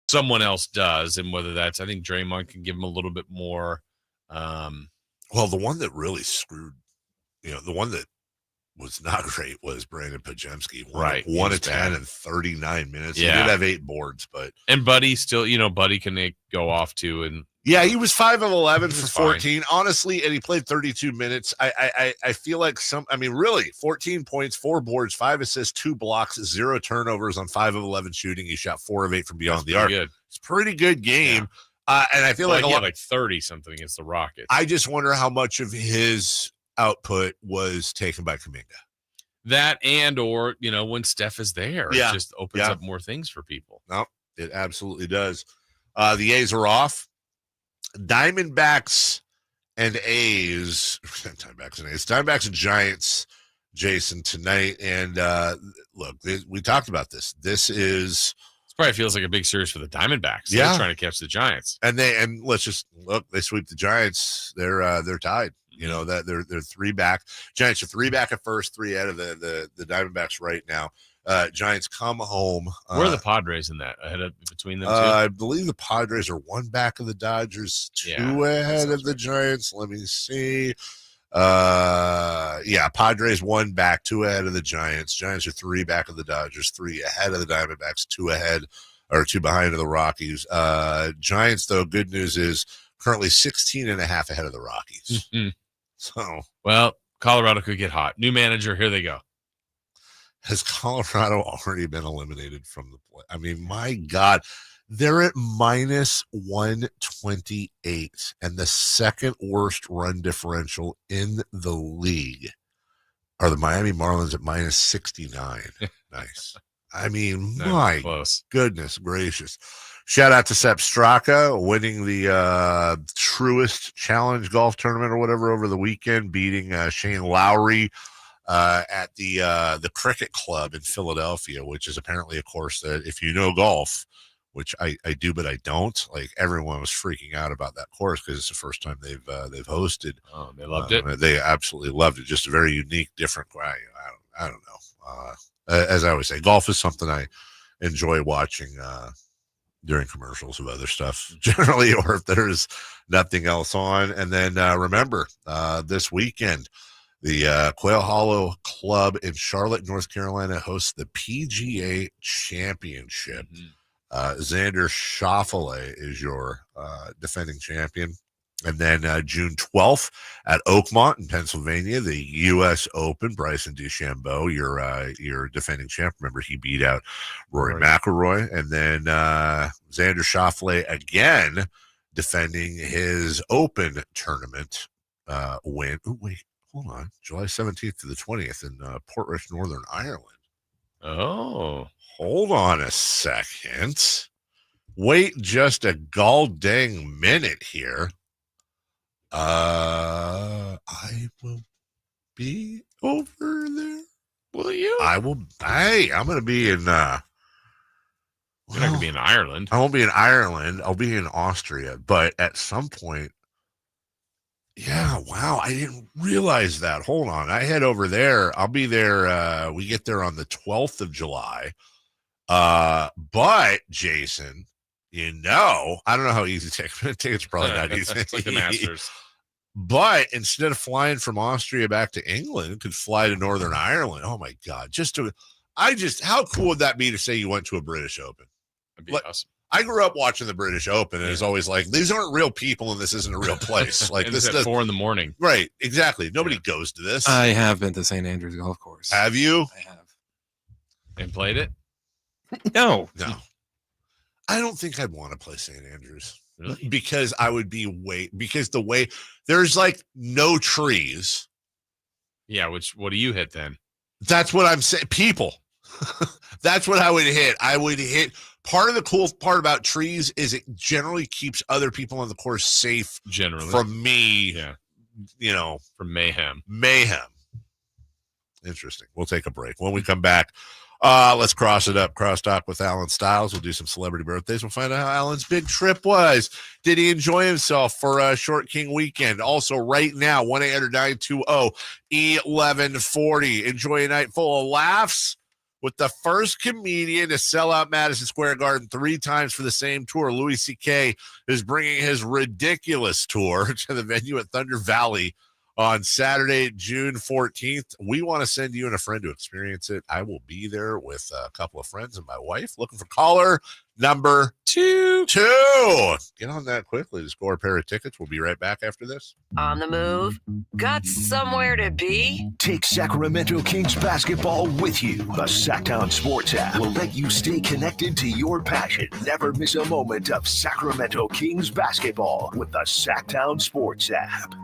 someone else does, and whether that's, I think Draymond can give him a little bit more. Well, the one that really screwed, the one that was not great was Brandon Pajemski. Right. 1 of 10 in 39 minutes. Yeah. He did have 8 boards, but. And Buddy still, Buddy can go off too. And yeah, he was 5 of 11 for fine. 14. Honestly, and he played 32 minutes. I feel like really 14 points, 4 boards, 5 assists, 2 blocks, 0 turnovers on 5 of 11 shooting. He shot 4 of 8 from beyond the arc. Good. It's a pretty good game. Yeah. And I feel like he had like 30 something against the Rockets. I just wonder how much of his output was taken by Kuminga. That or when Steph is there, it just opens up more things for people. No, it absolutely does. The A's are off. Diamondbacks and Giants, Jason, tonight. And look, we talked about this. This probably feels like a big series for the Diamondbacks. Yeah. They're trying to catch the Giants. And let's just look, they sweep the Giants. They're tied. That they're 3 back. Giants are 3 back at first, 3 out of the Diamondbacks right now. Giants come home. Where are the Padres in that? Between them two? I believe the Padres are 1 back of the Dodgers, 2 ahead of the Giants. Let me see. Padres 1 back, 2 ahead of the Giants. Giants are 3 back of the Dodgers, 3 ahead of the Diamondbacks, 2 behind of the Rockies. Giants, though, good news is currently 16.5 ahead of the Rockies. Mm-hmm. So, well, Colorado could get hot. New manager, here they go. Has Colorado already been eliminated from the play? I mean, my God, they're at minus 128 and the second worst run differential in the league are the Miami Marlins at minus 69. Nice. I mean, my goodness gracious. Shout out to Sepp Straka winning the Truist Challenge golf tournament or whatever over the weekend, beating Shane Lowry at the Cricket Club in Philadelphia, which is apparently a course that if you know golf, which I do, but I don't, like everyone was freaking out about that course because it's the first time they've hosted. Oh, they loved it. They absolutely loved it. Just a very unique, different. I don't know. As I always say, golf is something I enjoy watching during commercials of other stuff generally, or if there's nothing else on. And then remember, this weekend, the Quail Hollow Club in Charlotte, North Carolina hosts the PGA Championship. Xander Schauffele is your defending champion. And then June 12th at Oakmont in Pennsylvania, the U.S. Open, Bryson DeChambeau, your defending champ. Remember, he beat out Rory McIlroy. And then Xander Schauffele again defending his Open tournament win. Oh, wait, hold on. July 17th to the 20th in Portrush, Northern Ireland. Oh. Hold on a second. Wait just a gall-dang minute here. I will be over there. Will you? I will. Hey, I'm going to be in. You're not going to be in Ireland. I won't be in Ireland. I'll be in Austria. But at some point, yeah, wow, I didn't realize that. Hold on. I head over there. I'll be there. We get there on the 12th of July. But, Jason, I don't know how easy tickets are probably not easy. It's like the Masters. But instead of flying from Austria back to England, could fly to Northern Ireland. Oh my God. How cool would that be to say you went to a British Open? That'd be awesome. I grew up watching the British Open, and it's always like, these aren't real people and this isn't a real place. Like this is at 4 a.m. Right. Exactly. Nobody goes to this. I have been to St. Andrews Golf Course. Have you? I have. And played it? No. I don't think I'd want to play St. Andrews. Really? Because I would be there's like no trees. Yeah, what do you hit then? That's what I'm saying. People. That's what I would hit. I would hit. Part of the cool part about trees is it generally keeps other people on the course safe. Generally. From me. Yeah. From mayhem. Interesting. We'll take a break. When we come back, let's crosstalk with Alan Stiles. We'll do some celebrity birthdays. We'll find out how Alan's big trip was. Did he enjoy himself for Short King weekend? Also, right now, 1-800-920-1140. Enjoy a night full of laughs with the first comedian to sell out Madison Square Garden 3 times for the same tour. Louis C.K. is bringing his ridiculous tour to the venue at Thunder Valley on Saturday, June 14th. We want to send you and a friend to experience it. I will be there with a couple of friends and my wife. Looking for caller number 2. Get on that quickly to score a pair of tickets. We'll be right back after this. On the move? Got somewhere to be? Take Sacramento Kings basketball with you. The Sacktown Sports app will let you stay connected to your passion. Never miss a moment of Sacramento Kings basketball with the Sacktown Sports app.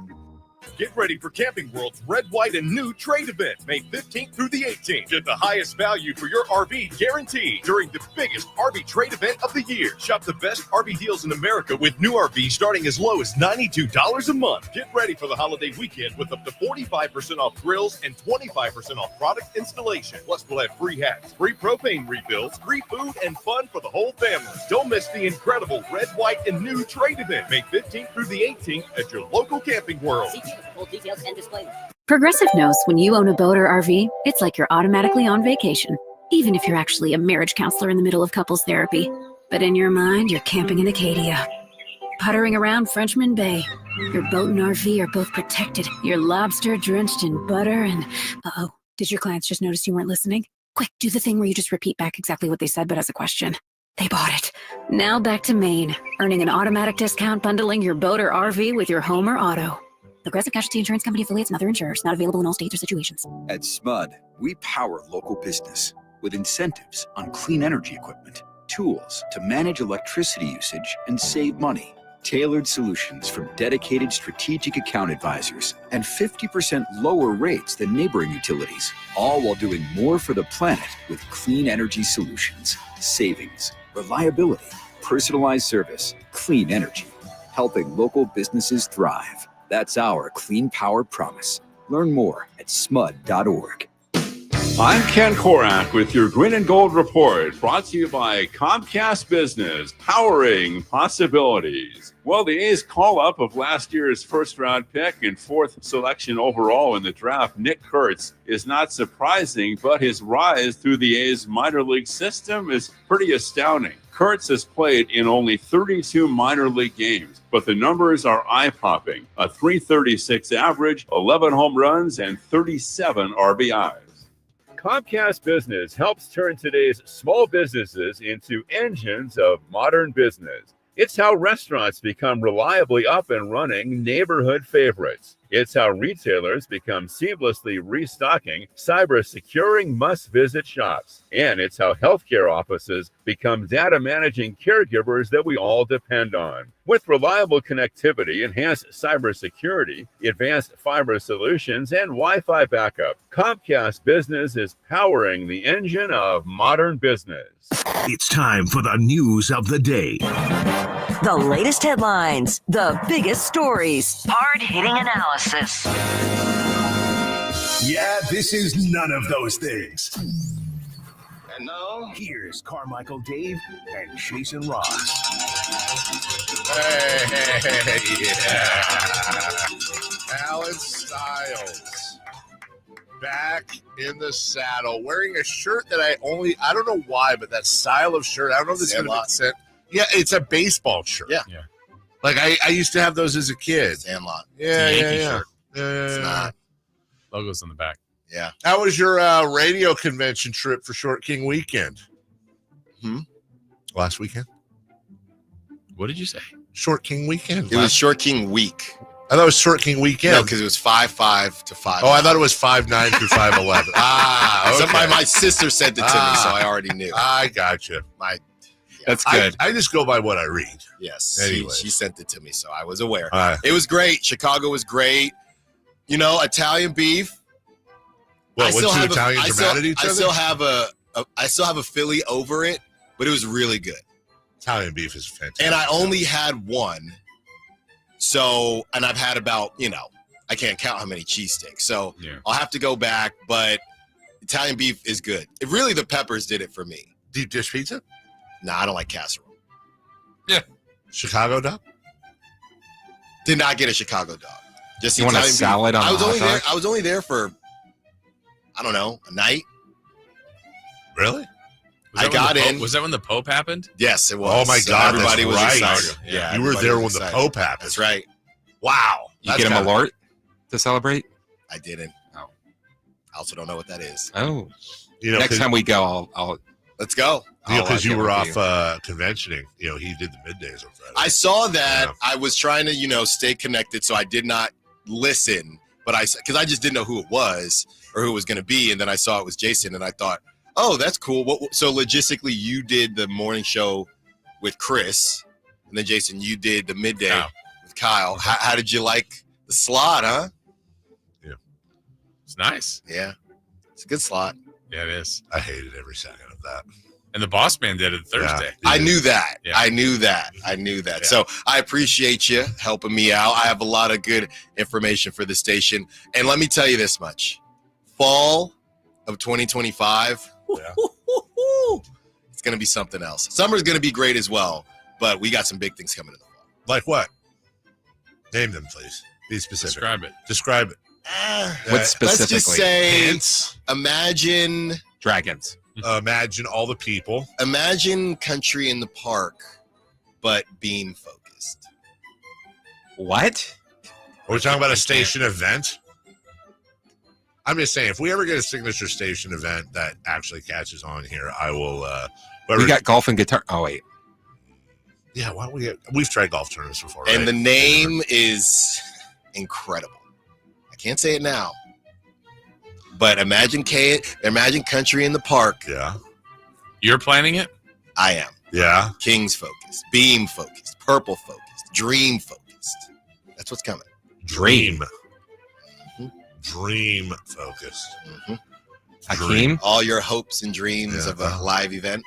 Get ready for Camping World's Red, White, and New trade event, May 15th through the 18th. Get the highest value for your RV guaranteed during the biggest RV trade event of the year. Shop the best RV deals in America with new RVs starting as low as $92 a month. Get ready for the holiday weekend with up to 45% off grills and 25% off product installation. Plus, we'll have free hats, free propane refills, free food, and fun for the whole family. Don't miss the incredible Red, White, and New trade event, May 15th through the 18th at your local Camping World. Full details and disclaimer. Progressive knows when you own a boat or RV, it's like you're automatically on vacation, even if you're actually a marriage counselor in the middle of couples therapy. But in your mind, you're camping in Acadia, puttering around Frenchman Bay. Your boat and RV are both protected. You're lobster drenched in butter and... Uh-oh, did your clients just notice you weren't listening? Quick, do the thing where you just repeat back exactly what they said, but as a question. They bought it. Now back to Maine, earning an automatic discount bundling your boat or RV with your home or auto. Progressive Casualty Insurance Company affiliates and other insurers. Not available in all states or situations. At SMUD, we power local business with incentives on clean energy equipment, tools to manage electricity usage and save money, tailored solutions from dedicated strategic account advisors, and 50% lower rates than neighboring utilities, all while doing more for the planet with clean energy solutions, savings, reliability, personalized service, clean energy, helping local businesses thrive. That's our clean power promise. Learn more at smud.org. I'm Ken Korak with your Green and Gold Report, brought to you by Comcast Business, powering possibilities. Well, the A's call-up of last year's first-round pick and 4th selection overall in the draft, Nick Kurtz, is not surprising, but his rise through the A's minor league system is pretty astounding. Kurtz has played in only 32 minor league games, but the numbers are eye-popping. A .336 average, 11 home runs, and 37 RBIs. Comcast Business helps turn today's small businesses into engines of modern business. It's how restaurants become reliably up and running neighborhood favorites. It's how retailers become seamlessly restocking, cyber-securing must-visit shops. And it's how healthcare offices become data-managing caregivers that we all depend on. With reliable connectivity, enhanced cybersecurity, advanced fiber solutions, and Wi-Fi backup, Comcast Business is powering the engine of modern business. It's time for the news of the day. The latest headlines, the biggest stories, hard-hitting analysis. Yeah, this is none of those things. And now, here's Carmichael Dave and Jason Ross. Hey, yeah. Alan Stiles back in the saddle, wearing a shirt that I don't know why, but that style of shirt, I don't know if this is going to make sense. Yeah, it's a baseball shirt. Yeah. Like I used to have those as a kid. Sandlot. Yeah, it's a Yankee yeah. shirt. It's not. Logos on the back. Yeah. How was your radio convention trip for Short King Weekend? Last weekend? What did you say? Short King Weekend. It was Short King Week. I thought it was Short King Weekend. No, because it was 5-5 to 5. Oh, I thought it was 5-9 through 5-11. Okay. My sister sent it to me, so I already knew. I got you. That's good. I just go by what I read. Yes. Anyway. She sent it to me, so I was aware. Right. It was great. Chicago was great. You know, Italian beef. Well, once you Italians are mad at each other? I still have a Philly over it, but it was really good. Italian beef is fantastic. And I only had one. So, and I've had about, I can't count how many cheesesteaks. So I'll have to go back, but Italian beef is good. Really, the peppers did it for me. Deep dish pizza? No, I don't like casserole. Yeah. Chicago dog? Did not get a Chicago dog. Just you want a salad on a hot dog? I was only there for, I don't know, a night. Really? I got in. Was that when the Pope happened? Yes, it was. Oh my God! Everybody was right. excited. Yeah, you were there when the Pope happened. That's right. Wow. You get him a lort to celebrate? I didn't. Oh. I also don't know what that is. Oh. You know, next time we go, I'll let's go. Because you were off conventioning. You know, he did the middays on Friday. I saw that. Yeah. I was trying to, stay connected, so I did not listen. But because I just didn't know who it was or who it was going to be, and then I saw it was Jason, and I thought, oh, that's cool. So logistically, you did the morning show with Chris, and then Jason, you did the midday with Kyle. How did you like the slot, huh? Yeah, it's nice. Yeah, it's a good slot. Yeah, it is. I hated every second of that. And the boss man did it Thursday. Yeah, I knew that. Yeah. I knew that. Yeah. So I appreciate you helping me out. I have a lot of good information for the station. And let me tell you this much. Fall of 2025, it's going to be something else. Summer's going to be great as well, but we got some big things coming in the fall. Like what? Name them, please. Be specific. Describe it. What specifically? Let's just say, Hints. Imagine dragons. Imagine all the people. Imagine country in the park, but beam focused. What? Are we talking about a station event? I'm just saying, if we ever get a signature station event that actually catches on here, I will. We got golf and guitar. Oh wait. Yeah, why don't we get? We've tried golf tournaments before, right? And the name is incredible. I can't say it now. But imagine country in the park. Yeah. You're planning it? I am. Yeah. Kings focused, beam focused, purple focused, dream focused. That's what's coming. Dream. Mm-hmm. Dream focused. Mm-hmm. Hakeem? All your hopes and dreams of a live event.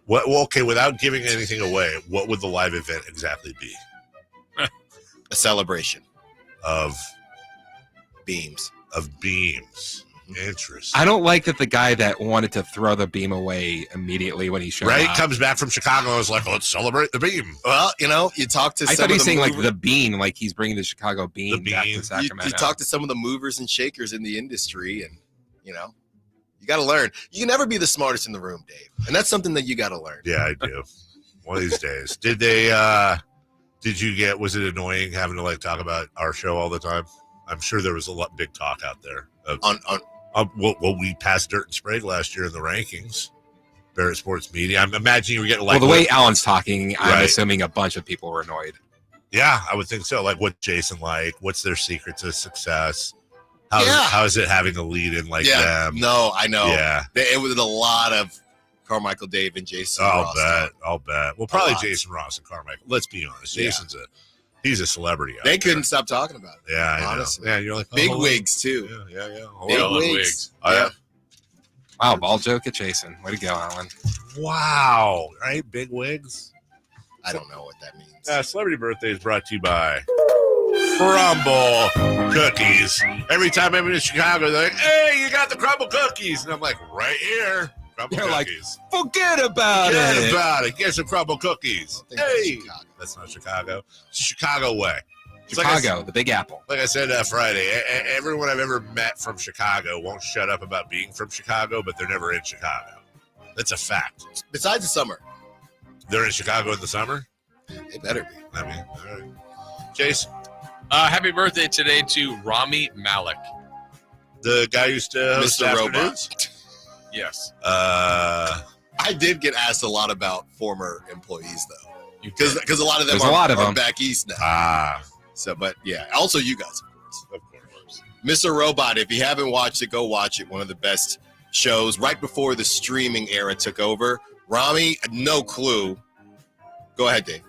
What? Well, okay, without giving anything away, what would the live event exactly be? A celebration. Of beams. Interesting. I don't like that the guy that wanted to throw the beam away immediately when he showed up. Comes back from Chicago and is like, let's celebrate the beam. Well, you talk to I thought he was saying like the bean, like he's bringing the Chicago bean back to Sacramento. You talk to some of the movers and shakers in the industry, and, you got to learn. You can never be the smartest in the room, Dave. And that's something that you got to learn. Yeah, I do. One of these days. Was it annoying having to talk about our show all the time? I'm sure there was a lot big talk out there. We passed Dirt and Sprague last year in the rankings. Barrett Sports Media. I'm imagining you were getting well, the way Alan's talking, I'm assuming a bunch of people were annoyed. Yeah, I would think so. Like, what Jason like? What's their secret to success? How is it having a lead in them? No, I know. Yeah, it was a lot of Carmichael Dave and Jason. Ross. I'll bet. Well, probably Jason Ross and Carmichael. Let's be honest. Jason's he's a celebrity. They couldn't stop talking about it. Yeah, honestly. Yeah, you're like big wigs too. Yeah. Big wigs. Oh, yeah. Wow, ball joke at Jason. Way to go, Alan. Wow. Right, big wigs. I don't know what that means. Celebrity Birthday is brought to you by Crumble Cookies. Every time I'm in Chicago, they're like, "Hey, you got the Crumble Cookies?" And I'm like, "Right here." Crumble Cookies. Forget about it. Get some Crumble Cookies. Hey, that's not Chicago. It's a Chicago way. Chicago, the Big Apple. Like I said Friday, everyone I've ever met from Chicago won't shut up about being from Chicago, but they're never in Chicago. That's a fact. Besides the summer. They're in Chicago in the summer? They better be. I mean, all right. Jason. Happy birthday today to Rami Malek. The guy who used to host Mr. Afternoons? Robot. Yes. I did get asked a lot about former employees, though. Because a lot of them are back east now. So, but yeah. Also, you guys, of course. Mr. Robot, if you haven't watched it, go watch it. One of the best shows right before the streaming era took over. Rami, no clue. Go ahead, Dave.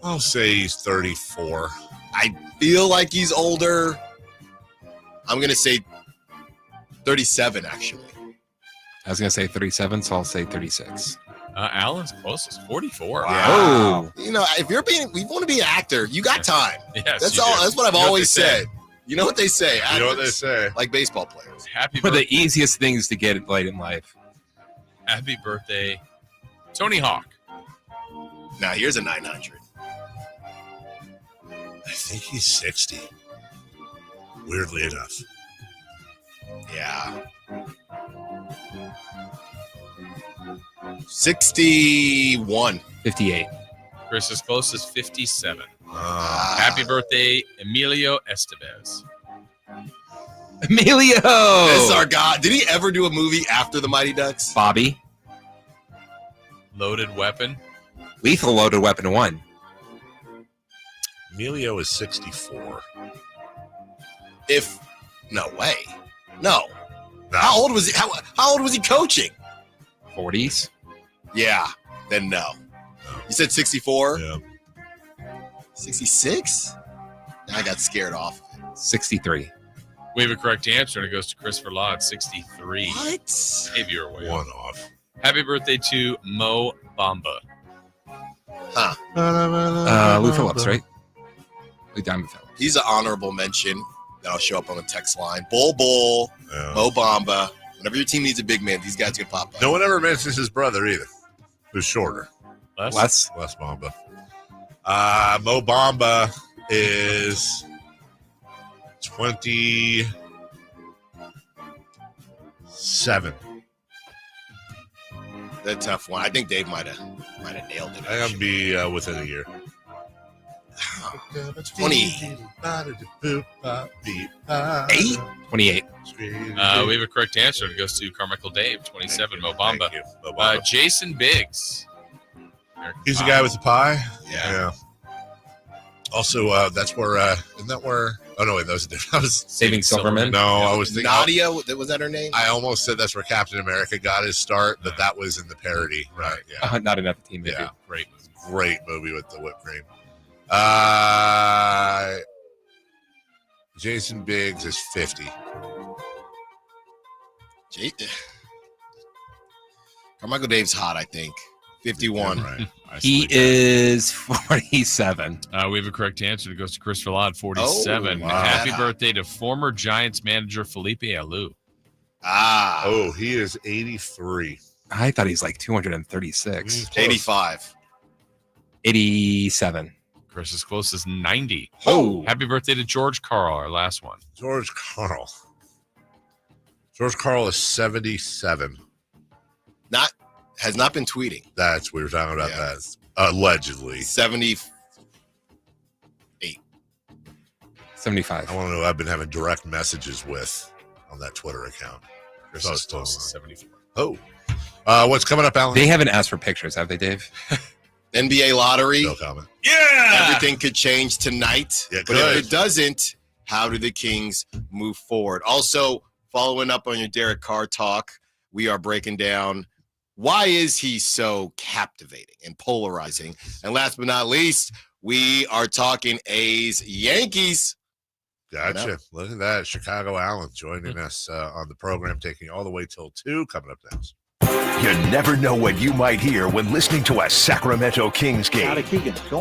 I'll say he's 34. I feel like he's older. I'm going to say 37, actually. I was going to say 37, so I'll say 36. Alan's closest, 44. Wow. If we want to be an actor, you got time. Yes, that's all. That's what I've always said. You know what they say? You know what they say? Like baseball players. Happy For birthday. the easiest things to get late in life. Happy birthday, Tony Hawk. Now, here's a 900. I think he's 60. Weirdly enough. Yeah. 61. 58. Chris is close as 57. Happy birthday, Emilio Estevez. Emilio! This is our guy. Did he ever do a movie after the Mighty Ducks? Bobby. Loaded Weapon. Lethal Loaded Weapon 1. Emilio is 64. No way. No. How old was he? How old was he coaching? 40s. Yeah. Then no. You said 64? Yeah. 66? I got scared off. 63. We have a correct answer, and it goes to Christopher Law at 63. What? Maybe you're way One off. Happy birthday to Mo Bamba. Lou Phillips, right? Lou Diamond Phillips. He's an honorable mention that'll show up on the text line. Bull, Mo Bamba. Whenever your team needs a big man, these guys can pop up. No one ever mentions his brother either, who's shorter. Les Bamba. Mo Bamba is 27. That's a tough one. I think Dave might have nailed it. I gotta be within a year. 28. 28. We have a correct answer. It goes to Carmichael Dave, 27. Mo Bamba. Mo Bamba. Jason Biggs. He's the guy with the pie. Yeah. Also, that's where. Isn't that where? Oh no, wait, that was different. I was Saving Silverman. No, I was thinking Nadia. Was that her name? I almost said that's where Captain America got his start, but that was in the parody, right? Yeah, Not enough team. Maybe. yeah, great movie with the whipped cream. Jason Biggs is 50. Carmichael Dave's hot, I think. 51. Right. He is 47. We have a correct answer. It goes to Chris Law, 47. Oh, wow. Happy birthday to former Giants manager Felipe Alou. Oh, he is 83. I thought he's like 236. 85. 87. Chris is close as 90. Oh. Happy birthday to George Carl, our last one. George Carl is 77. Has not been tweeting. That's we were talking about that. Allegedly. 78. 75. I want to know who I've been having direct messages with on that Twitter account. Chris is close as 74. Oh. What's coming up, Alan? They haven't asked for pictures, have they, Dave? NBA lottery. No comment. Yeah. Everything could change tonight. Yeah, but if it doesn't, how do the Kings move forward? Also, following up on your Derek Carr talk, we are breaking down why is he so captivating and polarizing? And last but not least, we are talking A's Yankees. Gotcha. Look at that. Chicago Allen joining us on the program, taking all the way till 2, coming up next. You never know what you might hear when listening to a Sacramento Kings game. Keegan, going